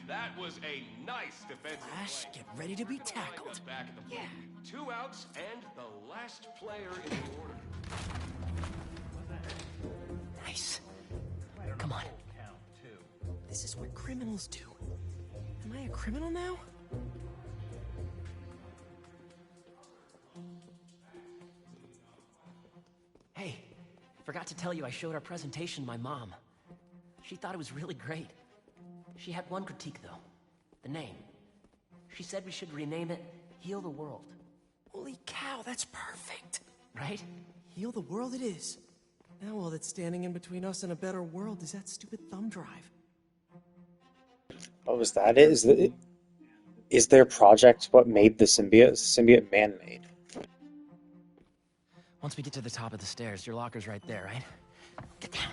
That was a nice defensive Flash, play. get ready to be tackled. Back at the plate. 2 outs and the last player in the order. Nice. Come on. This is what criminals do. Am I a criminal now? Hey, forgot to tell you I showed our presentation to my mom. She thought it was really great. She had one critique, though. The name. She said we should rename it Heal the World. Holy cow, that's perfect. Right? Heal the world it is. Now all that's standing in between us and a better world is that stupid thumb drive. What was that? Is their project what made the symbiote? Symbiote man-made. Once we get to the top of the stairs, your locker's right there, right? Get down.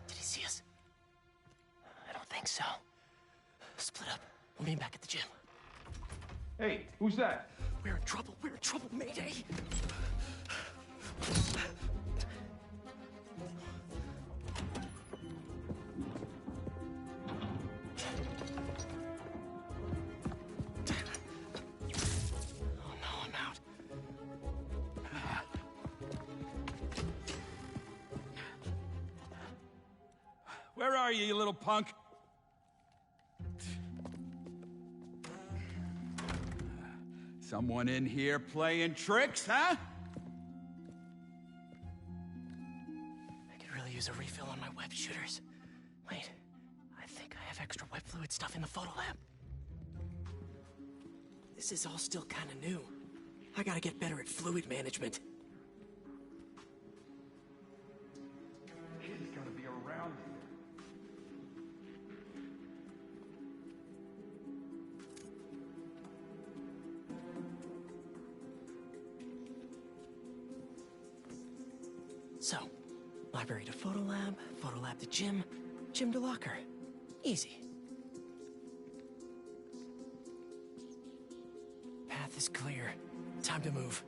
Did he see us? I don't think so. Split up. We'll meet back at the gym. Hey, who's that? We're in trouble. We're in trouble, Mayday. Oh no, I'm out. Where are you little punk? Someone in here playing tricks, huh? I could really use a refill on my web shooters. Wait, I think I have extra web fluid stuff in the photo lab. This is all still kind of new. I gotta get better at fluid management. He's gonna be around So, library to photo lab to gym, gym to locker. Easy. Path is clear. Time to move.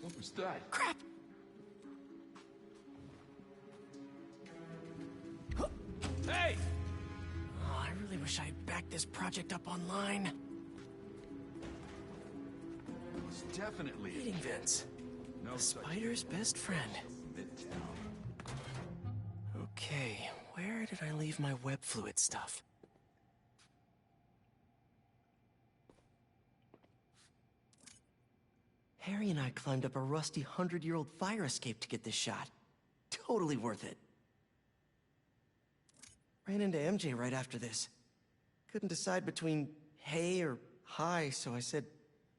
What was that? Crap! Hey! Oh, I really wish I had backed this project up online. It's definitely Eating vents. No The such spider's best friend. Midtown. Okay, where did I leave my web fluid stuff? Harry and I climbed up a rusty 100-year-old fire escape to get this shot. Totally worth it. Ran into MJ right after this. Couldn't decide between hey or hi, so I said,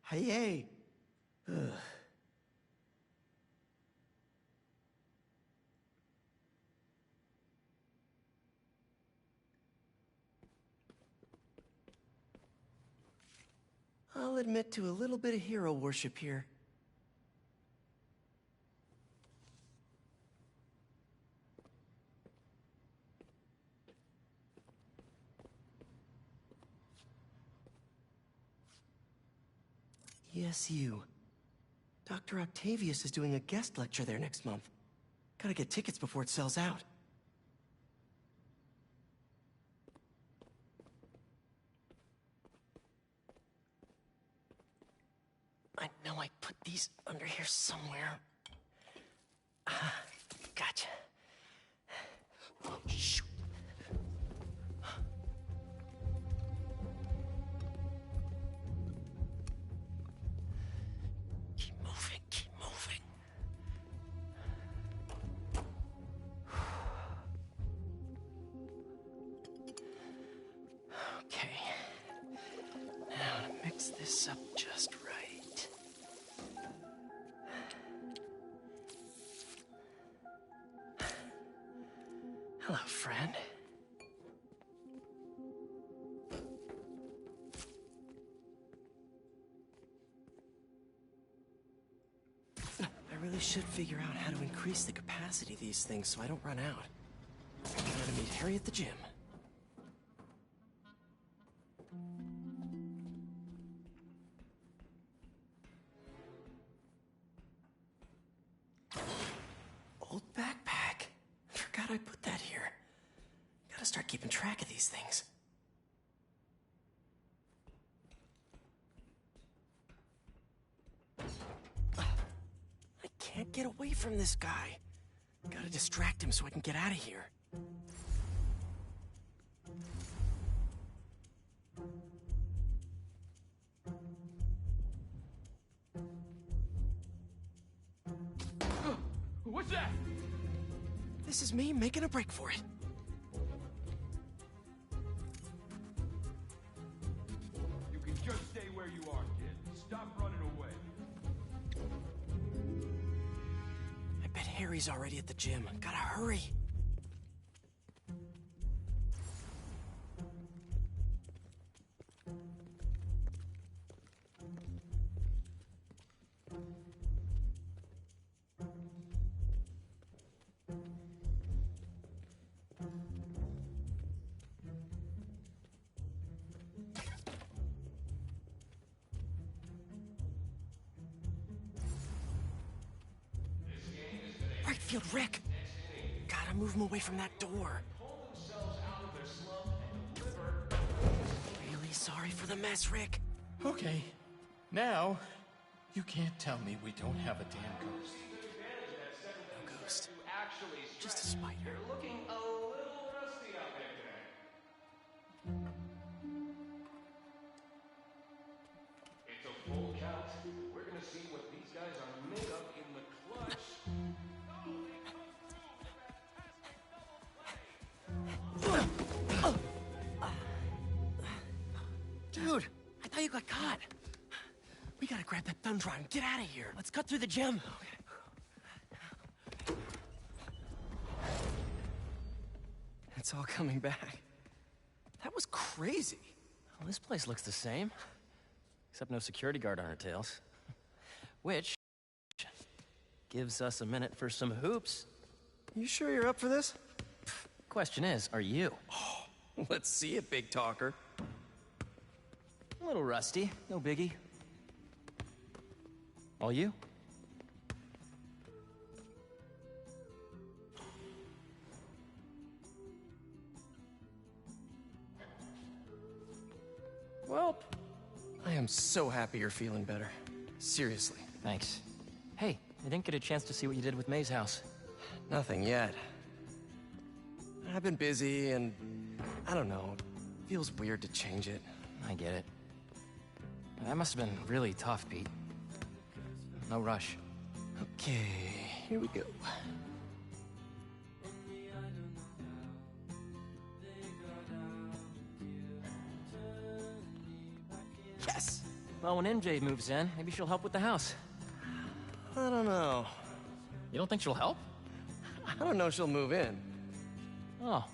hey. Ugh. I'll admit to a little bit of hero worship here. Yes, you. Dr. Octavius is doing a guest lecture there next month. Gotta get tickets before it sells out. I know I put these under here somewhere. Gotcha. Oh, shoot. Keep moving, keep moving. Okay. Now to mix this up just right. Hello, friend. I really should figure out how to increase the capacity of these things so I don't run out. I'm gonna meet Harry at the gym. Old backpack. Forgot I put that here. Gotta start keeping track of these things. I can't get away from this guy. Gotta distract him so I can get out of here. What's that? This is me making a break for it. You can just stay where you are, kid. Stop running away. I bet Harry's already at the gym. Gotta hurry. Right field, Rick. Gotta move him away from that door. Really sorry for the mess, Rick. Okay. Now, you can't tell me we don't have a damn ghost. No ghost. Just a spider. Looking a little rusty out there today. It's a full count. We're gonna see what these guys are made of in the clutch. Dude, I thought you got caught. We gotta grab that thumb drive and get out of here. Let's cut through the gym. It's all coming back. That was crazy. Well, this place looks the same. Except no security guard on our tails. Which gives us a minute for some hoops. You sure you're up for this? Question is, are you? Let's see it, big talker. A little rusty, no biggie. All you? Well, I am so happy you're feeling better. Seriously. thanks. Hey, I didn't get a chance to see what you did with May's house. Nothing yet. I've been busy and I don't know. It feels weird to change it. I get it. That must have been really tough, Pete. No rush. Okay, here we go. Yes! Well, when MJ moves in, maybe she'll help with the house. I don't know. You don't think she'll help? I don't know she'll move in. Oh.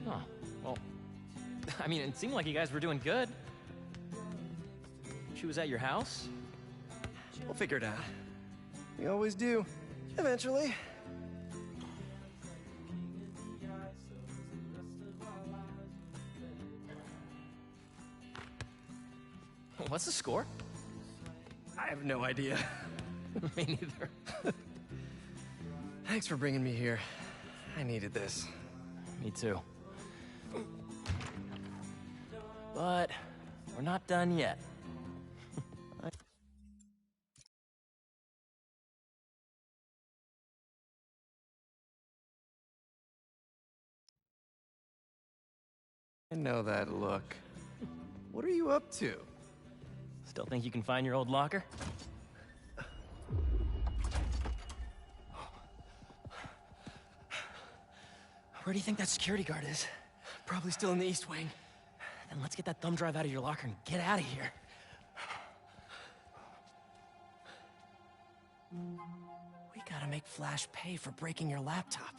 Oh, well, I mean, it seemed like you guys were doing good. She was at your house? We'll figure it out. We always do. Eventually. What's the score? I have no idea. Me neither. Thanks for bringing me here. I needed this. Me too. But we're not done yet. I know that look. What are you up to? Still think you can find your old locker? Where do you think that security guard is? Probably still in the East Wing. Then let's get that thumb drive out of your locker and get out of here. We gotta make Flash pay for breaking your laptop.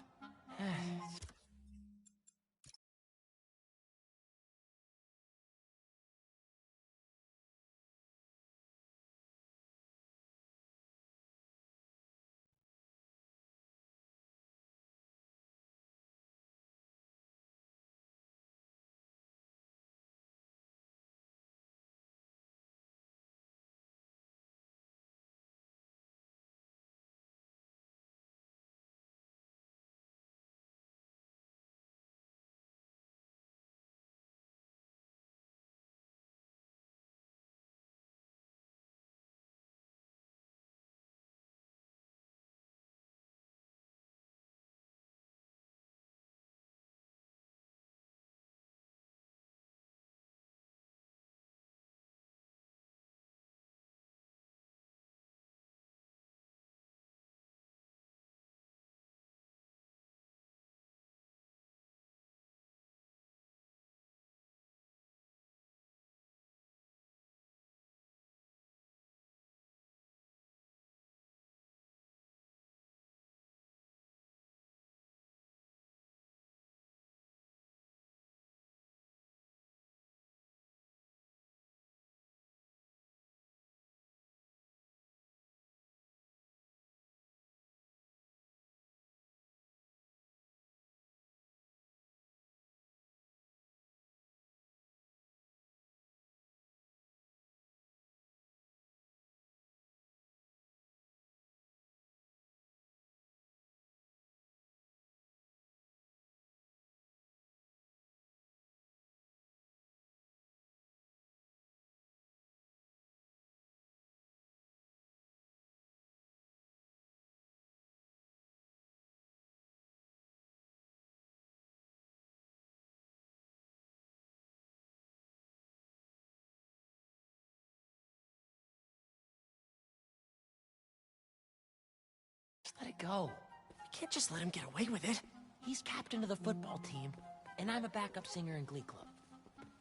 Just let it go. You can't just let him get away with it. He's captain of the football team, and I'm a backup singer in Glee Club.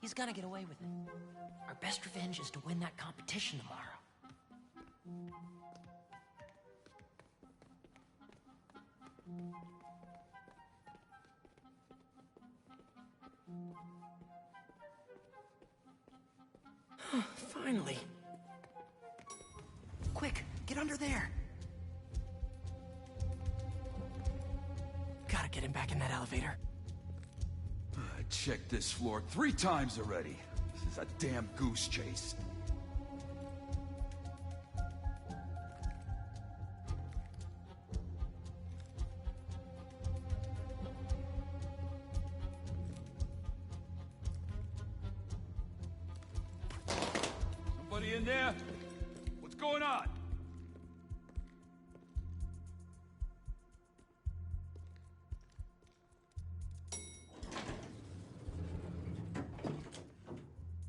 He's gonna get away with it. Our best revenge is to win that competition tomorrow. Finally. Quick, get under there. Gotta get him back in that elevator. I checked this floor 3 times already. This is a damn goose chase. Somebody in there? What's going on?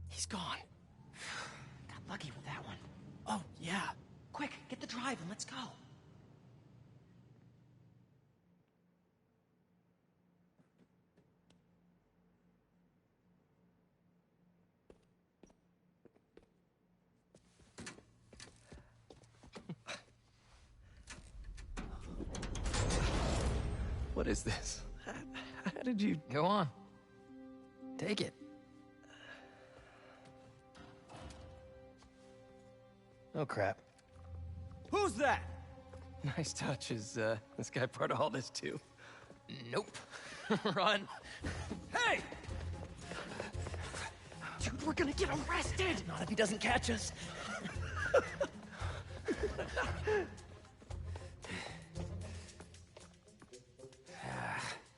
He's gone. Got lucky with that one. Oh, yeah. Quick, get the drive and let's go. What is this? How did you... Go on. Take it. Oh, crap. Who's that? Nice touch. Is this guy part of all this too? Nope. Run. Hey! Dude, we're gonna get arrested! Not if he doesn't catch us.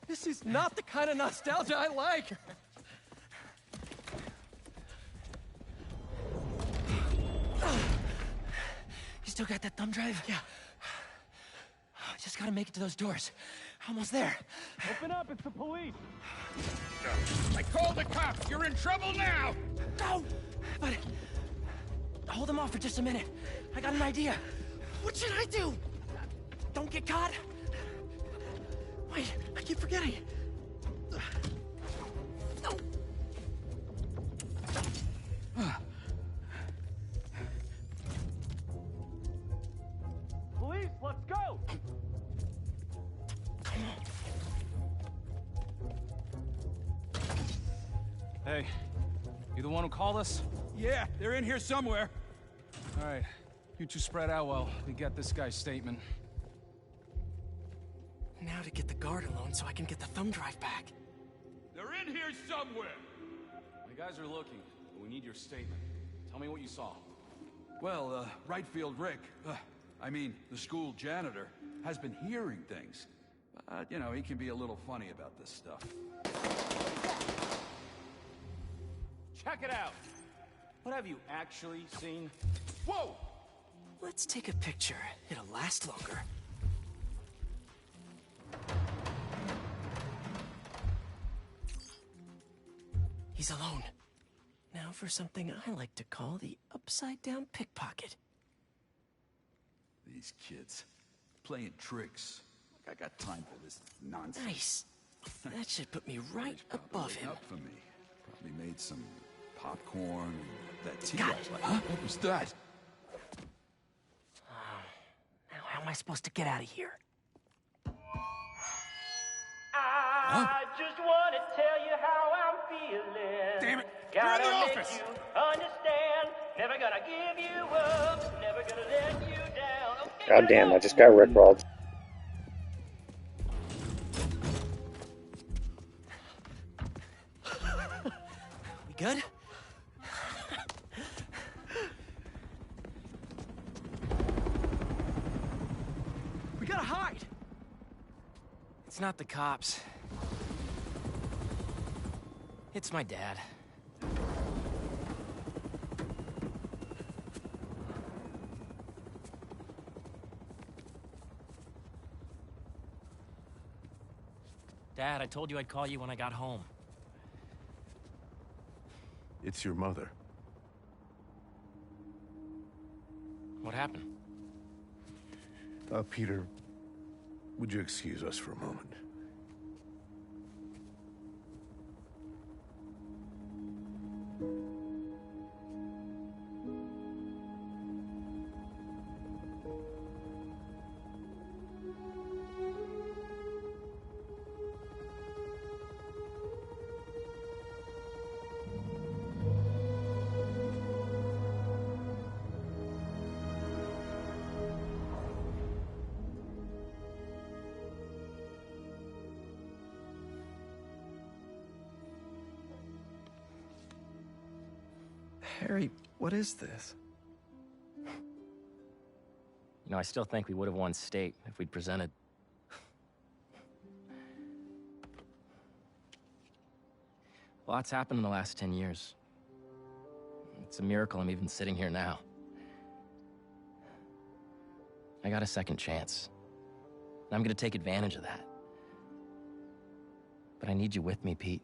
This is not the kind of nostalgia I like. You still got that thumb drive? Yeah. Just gotta make it to those doors. Almost there. Open up, it's the police. I called the cops. You're in trouble now. No! But... hold them off for just a minute. I got an idea. What should I do? Don't get caught? Wait, I keep forgetting. No! Police, let's go! Hey, you the one who called us? Yeah, they're in here somewhere. All right, you two spread out while we get this guy's statement. Now to get the guard alone so I can get the thumb drive back. They're in here somewhere. The guys are looking, but we need your statement. Tell me what you saw. Well, right field Rick, I mean, the school janitor, has been hearing things. You know, he can be a little funny about this stuff. Check it out! What have you actually seen? Whoa! Let's take a picture. It'll last longer. He's alone. Now for something I like to call the upside-down pickpocket. These kids, playing tricks. Like I got time for this nonsense. Nice. That should put me right above him. Up for me. Probably made some popcorn and that tea. Got I it. like. Huh? What was that? Now how am I supposed to get out of here? I just want to tell you how I'm feeling. Damn it! Gotta You're in the make office! you understand. Never gonna give you up. Never gonna let you down. Okay, God damn, I just got rickrolled. We good? We gotta hide! It's not the cops. It's my dad. Dad, I told you I'd call you when I got home. It's your mother. What happened? Peter, would you excuse us for a moment? Harry, what is this? You know, I still think we would have won state if we'd presented. Lots happened in the last 10 years. It's a miracle I'm even sitting here now. I got a second chance. And I'm gonna take advantage of that. But I need you with me, Pete.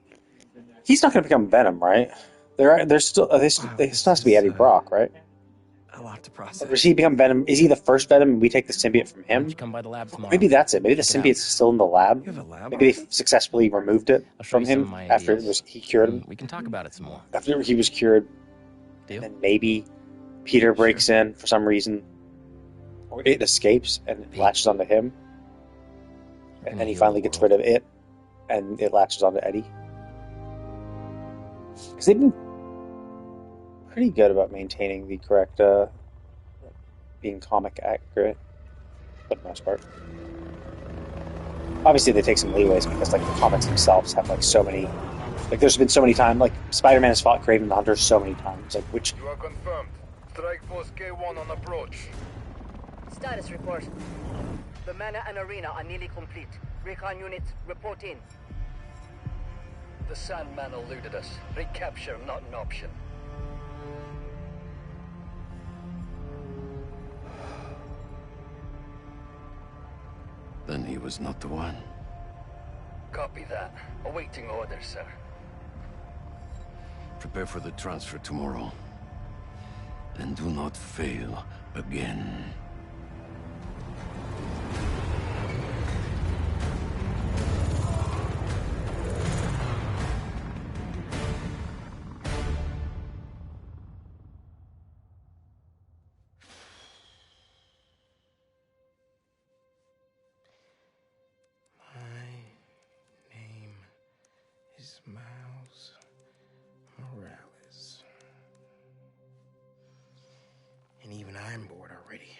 He's not going to become Venom, right? There's still still has to be Eddie Brock, right? A lot to process. Or does he become Venom? Is he the first Venom and we take the symbiote from him? Come by the lab tomorrow. Maybe that's it. Maybe the symbiote's still in the lab. You have a lab? Maybe they successfully removed it from him after he cured him. We can talk about it some more. After he was cured. Deal? And maybe Peter breaks in for some reason. Or it escapes and it latches onto him. And then he finally gets rid of it. And it latches onto Eddie. Because they've been pretty good about maintaining the correct, being comic accurate, for the most part. Obviously, they take some leeways because, like, the comics themselves have, like, so many. Like, there's been so many times, like, Spider-Man has fought Kraven the Hunter so many times. Like, which. You are confirmed. Strike Force K1 on approach. Status report. The Mana and Arena are nearly complete. Recon units, report in. The Sandman eluded us. Recapture, not an option. Then he was not the one. Copy that. Awaiting orders, sir. Prepare for the transfer tomorrow. And do not fail again. Miles Morales. And even I'm bored already.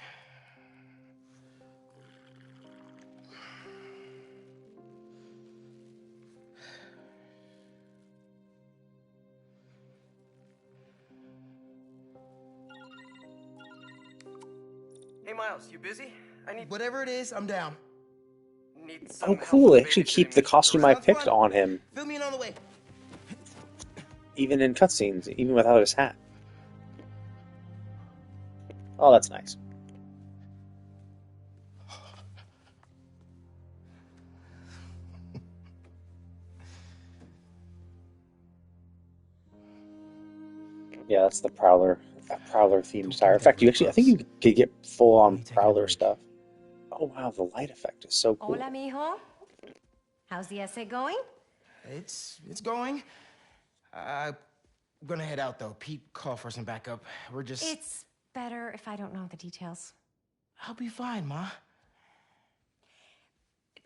Hey, Miles, you busy? I need... Whatever it is, I'm down. Need Oh, some cool. They help actually keep babysitting the this costume I girl. picked on him. Fill me in on the way. Even in cutscenes, even without his hat. Oh, that's nice. Yeah, that's the Prowler themed tire. In fact, you actually, I think you could get full on Prowler stuff. Oh wow, the light effect is so cool. Hola, mijo. How's the essay going? It's going. I'm gonna head out though. Pete called for some backup. We're just. It's better if I don't know the details. I'll be fine, Ma.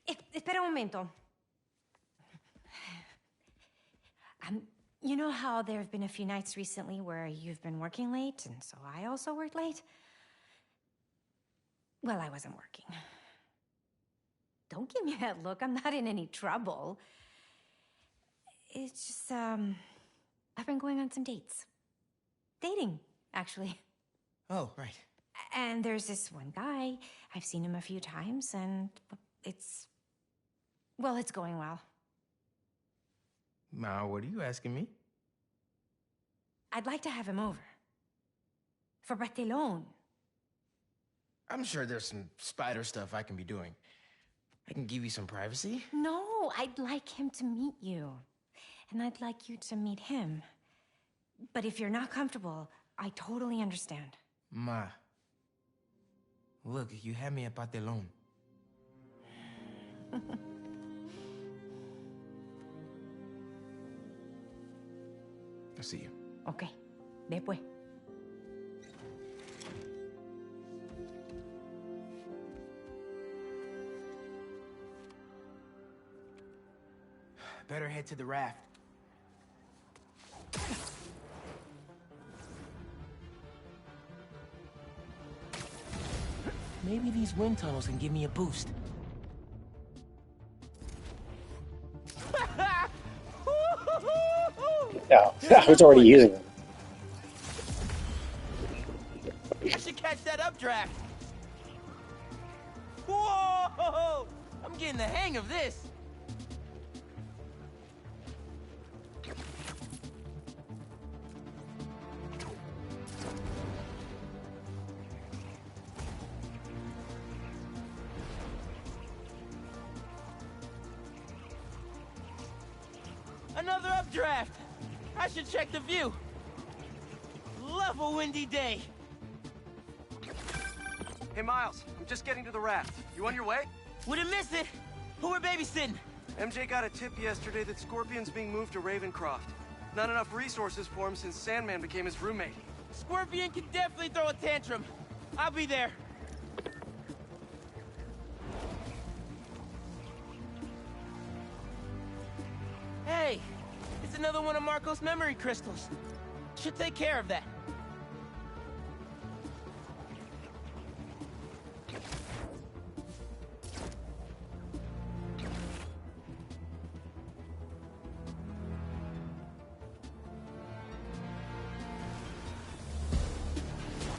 Espera un momento. You know how there have been a few nights recently where you've been working late, and so I also worked late? Well, I wasn't working. Don't give me that look. I'm not in any trouble. It's just, I've been going on some dates. Dating, actually. Oh, right. And there's this one guy. I've seen him a few times, and it's going well. Ma, what are you asking me? I'd like to have him over. For Barthelone. I'm sure there's some spider stuff I can be doing. I can give you some privacy. No, I'd like him to meet you. And I'd like you to meet him. But if you're not comfortable, I totally understand. Ma, look, you had me at Barthelone. I'll see you. Okay, después. Better head to the raft. Maybe these wind tunnels can give me a boost. Yeah, I was already using them. updraft! Whoa! I'm getting the hang of this! Another updraft! I should check the view. Love a windy day. Hey, Miles, I'm just getting to the raft. You on your way? Wouldn't miss it. Who are babysitting? MJ got a tip yesterday that Scorpion's being moved to Ravencroft. Not enough resources for him since Sandman became his roommate. Scorpion can definitely throw a tantrum. I'll be there. Hey, it's another one of Marco's memory crystals. Should take care of that.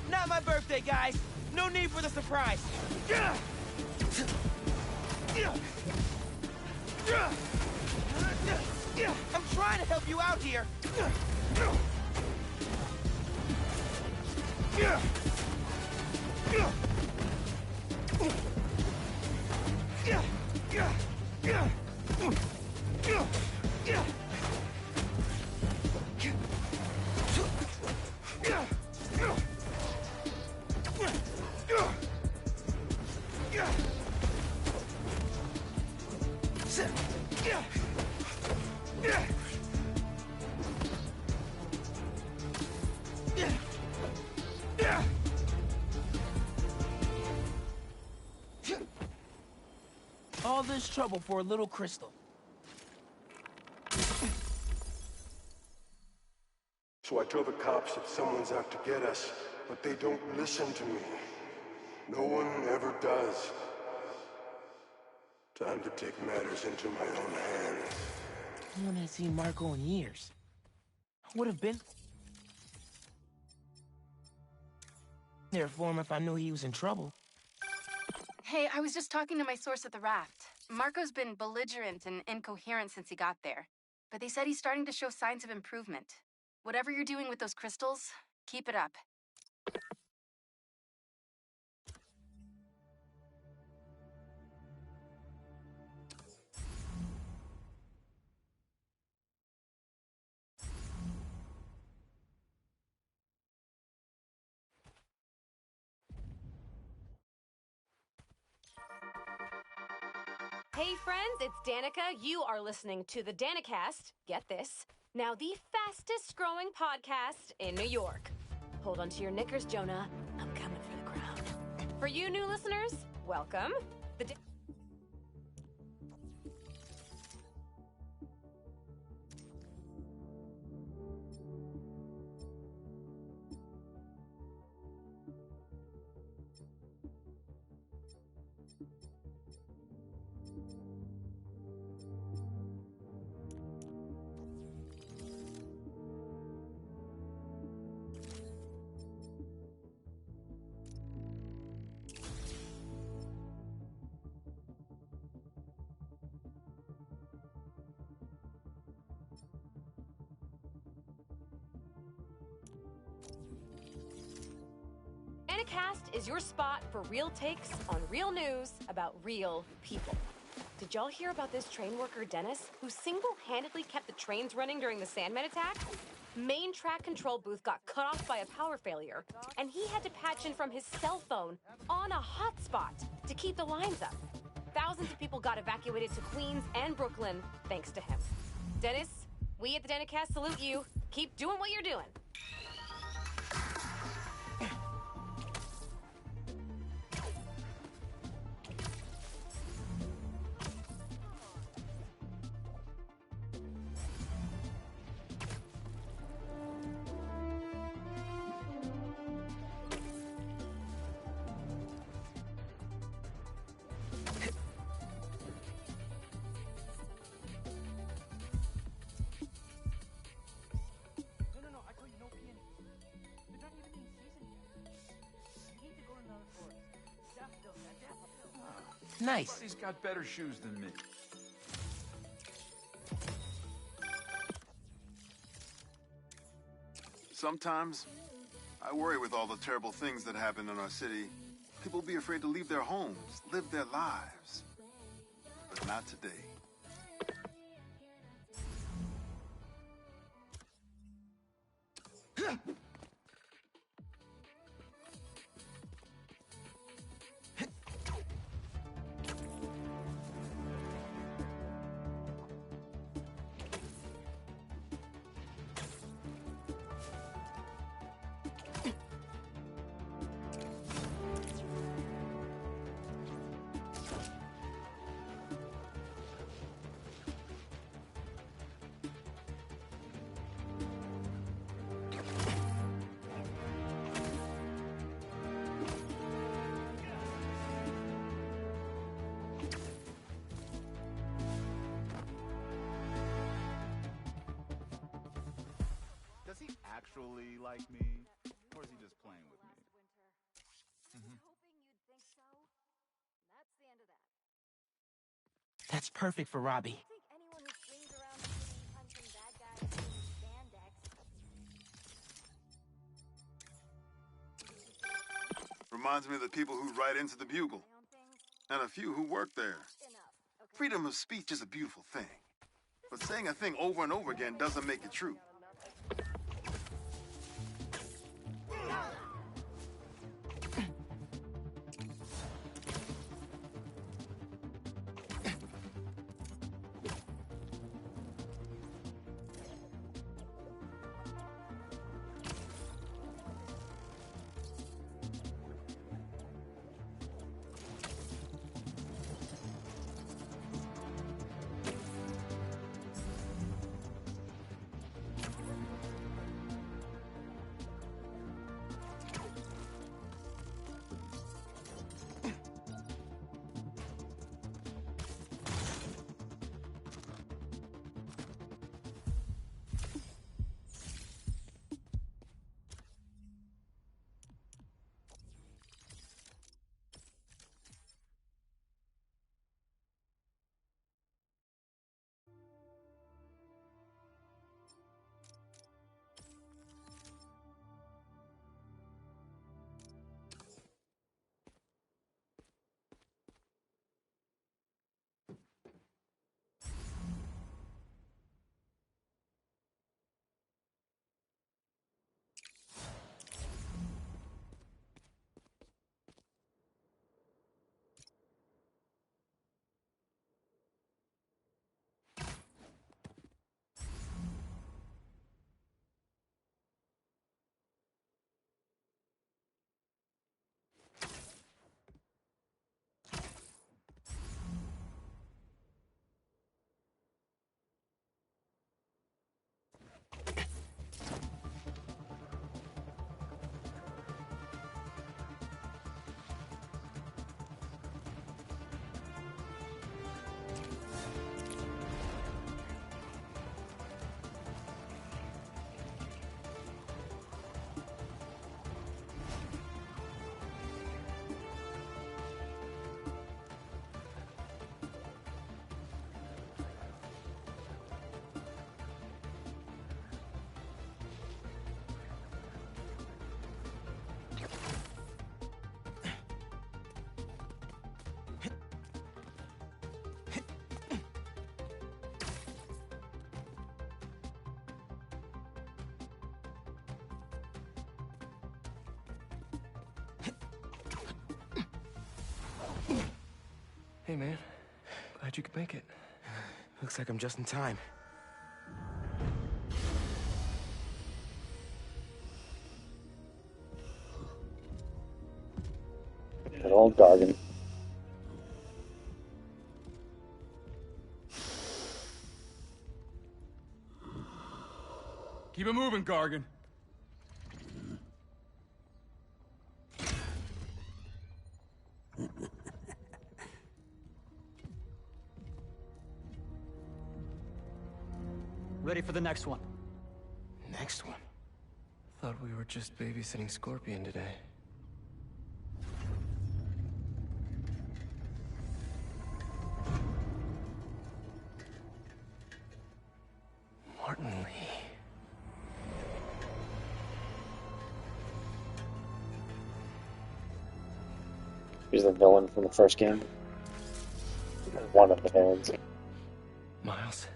Not my birthday, guys. No need for the surprise. I'm trying to help you out here. All this trouble for a little crystal. So I tell the cops that someone's out to get us, but they don't listen to me. No one ever does. Time to take matters into my own hands. I haven't seen Marco in years. I would have been there for him if I knew he was in trouble. Hey, I was just talking to my source at the raft. Marco's been belligerent and incoherent since he got there, but they said he's starting to show signs of improvement. Whatever you're doing with those crystals, keep it up. Hey friends, it's Danica. You are listening to the Danicast. Get this. Now the fastest growing podcast in New York. Hold on to your knickers, Jonah. I'm coming for the crown. For you new listeners, welcome. Danicast is your spot for real takes on real news about real people. Did y'all hear about this train worker, Dennis, who single-handedly kept the trains running during the Sandman attack? Main track control booth got cut off by a power failure, and he had to patch in from his cell phone on a hotspot to keep the lines up. Thousands of people got evacuated to Queens and Brooklyn thanks to him. Dennis, we at the Danicast salute you. Keep doing what you're doing. Nice. He's got better shoes than me. Sometimes, I worry with all the terrible things that happen in our city. People be afraid to leave their homes, live their lives. But not today. Does he actually like me? Or is he just playing with me? That's perfect for Robbie. Reminds me of the people who write into the Bugle. And a few who work there. Freedom of speech is a beautiful thing. But saying a thing over and over again doesn't make it true. Hey, man. Glad you could make it. Looks like I'm just in time. Good old Gargan. Keep it moving, Gargan. Ready for the next one. Next one? Thought we were just babysitting Scorpion today. He's the villain from the first game. One of the villains. Miles.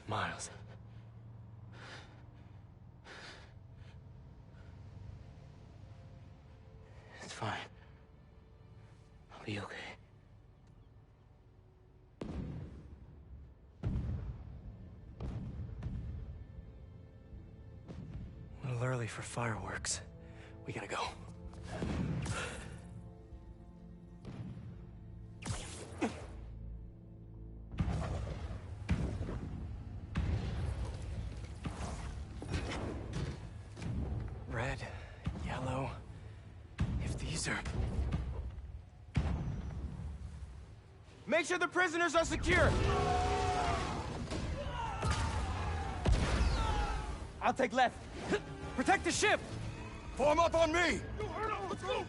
Miles. It's fine. I'll be okay. A little early for fireworks. We gotta go. Red, yellow. If these are... Make sure the prisoners are secure! I'll take left. Protect the ship! Form up on me! Let's go!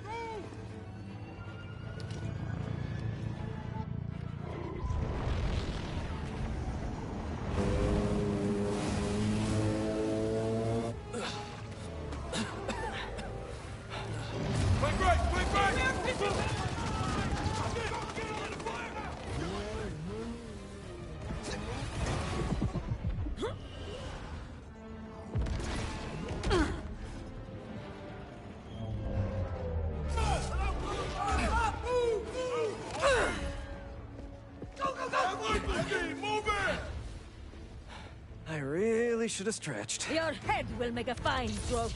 I really should have stretched. Your head will make a fine trophy.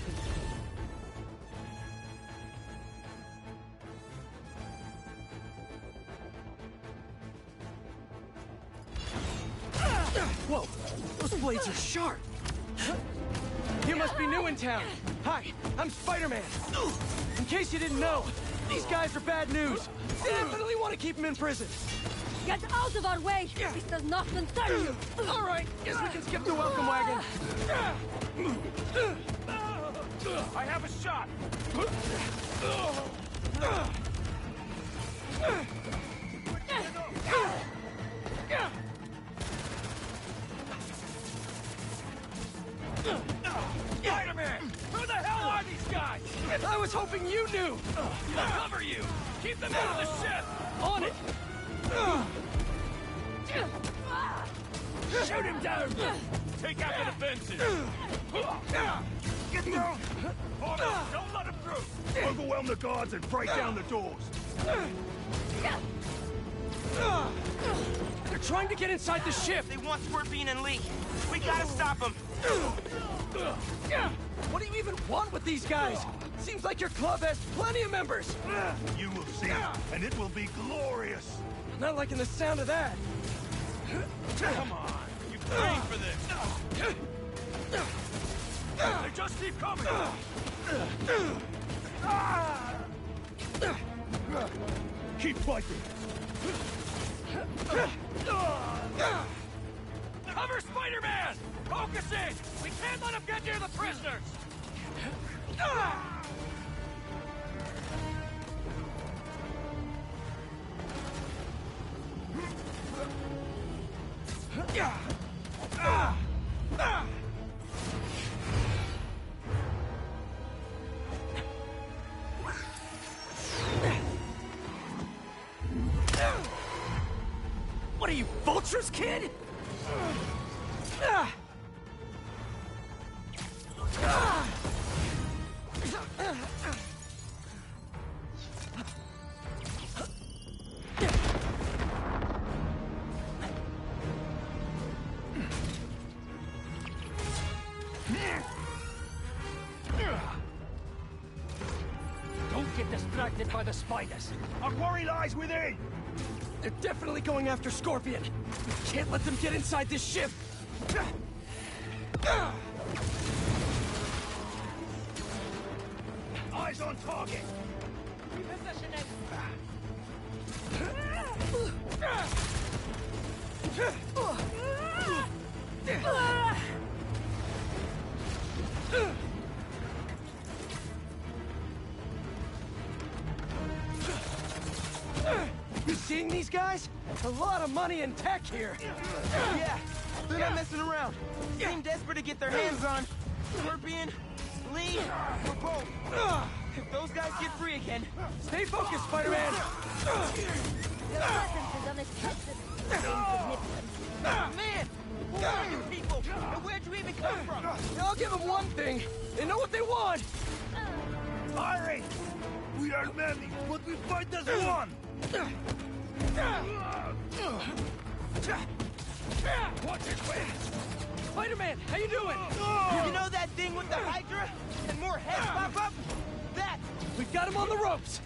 Whoa! Those blades are sharp! You must be new in town. Hi, I'm Spider-Man. In case you didn't know, these guys are bad news. Definitely want to keep them in prison. Get out of our way! This does not concern you! All right, guess we can skip the welcome wagon. I have a shot! Spider-Man! Who the hell are these guys? I was hoping you knew! I'll cover you! Keep them out of the ship! On it! Shoot him down! Take out the defenses! Get down! Hold on! Don't let him through! Overwhelm the guards and break down the doors! They're trying to get inside the ship! They want Scorpion and Lee. We gotta stop them. What do you even want with these guys? Seems like your club has plenty of members. You will see, and it will be glorious! Not liking the sound of that. Come on! You prayed for this! They just keep coming! Keep fighting! Cover Spider-Man! Focus in! We can't let him get near the prisoners! What are you, Vulture's kid? Don't get distracted by the spiders! Our quarry lies within! They're definitely going after Scorpion. We can't let them get inside this ship. Eyes on target! Repositioning! You seeing these guys? A lot of money and tech here. Yeah, they're not messing around. Seem desperate to get their hands on Scorpion, Lee, or both. If those guys get free again, stay focused, Spider-Man. Your presence is unexpected. Man, who are you people? And where'd you even come from? I'll give them one thing. They know what they want. Pirates! We are many, but we fight as one! Watch it, Spider-Man, how you doing? You know that thing with the Hydra? And more heads pop up? That! We got him on the ropes!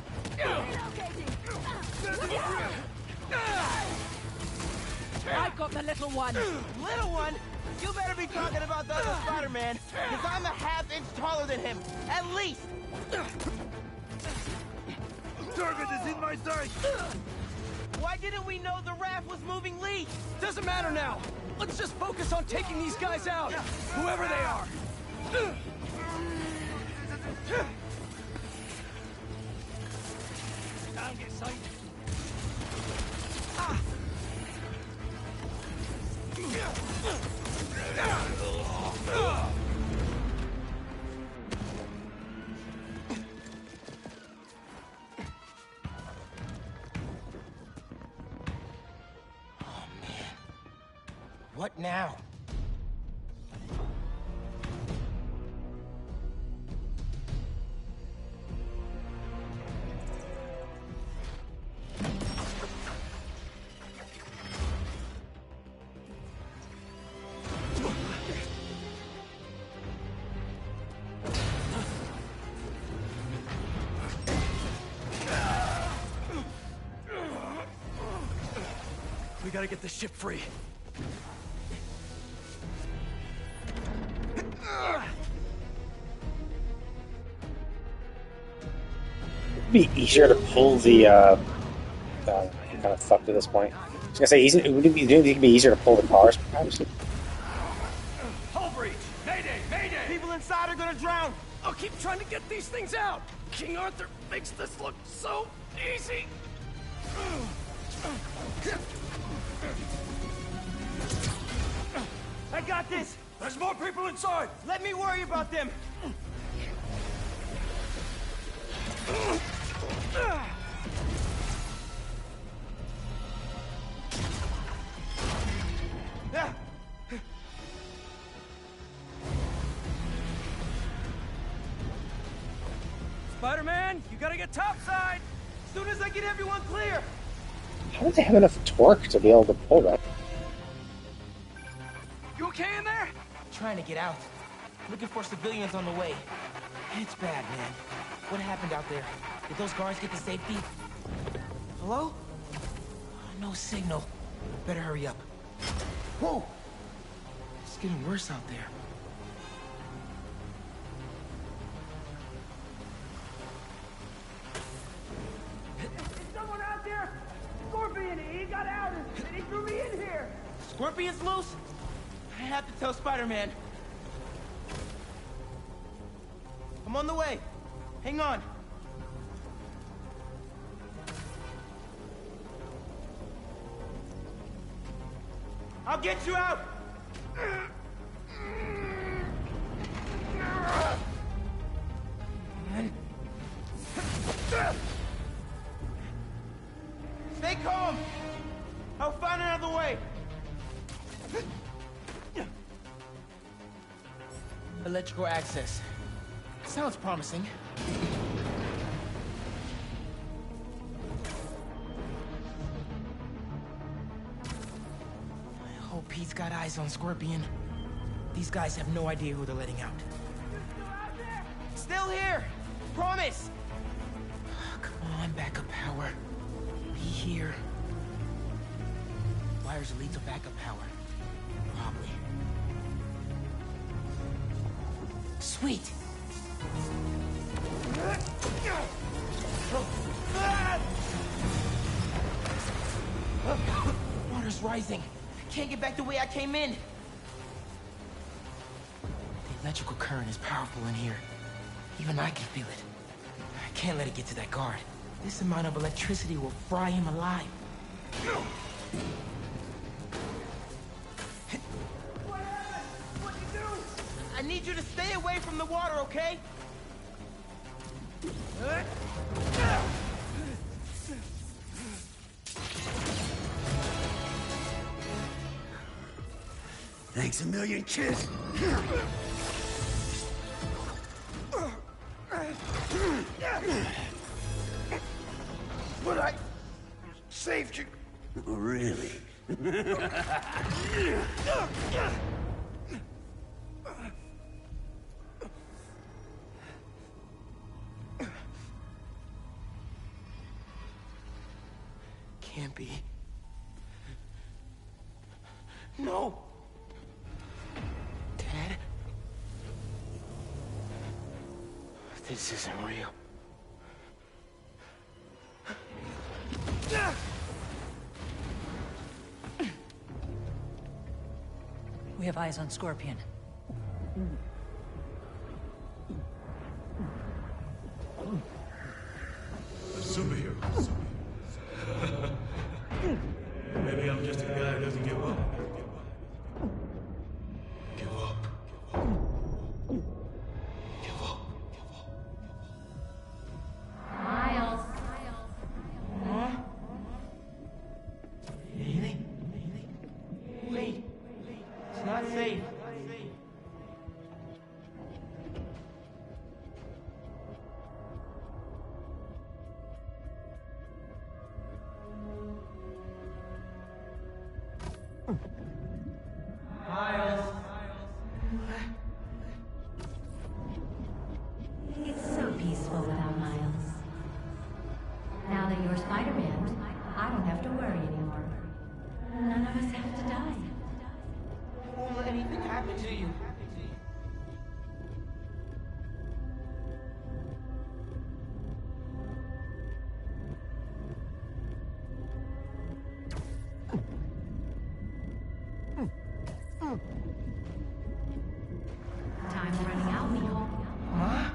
I got the little one! Little one? You better be talking about the other Spider-Man, because I'm a half-inch taller than him, at least! Target is in my sight! Why didn't we know the raft was moving Lee? Doesn't matter now. Let's just focus on taking these guys out, whoever they are. Down, get sight. What now? We gotta get the ship free. It'd be easier to pull the. I'm kind of fucked at this point. I was gonna say, it would be easier to pull the cars, perhaps. Hull breach! Mayday! Mayday! People inside are gonna drown! I'll keep trying to get these things out! King Arthur makes this look so easy! I got this! There's more people inside! Let me worry about them! Spider-Man, you gotta get topside! As soon as I get everyone clear! How do they have enough torque to be able to pull that? You okay in there? Trying to get out. Looking for civilians on the way. It's bad, man. What happened out there? Did those guards get to safety? Hello? No signal. Better hurry up. Whoa! It's getting worse out there. Is someone out there? Scorpion, he got out and he threw me in here. Scorpion's loose? I have to tell Spider-Man. I'm on the way. Hang on. I'll get you out! Stay calm! I'll find another way! Electrical access. Sounds promising. I hope Pete's got eyes on Scorpion. These guys have no idea who they're letting out. Still here! Promise! Come on, backup power. Be here. Wires will lead to backup power. Probably. Sweet! Water's rising. Can't get back the way I came in. The electrical current is powerful in here. Even I can feel it. I can't let it get to that guard. This amount of electricity will fry him alive. What'd you do? I need you to stay away from the water, okay? Thanks a million, kid. But I saved you. Oh, really? Can't be. No. Dad? This isn't real. We have eyes on Scorpion. A superhero. Maybe I'm just a guy who doesn't give up. Give up. Give up. Miles. Huh? Haley? Wait. It's not safe. Miles. It's so peaceful without Miles. Now that you're Spider-Man, I don't have to worry anymore. None of us have to die. Won't let anything happen to you. Time's running out, Miko. Huh?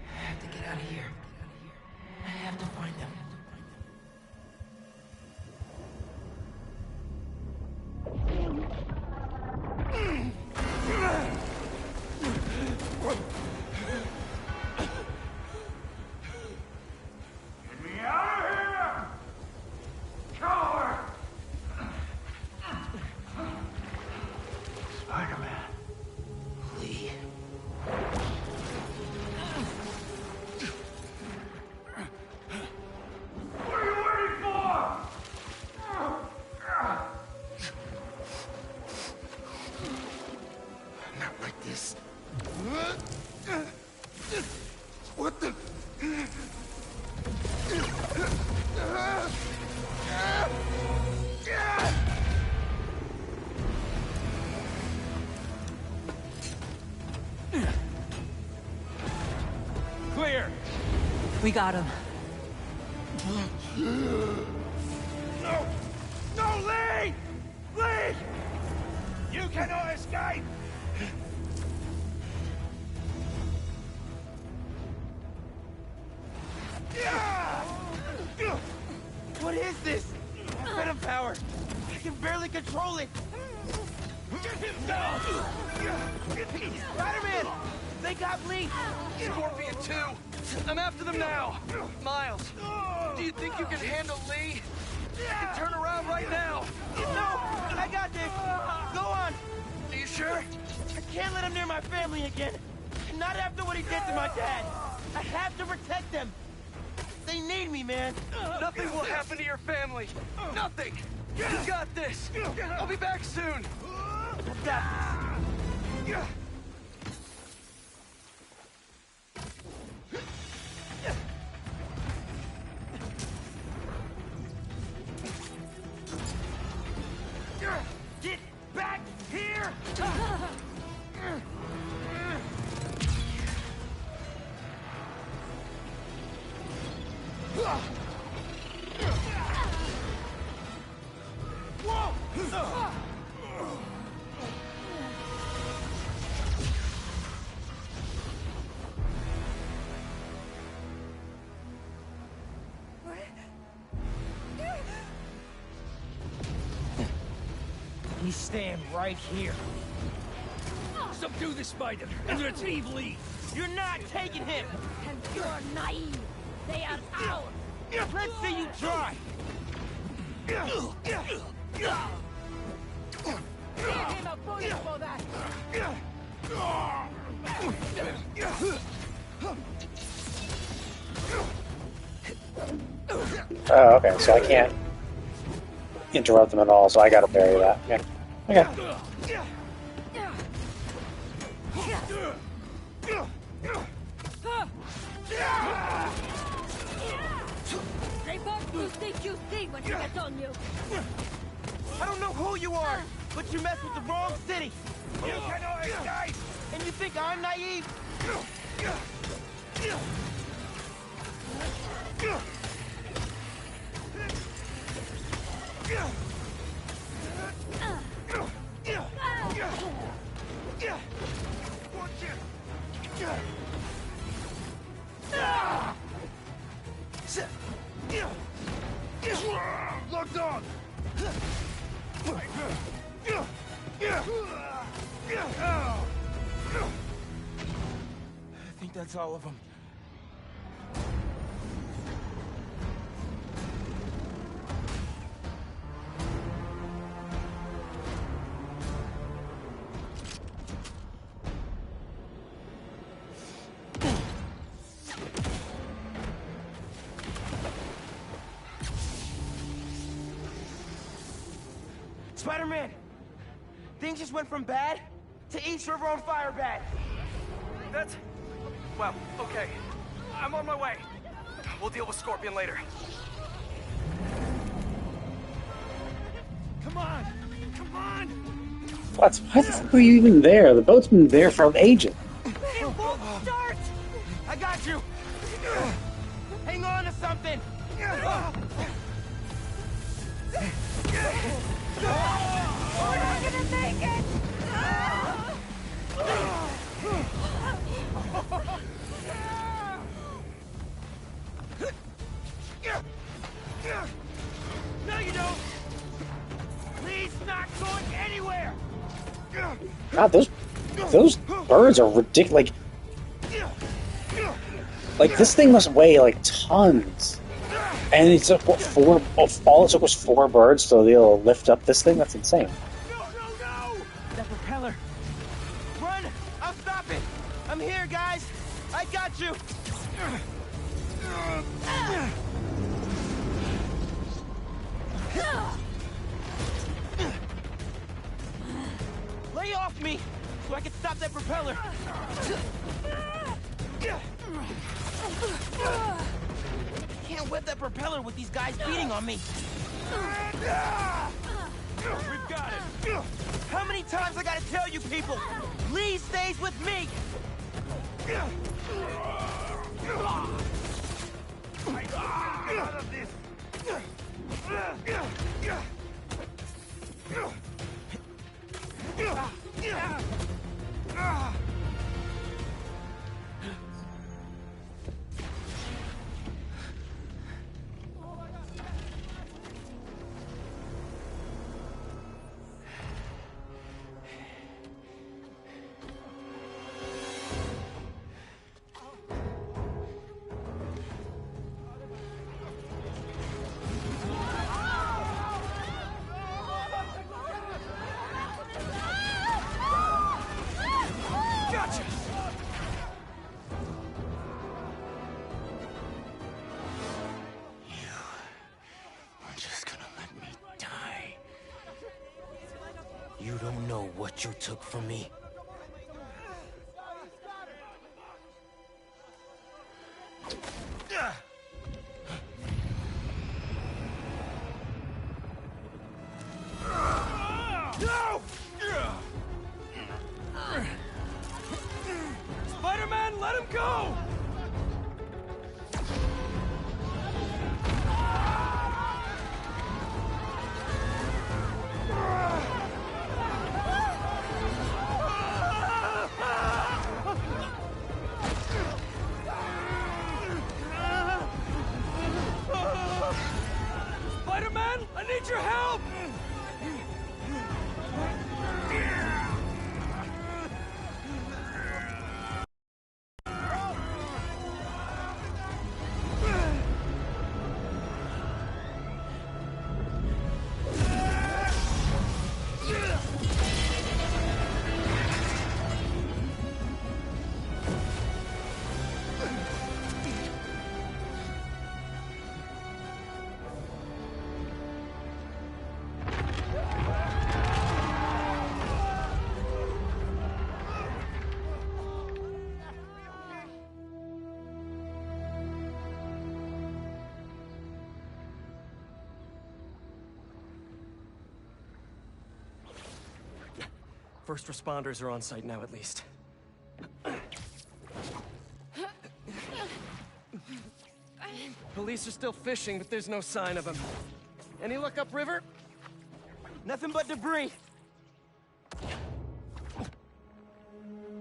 I have to get out of here. I have to find them. Get me out of here! Coward! Spider-Man. Lee. What are you waiting for? Not like this. What the? Clear! We got him. No! No, Lee! Lee! You cannot escape! What is this? Venom power. I can barely control it. Get him down! Spider-Man! They got Lee! Scorpion 2! I'm after them now! Miles, do you think you can handle Lee? I can turn around right now! No! I got this! Go on! Are you sure? I can't let him near my family again! Not after what he did to my dad! I have to protect them! They need me, man! Nothing will happen to your family! Nothing! You got this! I'll be back soon! I got this! Get back here! He's staying right here. Subdue the spider and retrieve Lee. You're not taking him! And you're naive. They are ours. Let's see you try! Give him a bullet for that! Oh, okay, so I can't interrupt them at all, so I gotta bury that. Yeah. Okay. They both will think you see when he gets on you. I don't know who you are, but you mess with the wrong city. You cannot escape! And you think I'm naive? Locked on! I think that's all of them. Spider-Man! Things just went from bad to East River on fire bad. That's... well, okay. I'm on my way. We'll deal with Scorpion later. Come on! Come on! Why the fuck were you even there? The boat's been there for ages. It won't start! I got you! Hang on to something! We're not gonna make it! No, you don't! Lee's not going anywhere! God, those birds are ridiculous. Like this thing must weigh like tons. And it took what, all it took was 4 birds to be able to lift up this thing? That's insane. No! That propeller! Run! I'll stop it! I'm here, guys! I got you! Lay off me so I can stop that propeller! Can't whip that propeller with these guys beating on me. We've got it! How many times I gotta tell you people? Lee stays with me! Get out of this! You don't know what you took from me. No! Spider-Man, let him go! First responders are on site now, at least. Police are still fishing, but there's no sign of them. Any luck upriver? Nothing but debris.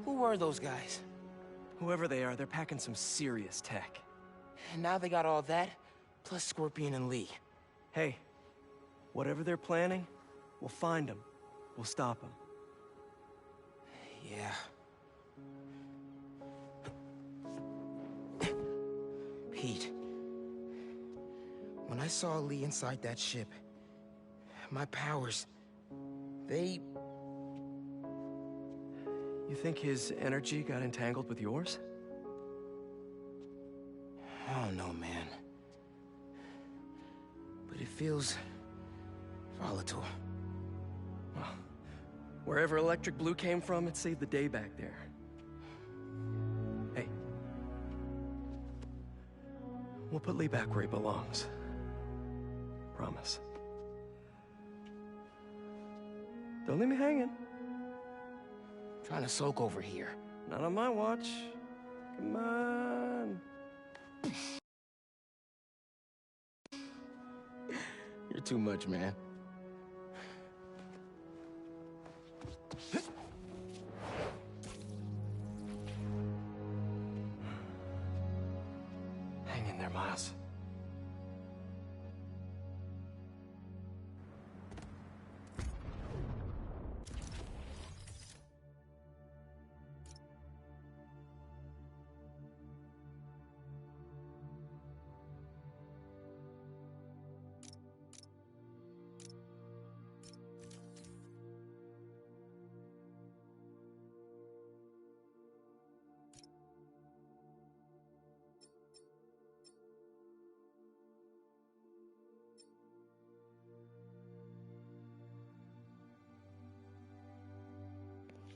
Who were those guys? Whoever they are, they're packing some serious tech. And now they got all that, plus Scorpion and Lee. Hey, whatever they're planning, we'll find them. We'll stop them. Yeah. Pete. When I saw Lee inside that ship, my powers, they... You think his energy got entangled with yours? I don't know, man. But it feels... volatile. Well, wherever Electric Blue came from, it saved the day back there. Hey. We'll put Lee back where he belongs. Promise. Don't leave me hanging. Trying to soak over here. Not on my watch. Come on. You're too much, man. Hang in there, Miles.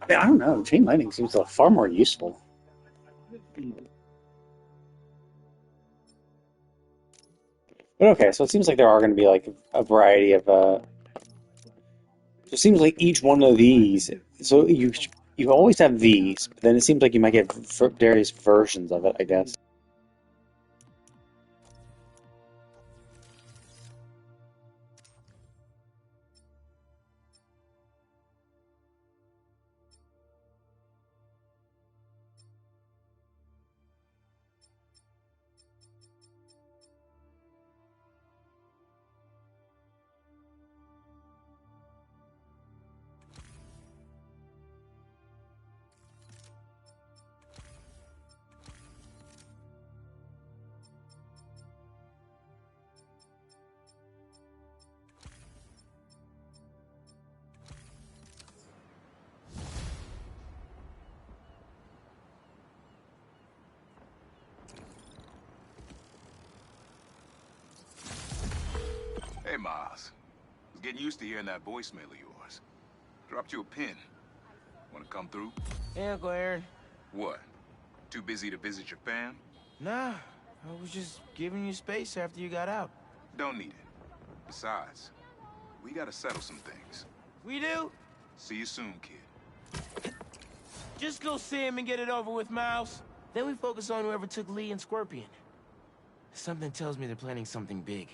I don't know. Chain lightning seems far more useful. But okay, so it seems like there are going to be like a variety of. So it seems like each one of these. So you always have these, but then it seems like you might get various versions of it, I guess. Hey, Miles. I was getting used to hearing that voicemail of yours. Dropped you a pin. Wanna come through? Yeah, Uncle Aaron. What? Too busy to visit your fam? Nah, I was just giving you space after you got out. Don't need it. Besides, we gotta settle some things. We do? See you soon, kid. Just go see him and get it over with, Miles. Then we focus on whoever took Lee and Scorpion. Something tells me they're planning something big.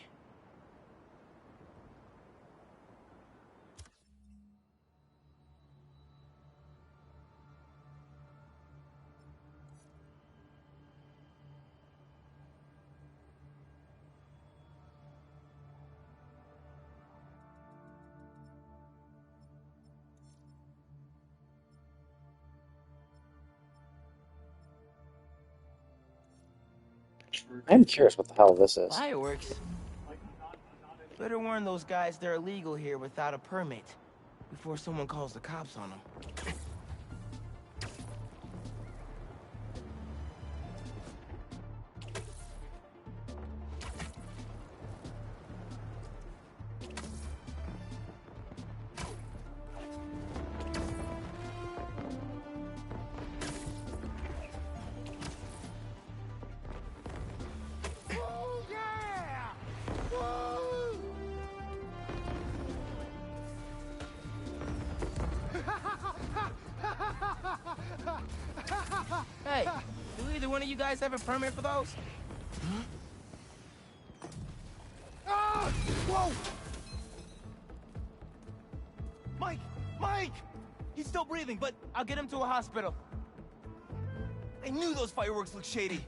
I'm curious what the hell this is. Fireworks? Better warn those guys they're illegal here without a permit before someone calls the cops on them. of you guys have a permit for those? Huh? Ah! Whoa! Mike! Mike! He's still breathing, but I'll get him to a hospital. I knew those fireworks looked shady.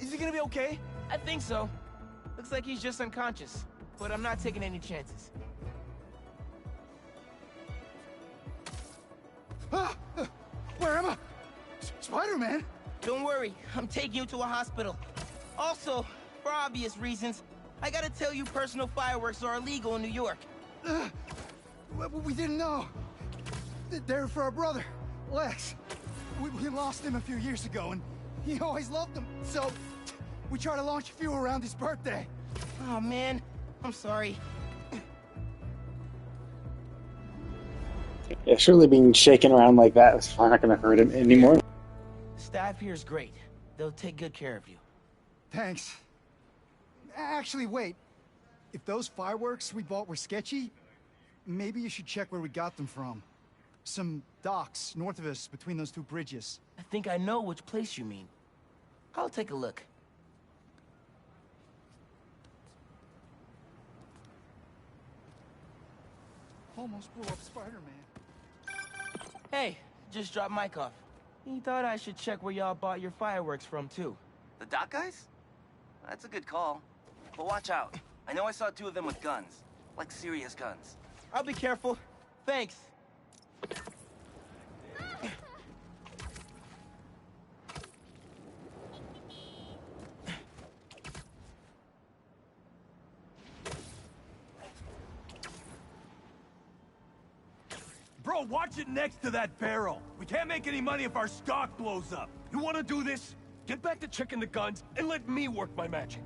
Is he gonna be okay? I think so. Looks like he's just unconscious, but I'm not taking any chances. Ah! Where am I? Spider-Man? Don't worry, I'm taking you to a hospital. Also, for obvious reasons, I gotta tell you personal fireworks are illegal in New York. We didn't know. They're for our brother, Lex. We lost him a few years ago, and he always loved them. So, we try to launch a few around his birthday. Oh, man. I'm sorry. Yeah, surely being shaken around like that is not going to hurt him anymore. Staff here is great. They'll take good care of you. Thanks. Actually, wait. If those fireworks we bought were sketchy, maybe you should check where we got them from. Some docks north of us between those two bridges. I think I know which place you mean. I'll take a look. Almost blew up Spider-Man. Hey, just dropped Mike off. He thought I should check where y'all bought your fireworks from, too. The dock guys? That's a good call. But watch out. I know I saw two of them with guns. Like serious guns. I'll be careful. Thanks. Bro, watch it next to that barrel. We can't make any money if our stock blows up. You wanna do this? Get back to checking the guns and let me work my magic.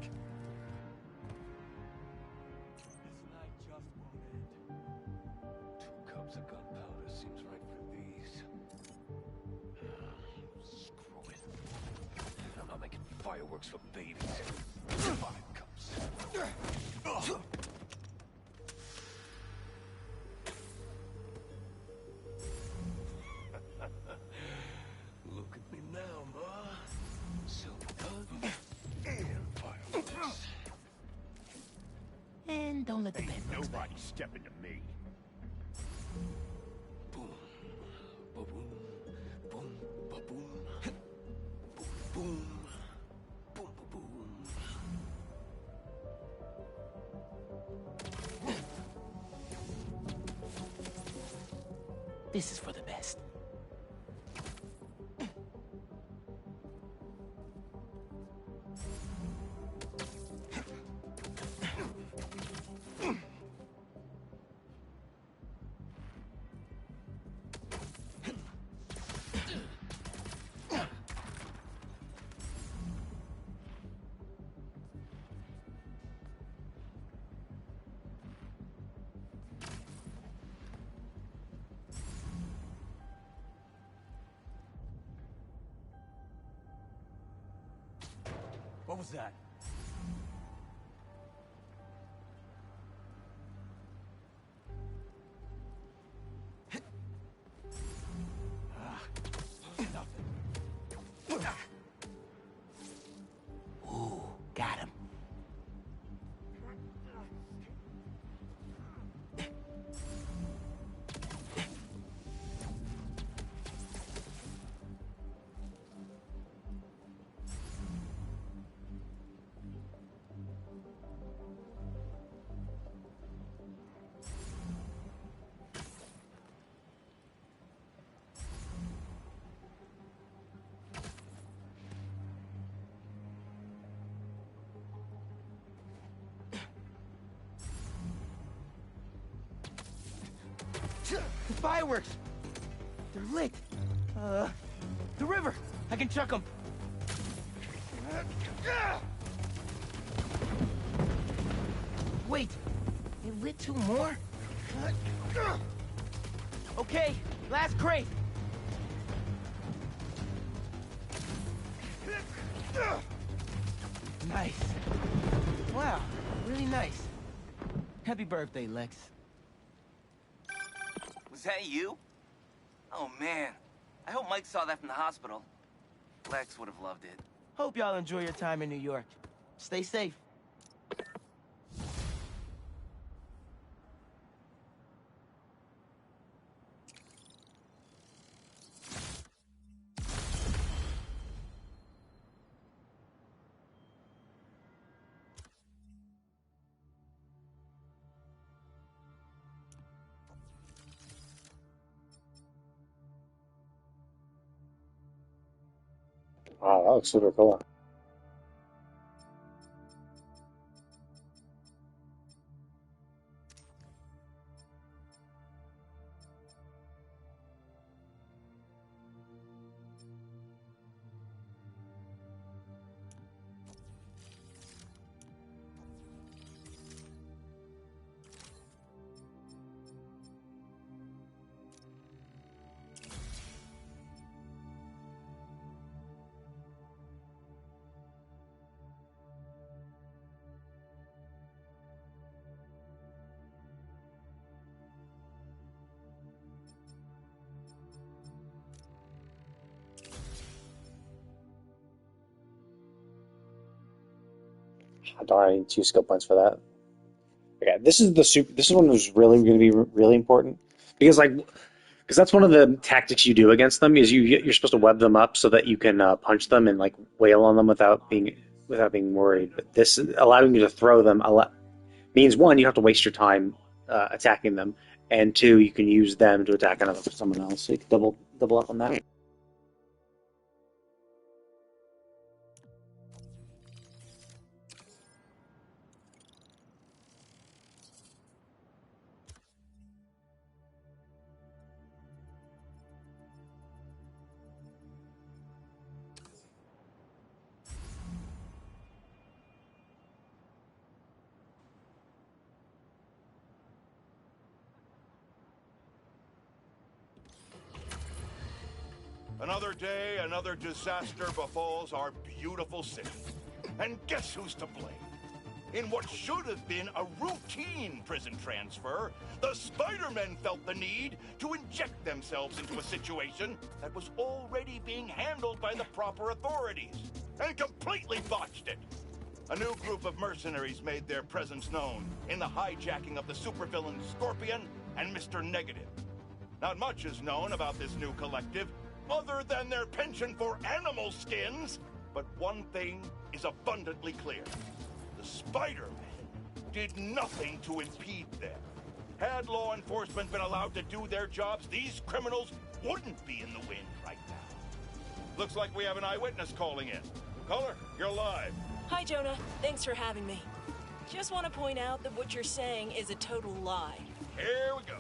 This night just won't end. 2 cups of gunpowder seems right for these. Screw it. I'm not making fireworks for babies. 5 cups. Look at me now, Ma. Silver guns and fireworks. And don't let the bed bugs Nobody stepping to me. Boom, ba-boom, boom, ba-boom, boom, boom, ba-boom. This is for the best. What was that? Ooh, got him. The fireworks! They're lit! The river! I can chuck them! Wait! They lit 2 more? Okay, last crate! Nice. Wow, really nice. Happy birthday, Lex. Was that you? Oh, man. I hope Mike saw that from the hospital. Lex would have loved it. Hope y'all enjoy your time in New York. Stay safe. Wow, that looks super cool. Darn, I need 2 skill points for that. Okay, this is This is one that's really going to be really important because that's one of the tactics you do against them is you're supposed to web them up so that you can punch them and like wail on them without being worried. But this allowing you to throw them means one, you have to waste your time attacking them, and two, you can use them to attack someone else. So you can double up on that. Another day, another disaster befalls our beautiful city. And guess who's to blame? In what should have been a routine prison transfer, the Spider-Men felt the need to inject themselves into a situation that was already being handled by the proper authorities, and completely botched it. A new group of mercenaries made their presence known in the hijacking of the supervillain Scorpion and Mr. Negative. Not much is known about this new collective, other than their penchant for animal skins, but one thing is abundantly clear. The Spider-Men did nothing to impede them. Had law enforcement been allowed to do their jobs, these criminals wouldn't be in the wind right now. Looks like we have an eyewitness calling in. Caller, you're live. Hi, Jonah. Thanks for having me. Just want to point out that what you're saying is a total lie. Here we go.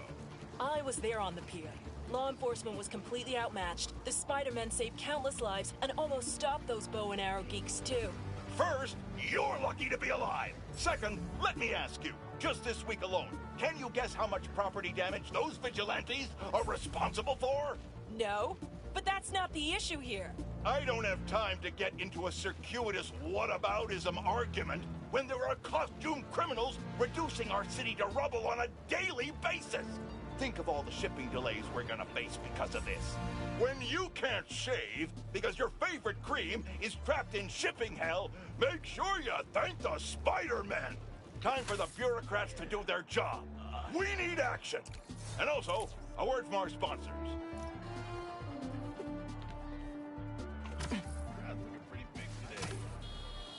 I was there on the pier. Law enforcement was completely outmatched. The Spider-Men saved countless lives and almost stopped those bow and arrow geeks, too. First, you're lucky to be alive. Second, let me ask you, just this week alone, can you guess how much property damage those vigilantes are responsible for? No, but that's not the issue here. I don't have time to get into a circuitous whataboutism argument when there are costumed criminals reducing our city to rubble on a daily basis. Think of all the shipping delays we're gonna face because of this. When you can't shave because your favorite cream is trapped in shipping hell, make sure you thank the Spider-Men. Time for the bureaucrats to do their job. We need action. And also, a word from our sponsors. Crowd's looking pretty big today.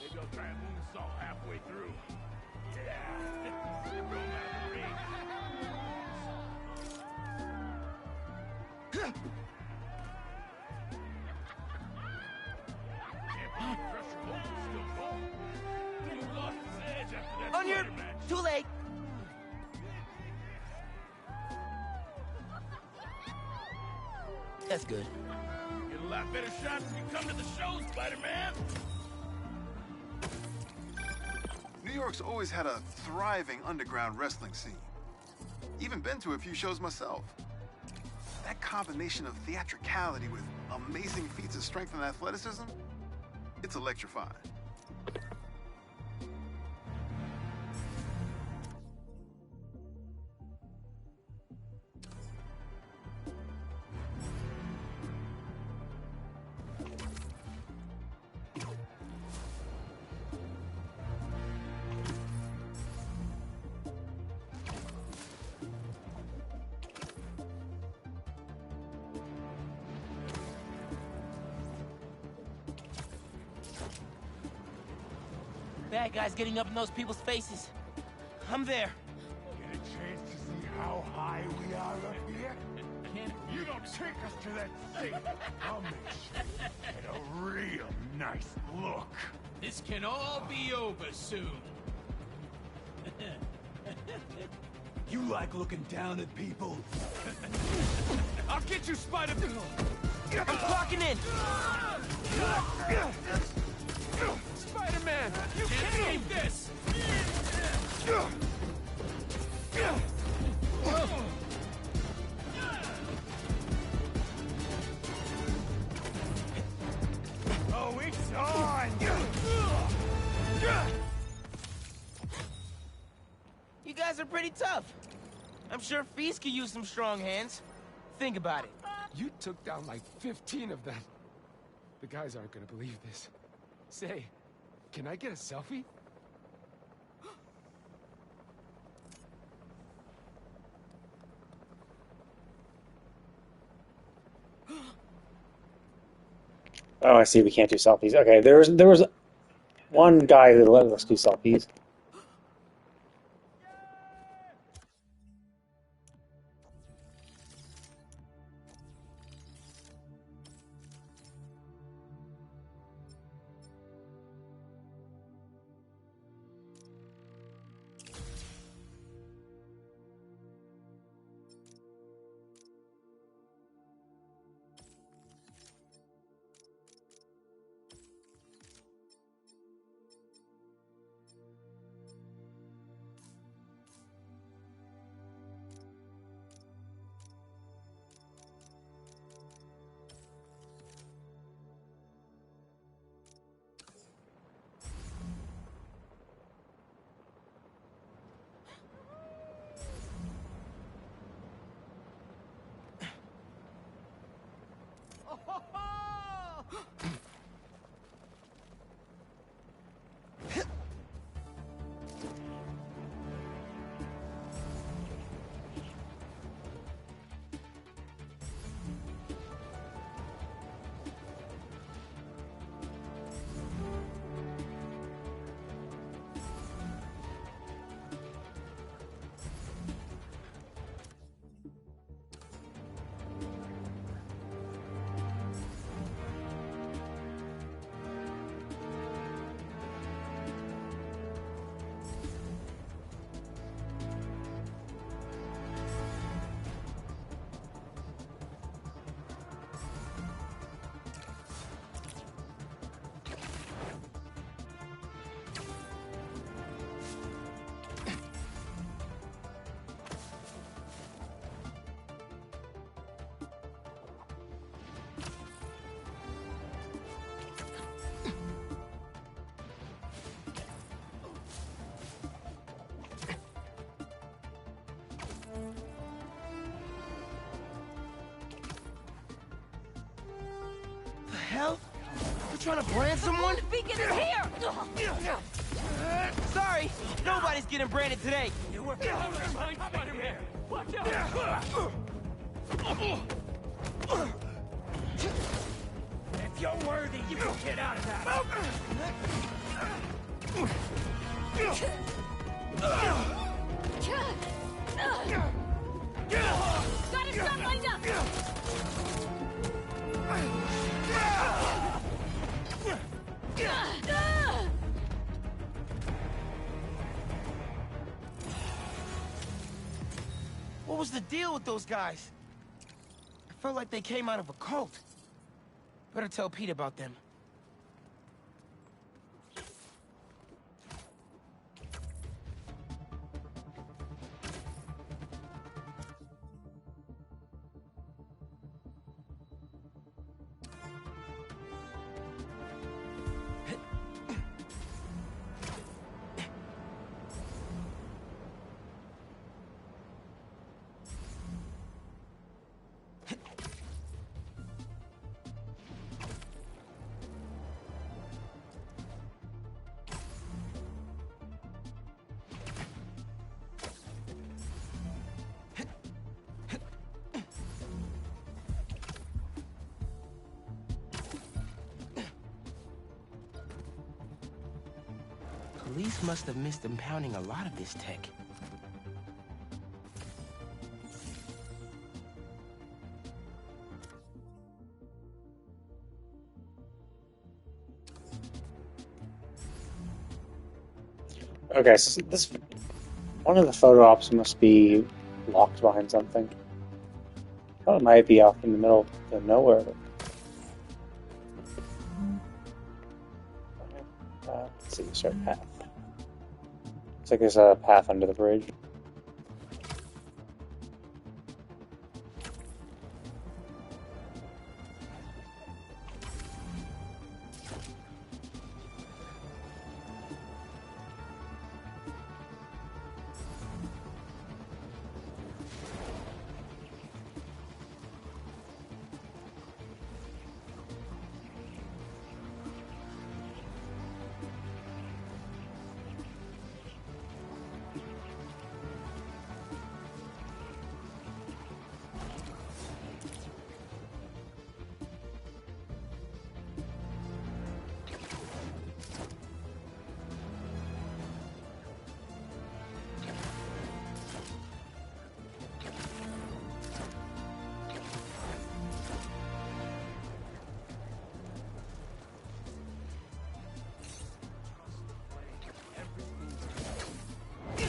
Maybe I'll try a moonsault halfway through. Yeah. Roll out the ring. On your... Too late. That's good. Get a lot better shots when you come to the show, Spider-Man. New York's always had a thriving underground wrestling scene. Even been to a few shows myself. That combination of theatricality with amazing feats of strength and athleticism, it's electrifying. Bad guys getting up in those people's faces. I'm there. Get a chance to see how high we are up here? You don't take us to that thing. I'll make sure you get a real nice look. This can all be over soon. You like looking down at people? I'll get you, Spider... I'm clocking in! Spider-Man! You can't keep this! Oh, it's on! You guys are pretty tough. I'm sure Feast could use some strong hands. Think about it. You took down like 15 of them. The guys aren't gonna believe this. Say, can I get a selfie? Oh, I see. We can't do selfies. Okay, there was one guy who let us do selfies. Hell? You're trying to brand someone? The beacon is here! Sorry, nobody's getting branded today. You were behind Spider-Man! Watch out! If you're worthy, you can get out of that! Got his gun lined up! What was the deal with those guys? I felt like they came out of a cult. Better tell Pete about them. police must have missed impounding a lot of this tech. Okay, so this one of the photo ops must be locked behind something. Oh, it might be off in the middle of nowhere. Let's see, start path. Looks like there's a path under the bridge.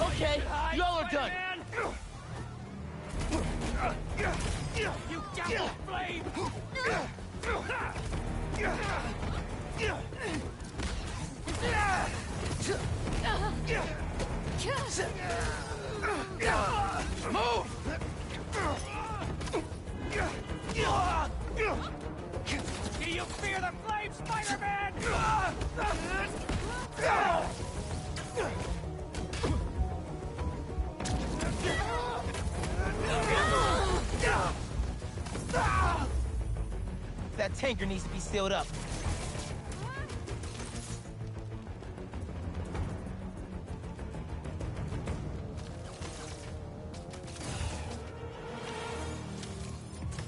Okay, y'all are done. You devil flame! Move! Do you fear the flame, Spider-Man? That tanker needs to be sealed up.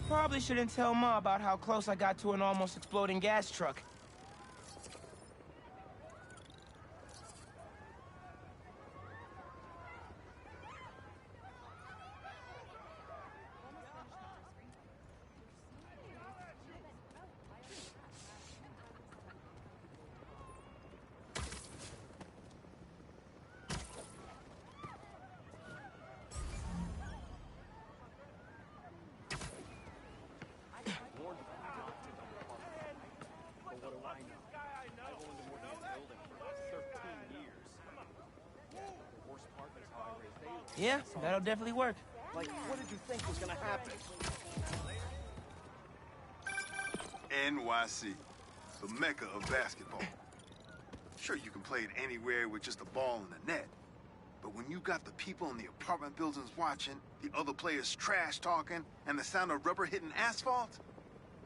Probably shouldn't tell Ma about how close I got to an almost exploding gas truck. Yeah, that'll definitely work. Like, what did you think was gonna happen? NYC, the mecca of basketball. Sure, you can play it anywhere with just a ball and a net. But when you got the people in the apartment buildings watching, the other players trash talking, and the sound of rubber hitting asphalt,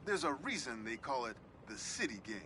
there's a reason they call it the city game.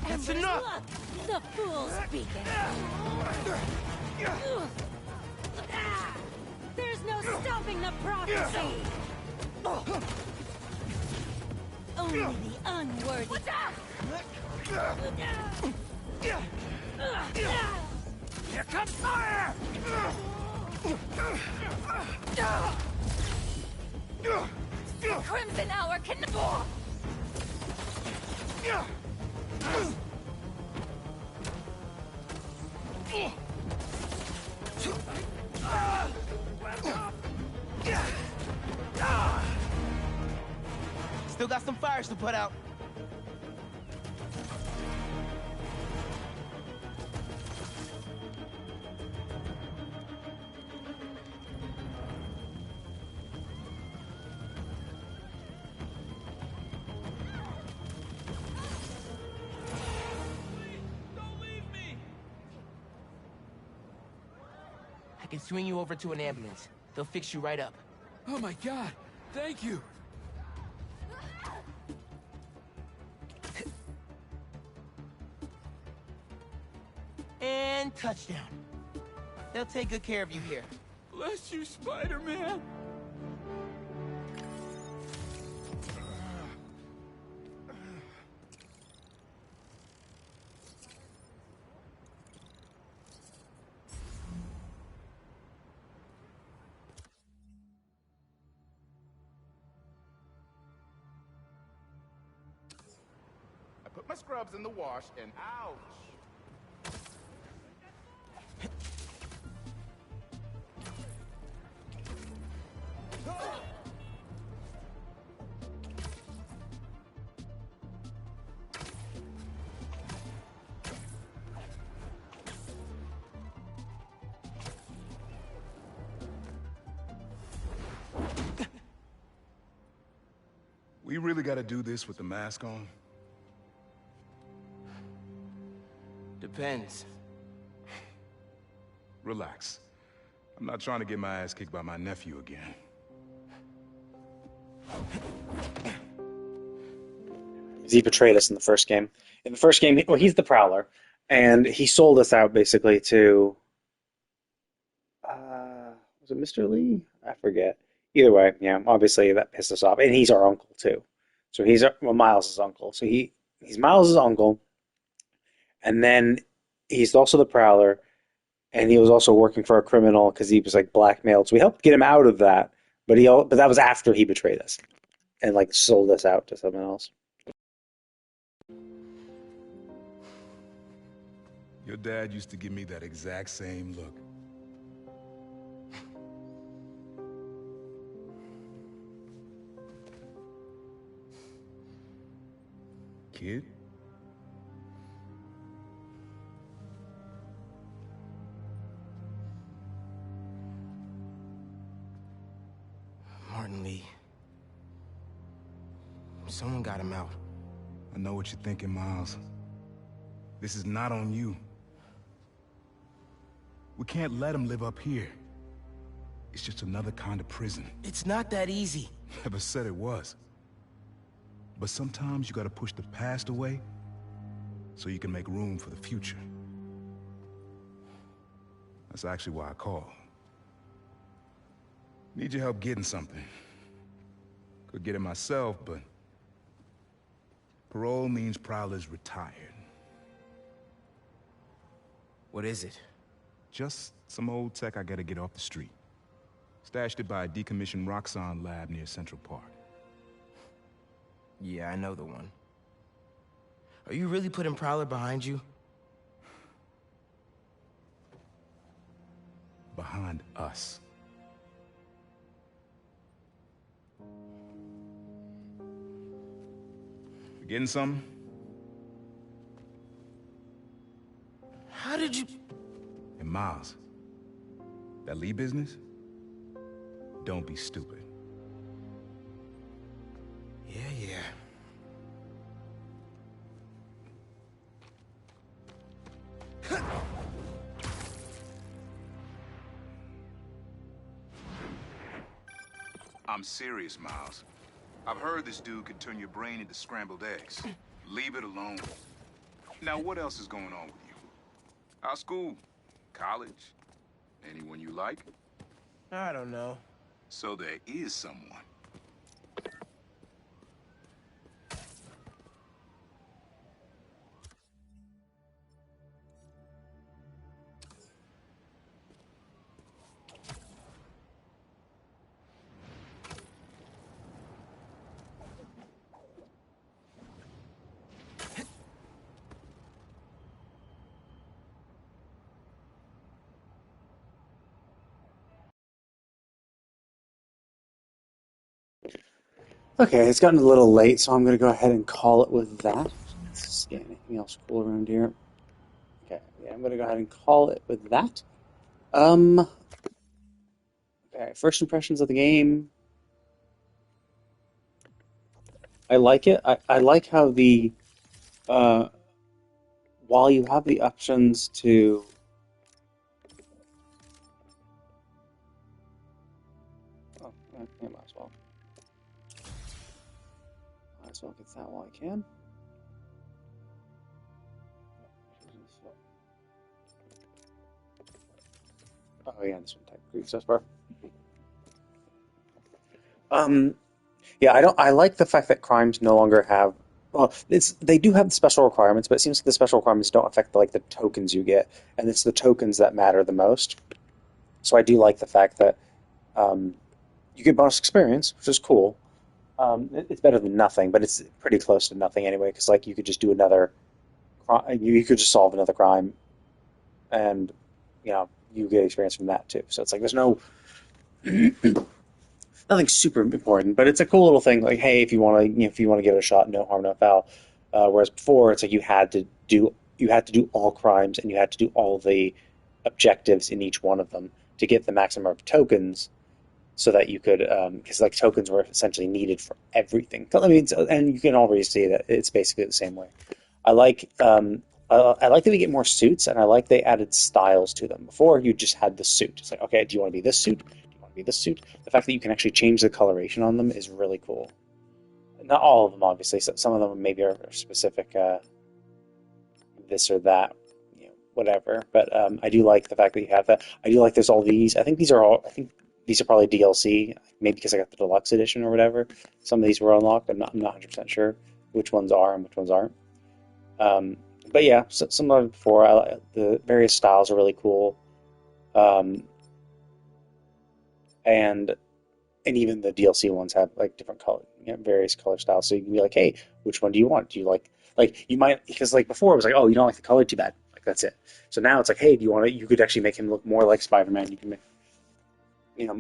That's enough! The fool's beacon. There's no stopping the prophecy! Only the unworthy. What's up? Here comes fire! The Crimson Hour can... Still got some fires to put out. I can swing you over to an ambulance. They'll fix you right up. Oh my God! Thank you! And touchdown. They'll take good care of you here. Bless you, Spider-Man! I put my scrubs in the wash and ouch! We really gotta do this with the mask on? Depends. Relax. I'm not trying to get my ass kicked by my nephew again. He betrayed us in the first game. In the first game, well, he's the Prowler, and he sold us out basically to... was it Mr. Lee? I forget. Either way, yeah, obviously that pissed us off. And he's our uncle, too. So he's Miles' uncle. So he's Miles' uncle. And then he's also the Prowler. And he was also working for a criminal because he was like blackmailed. So we helped get him out of that. But that was after he betrayed us. And like sold us out to someone else. Your dad used to give me that exact same look. Kid? Martin Lee. Someone got him out. I know what you're thinking, Miles. This is not on you. We can't let him live up here. It's just another kind of prison. It's not that easy. Never said it was. But sometimes you gotta push the past away so you can make room for the future. That's actually why I called. Need your help getting something. Could get it myself, but parole means Prowler's retired. What is it? Just some old tech I gotta get off the street. Stashed it by a decommissioned Roxxon lab near Central Park. Yeah, I know the one. Are you really putting Prowler behind you? Behind us. You getting something? How did you... And Miles, that Lee business? Don't be stupid. Yeah. I'm serious, Miles. I've heard this dude can turn your brain into scrambled eggs. Leave it alone. Now, what else is going on with you? Our school? College? Anyone you like? I don't know. So there is someone. Okay, it's gotten a little late, so I'm going to go ahead and call it with that. Let's see anything else cool around here. Okay, yeah, I'm going to go ahead and call it with that. Okay, first impressions of the game. I like it. I like how the while you have the options to I might as well. Might as well get that while I can. Oh yeah, this one type Greek so far. Yeah, I like the fact that crimes no longer have. Well, they do have the special requirements, but it seems like the special requirements don't affect the tokens you get, and it's the tokens that matter the most. So I do like the fact that you get bonus experience, which is cool. It's better than nothing, but it's pretty close to nothing anyway, because you could just do another. You could just solve another crime, and you get experience from that too. So it's like there's no. Nothing super important, but it's a cool little thing. Like, hey, if you want to give it a shot, no harm, no foul. Whereas before, it's like you had to do all crimes and you had to do all the objectives in each one of them to get the maximum of tokens, so that you could, because tokens were essentially needed for everything. I mean, and you can already see that it's basically the same way. I like that we get more suits, and I like they added styles to them. Before, you just had the suit. It's like, okay, do you want to be this suit? Be this suit. The fact that you can actually change the coloration on them is really cool. Not all of them, obviously. Some of them maybe are specific, this or that, whatever. But I do like the fact that you have that. I do like there's all these. I think these are probably DLC. Maybe because I got the deluxe edition or whatever. Some of these were unlocked. I'm not 100% sure which ones are and which ones aren't. But yeah, some of them before. The various styles are really cool. And even the DLC ones have different color, various color styles. So you can be like, hey, which one do you want? Do you like you might, because before it was like, oh, you don't like the color, too bad. That's it. So now it's like, hey, do you want to? You could actually make him look more like Spider-Man. You can make,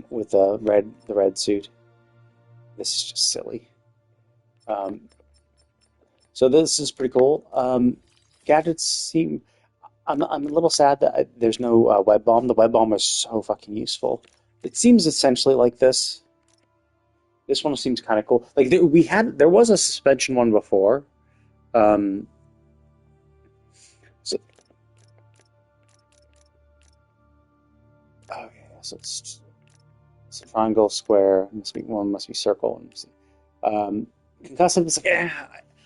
with the red suit. This is just silly. So this is pretty cool. Gadgets seem. I'm a little sad that there's no web bomb. The web bomb was so fucking useful. It seems essentially like this. This one seems kind of cool. There was a suspension one before. So it's triangle, square. One must be circle. Concussive is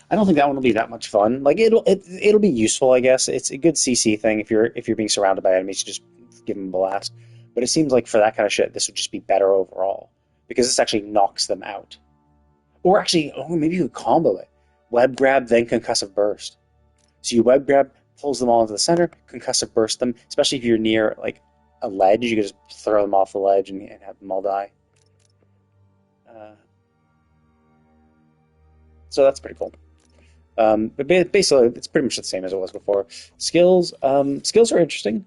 I don't think that one will be that much fun. It'll be useful, I guess. It's a good CC thing if you're being surrounded by enemies. You just give them a blast. But it seems like for that kind of shit, this would just be better overall. Because this actually knocks them out. Or actually, maybe you could combo it. Web grab, then concussive burst. So you web grab, pulls them all into the center, concussive burst them. Especially if you're near a ledge, you could just throw them off the ledge and have them all die. So that's pretty cool. But basically, it's pretty much the same as it was before. Skills are interesting.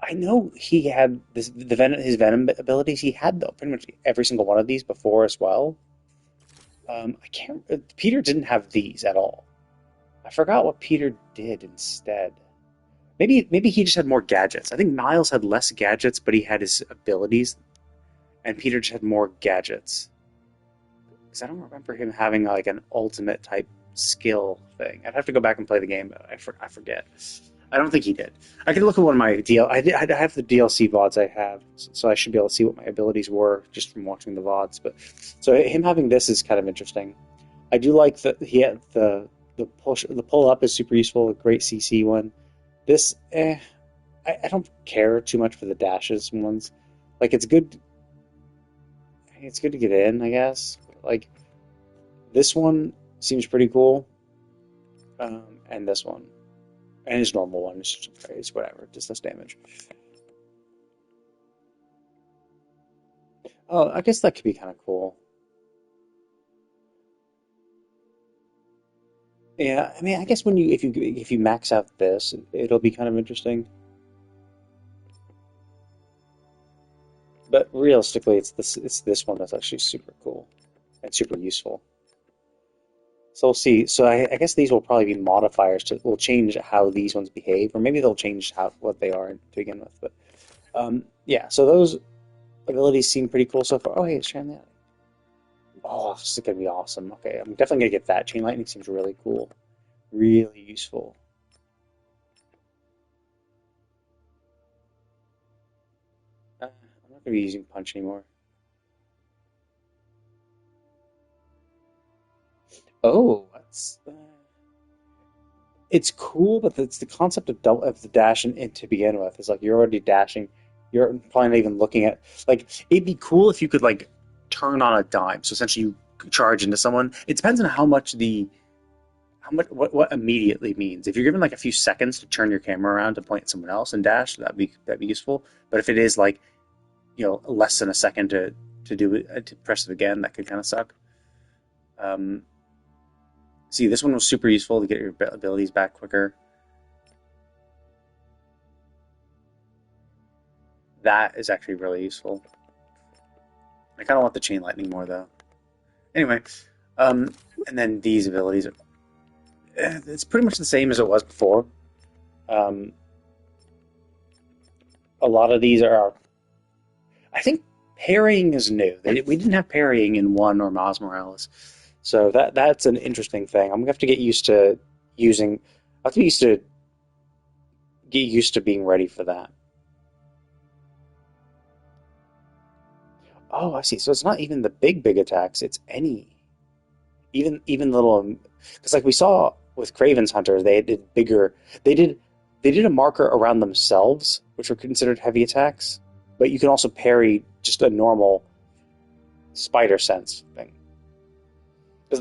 I know he had his venom abilities. He had pretty much every single one of these before as well. Peter didn't have these at all. I forgot what Peter did instead. Maybe he just had more gadgets. I think Miles had less gadgets, but he had his abilities, and Peter just had more gadgets. Because I don't remember him having an ultimate type skill thing. I'd have to go back and play the game, but I forget. I don't think he did. I can look at one of my I have the DLC VODs I have, so I should be able to see what my abilities were just from watching the VODs. But so him having this is kind of interesting. I do like that he had the pull up is super useful, a great CC one. This, I don't care too much for the dashes ones. Like it's good to get in, I guess. Like this one seems pretty cool, and this one, and his normal one is just praise, whatever, just less damage. Oh, I guess that could be kind of cool. Yeah, I mean, I guess when if you max out this, it'll be kind of interesting. But realistically, it's this one that's actually super cool and super useful. So we'll see. So I guess these will probably be modifiers will change how these ones behave, or maybe they'll change what they are to begin with. But yeah, so those abilities seem pretty cool so far. Oh, hey, it's Shan. Oh, this is gonna be awesome. Okay, I'm definitely gonna get that. Chain lightning seems really cool, really useful. I'm not gonna be using punch anymore. Oh, that's it's cool, but it's the concept of the dash in to begin with. It's like you're already dashing. You're probably not even looking at like it'd be cool if you could like turn on a dime. So essentially you charge into someone. It depends on how much what immediately means. If you're given like a few seconds to turn your camera around to point at someone else and dash, that'd be useful. But if it is like, less than a second to do it to press it again, that could kind of suck. See, this one was super useful to get your abilities back quicker. That is actually really useful. I kind of want the chain lightning more though. Anyway, and then these abilities, it's pretty much the same as it was before. A lot of these are, I think parrying is new. We didn't have parrying in 1 or Miles Morales. So that's an interesting thing. I'm gonna have to get used to using. I have to get used to being ready for that. Oh, I see. So it's not even the big attacks. It's even little. Because like we saw with Kraven's Hunter, they did bigger. They did a marker around themselves, which were considered heavy attacks. But you can also parry just a normal spider sense thing. Because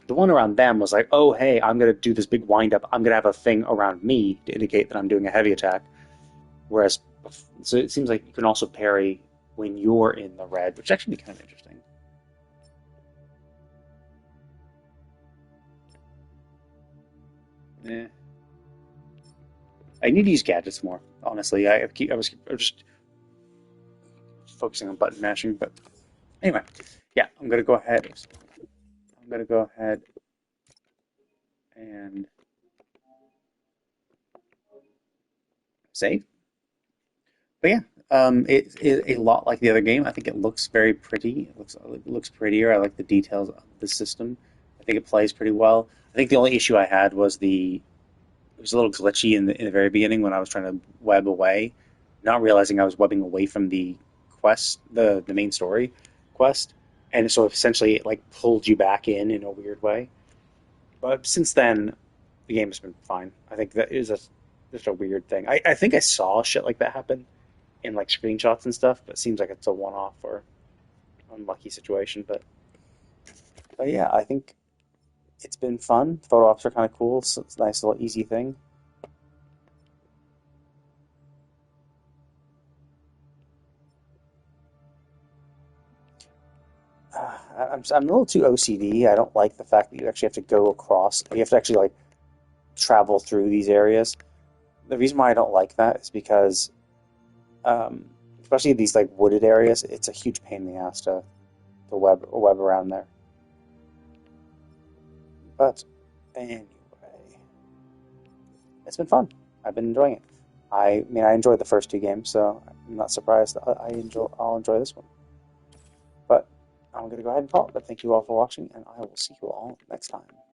the one around them was like, oh hey, I'm gonna do this big wind up. I'm gonna have a thing around me to indicate that I'm doing a heavy attack. Whereas, so it seems like you can also parry when you're in the red, which actually be kind of interesting. Yeah, I need to use gadgets more. Honestly, I was just focusing on button mashing, but anyway, yeah, I'm gonna go ahead and save. But yeah, it is a lot like the other game. I think it looks very pretty. It looks prettier. I like the details of the system. I think it plays pretty well. I think the only issue I had was it was a little glitchy in the very beginning when I was trying to web away, not realizing I was webbing away from the quest, the main story quest, and so essentially it like pulled you back in a weird way. But since then, the game has been fine. I think that is just a weird thing. I think I saw shit like that happen in like screenshots and stuff, but it seems like it's a one-off or unlucky situation. But yeah, I think it's been fun. Photo ops are kind of cool. So it's a nice little easy thing. I'm a little too OCD. I don't like the fact that you actually have to go across. You have to actually like travel through these areas. The reason why I don't like that is because, especially these like wooded areas, it's a huge pain in the ass to web around there. But anyway, it's been fun. I've been enjoying it. I mean, I enjoyed the first 2 games, so I'm not surprised that I'll enjoy this one. But I'm going to go ahead and call it. But thank you all for watching, and I will see you all next time.